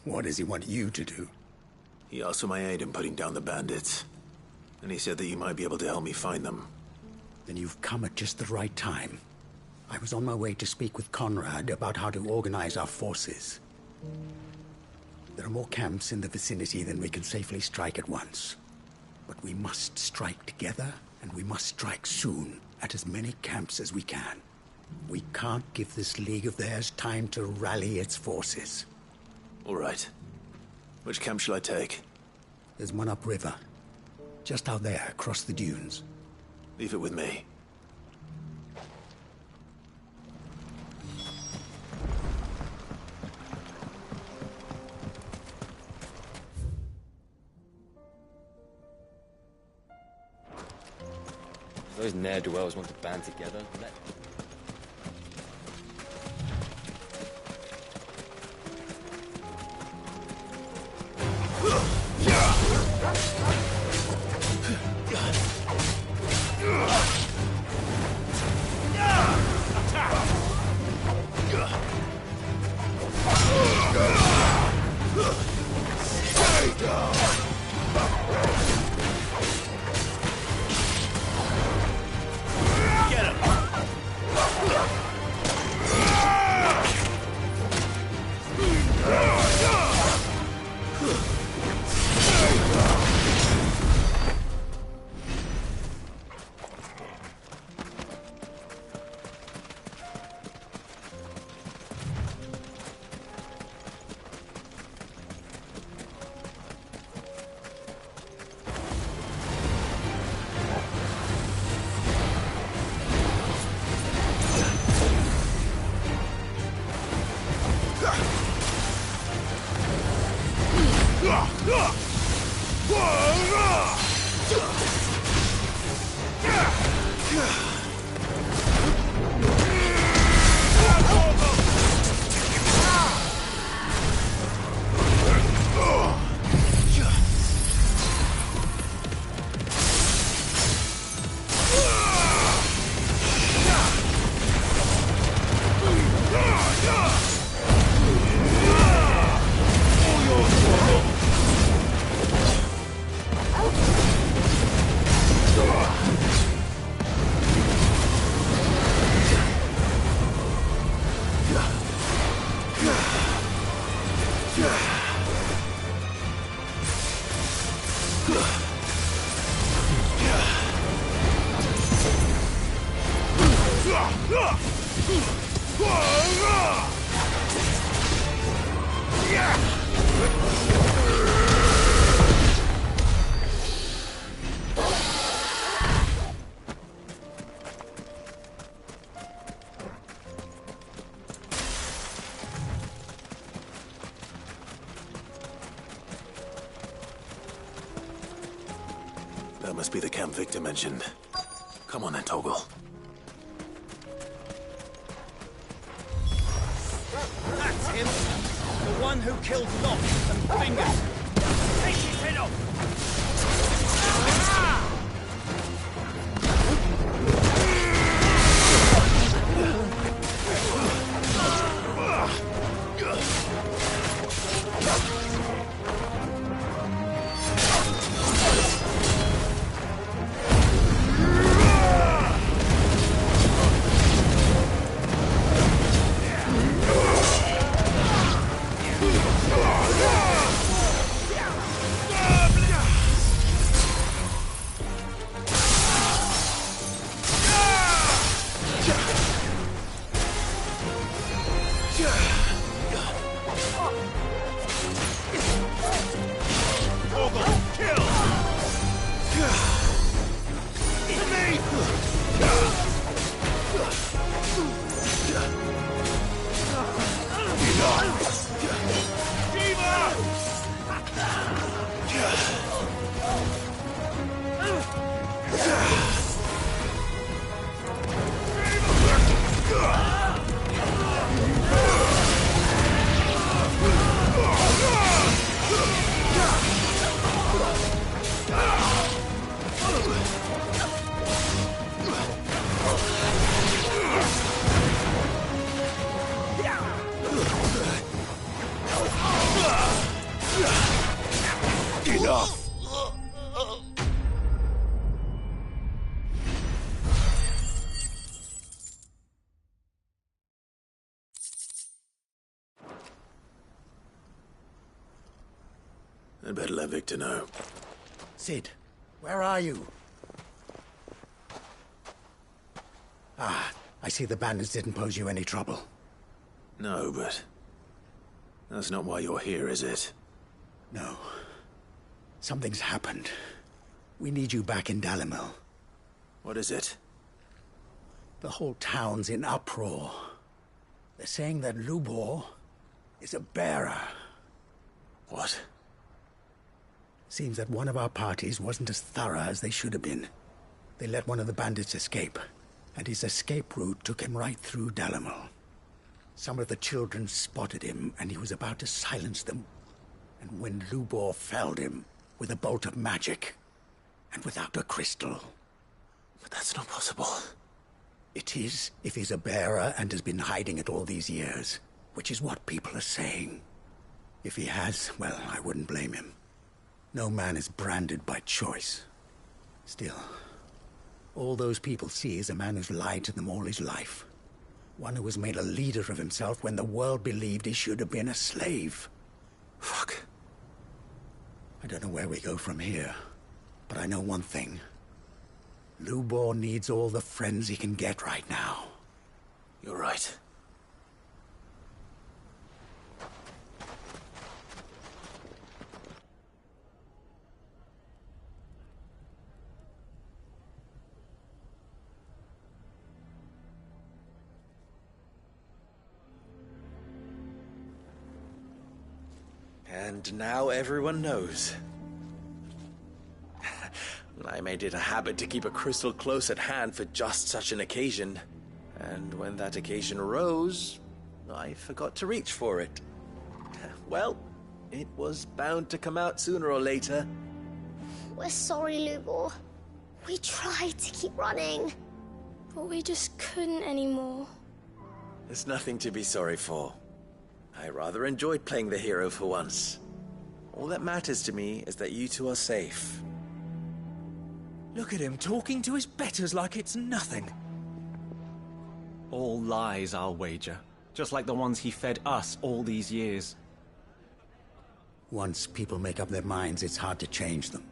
What does he want you to do? He asked for my aid in putting down the bandits. And he said that you might be able to help me find them. Then you've come at just the right time. I was on my way to speak with Conrad about how to organize our forces. There are more camps in the vicinity than we can safely strike at once. But we must strike together, and we must strike soon at as many camps as we can. We can't give this league of theirs time to rally its forces. All right. Which camp shall I take? There's one upriver. Just out there, across the dunes. Leave it with me. Those ne'er-do-wells want to band together. That must be the camp Victor mentioned. Come on then, Toggle. That's him! The one who killed Locke and Fingers! Take his head off! I'd better let Victor know. Sid, where are you? Ah, I see the bandits didn't pose you any trouble. No, but that's not why you're here, is it? No. Something's happened. We need you back in Dalimil. What is it? The whole town's in uproar. They're saying that Lubor is a bearer. What? Seems that one of our parties wasn't as thorough as they should have been. They let one of the bandits escape, and his escape route took him right through Dalimil. Some of the children spotted him, and he was about to silence them. And when Lubor felled him with a bolt of magic, and without a crystal. But that's not possible. It is, if he's a bearer and has been hiding it all these years, which is what people are saying. If he has, well, I wouldn't blame him. No man is branded by choice. Still, all those people see is a man who's lied to them all his life. One who was made a leader of himself when the world believed he should have been a slave. Fuck. I don't know where we go from here, but I know one thing. Lubor needs all the friends he can get right now. You're right. And now everyone knows. I made it a habit to keep a crystal close at hand for just such an occasion. And when that occasion arose, I forgot to reach for it. Well, it was bound to come out sooner or later. We're sorry, Lubor. We tried to keep running, but we just couldn't anymore. There's nothing to be sorry for. I rather enjoyed playing the hero for once. All that matters to me is that you two are safe. Look at him talking to his betters like it's nothing. All lies, I'll wager. Just like the ones he fed us all these years. Once people make up their minds, it's hard to change them.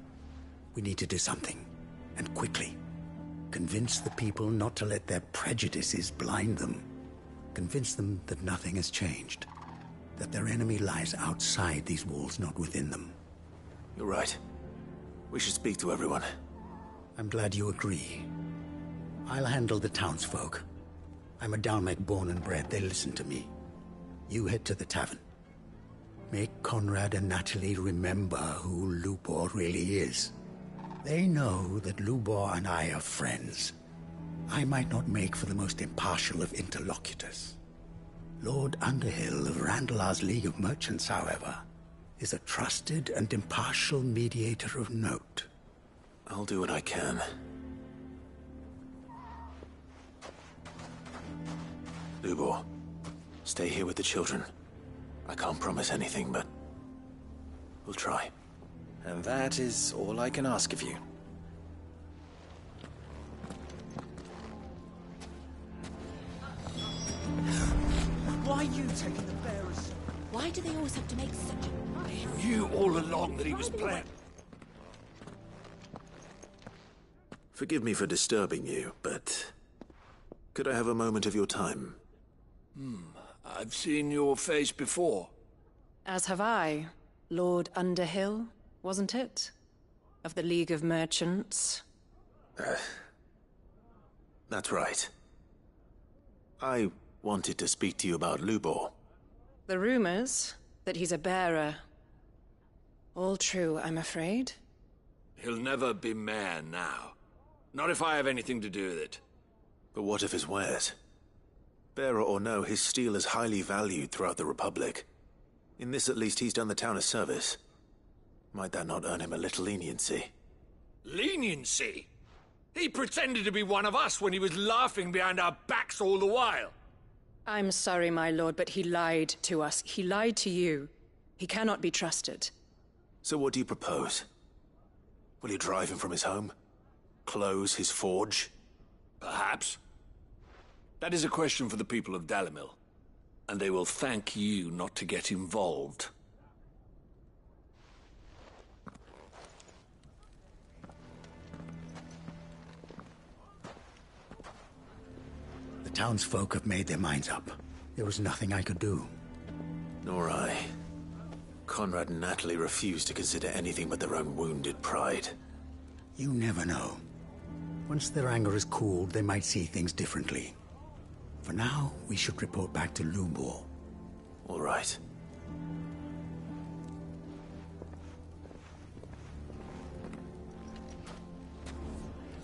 We need to do something, and quickly. Convince the people not to let their prejudices blind them. Convince them that nothing has changed. That their enemy lies outside these walls, not within them. You're right. We should speak to everyone. I'm glad you agree. I'll handle the townsfolk. I'm a Dalmek born and bred. They listen to me. You head to the tavern. Make Conrad and Natalie remember who Lubor really is. They know that Lubor and I are friends. I might not make for the most impartial of interlocutors. Lord Underhill of Randalar's League of Merchants, however, is a trusted and impartial mediator of note. I'll do what I can. Lubor, stay here with the children. I can't promise anything, but we'll try. And that is all I can ask of you. Why are you taking the bearers? Why do they always have to make such a rush? Knew all along that he was playing. Forgive me for disturbing you, but could I have a moment of your time? I've seen your face before. As have I. Lord Underhill, wasn't it? Of the League of Merchants. That's right. I wanted to speak to you about Lubor. The rumors that he's a bearer. All true, I'm afraid. He'll never be mayor now. Not if I have anything to do with it. But what of his wares? Bearer or no, his steel is highly valued throughout the Republic. In this, at least, he's done the town a service. Might that not earn him a little leniency? Leniency? He pretended to be one of us when he was laughing behind our backs all the while. I'm sorry, my lord, but he lied to us. He lied to you. He cannot be trusted. So what do you propose? Will you drive him from his home? Close his forge? Perhaps. That is a question for the people of Dalimil. And they will thank you not to get involved. The townsfolk have made their minds up. There was nothing I could do. Nor I. Conrad and Natalie refused to consider anything but their own wounded pride. You never know. Once their anger is cooled, they might see things differently. For now, we should report back to Lubor. All right.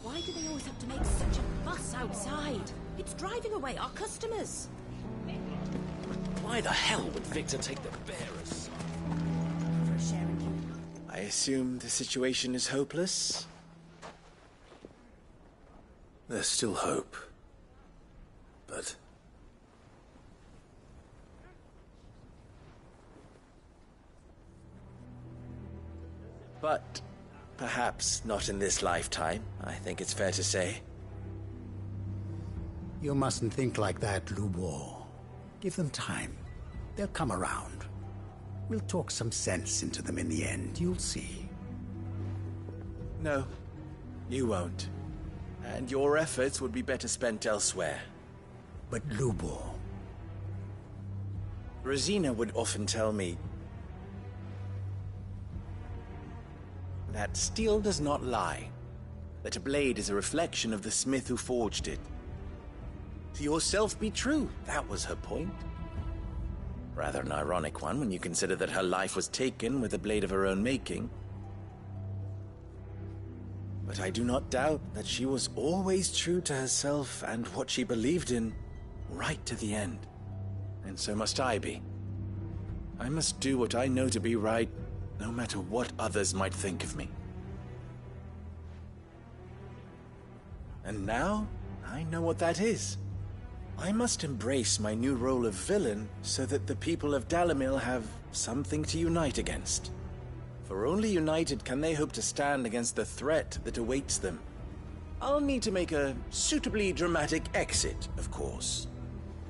Why do they always have to make such a fuss outside? It's driving away our customers. Why the hell would Victor take the bearers? For a share in you. I assume the situation is hopeless? There's still hope. But perhaps not in this lifetime, I think it's fair to say. You mustn't think like that, Lubor. Give them time. They'll come around. We'll talk some sense into them in the end, you'll see. No, you won't. And your efforts would be better spent elsewhere. But Lubor... Rosina would often tell me that steel does not lie, that a blade is a reflection of the smith who forged it. To yourself be true, that was her point. Rather an ironic one when you consider that her life was taken with a blade of her own making. But I do not doubt that she was always true to herself and what she believed in, right to the end. And so must I be. I must do what I know to be right, no matter what others might think of me. And now, I know what that is. I must embrace my new role of villain so that the people of Dalimil have something to unite against. For only united can they hope to stand against the threat that awaits them. I'll need to make a suitably dramatic exit, of course.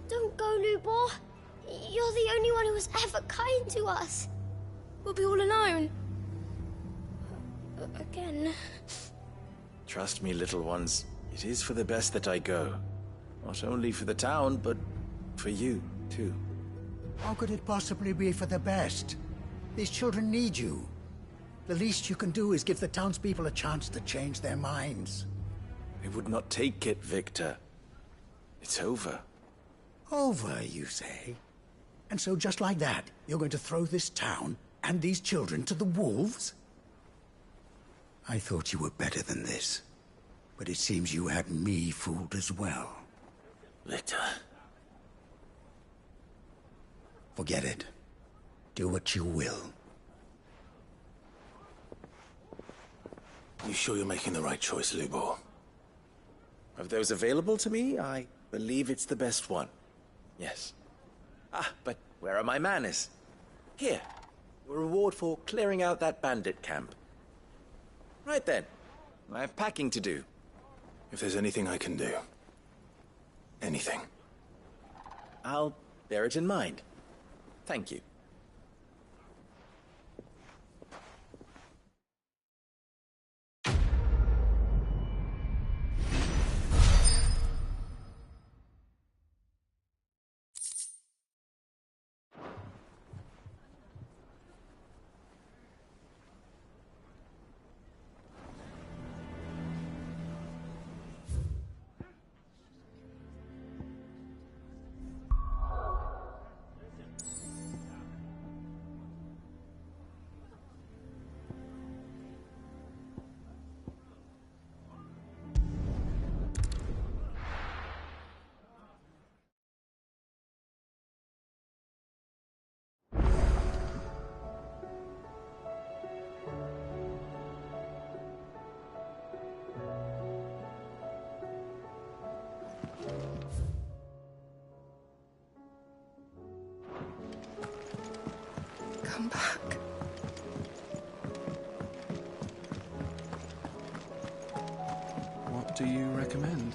Don't go, Lubor. You're the only one who was ever kind to us. We'll be all alone. Again. Trust me, little ones. It is for the best that I go. Not only for the town, but for you, too. How could it possibly be for the best? These children need you. The least you can do is give the townspeople a chance to change their minds. I would not take it, Victor. It's over. Over, you say? And so just like that, you're going to throw this town and these children to the wolves? I thought you were better than this. But it seems you had me fooled as well. Victor. Forget it. Do what you will. You sure you're making the right choice, Lubor? Of those available to me, I believe it's the best one. Yes. Ah, but where are my manners? Here. Your reward for clearing out that bandit camp. Right then. I have packing to do. If there's anything I can do. Anything. I'll bear it in mind. Thank you. Come back. What do you recommend?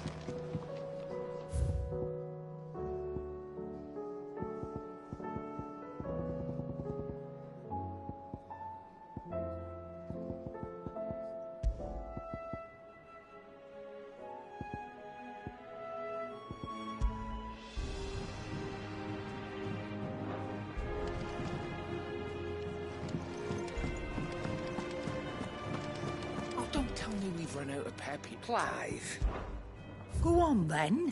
Don't tell me we've run out of peppy. Clive. Go on, then.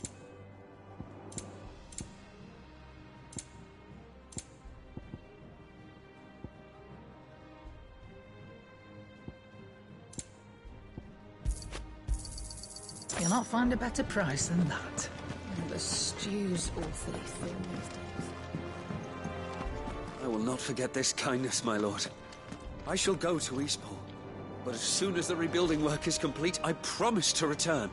You'll not find a better price than that. The stew's awfully thin these days. I will not forget this kindness, my lord. I shall go to Eastport. But as soon as the rebuilding work is complete, I promise to return.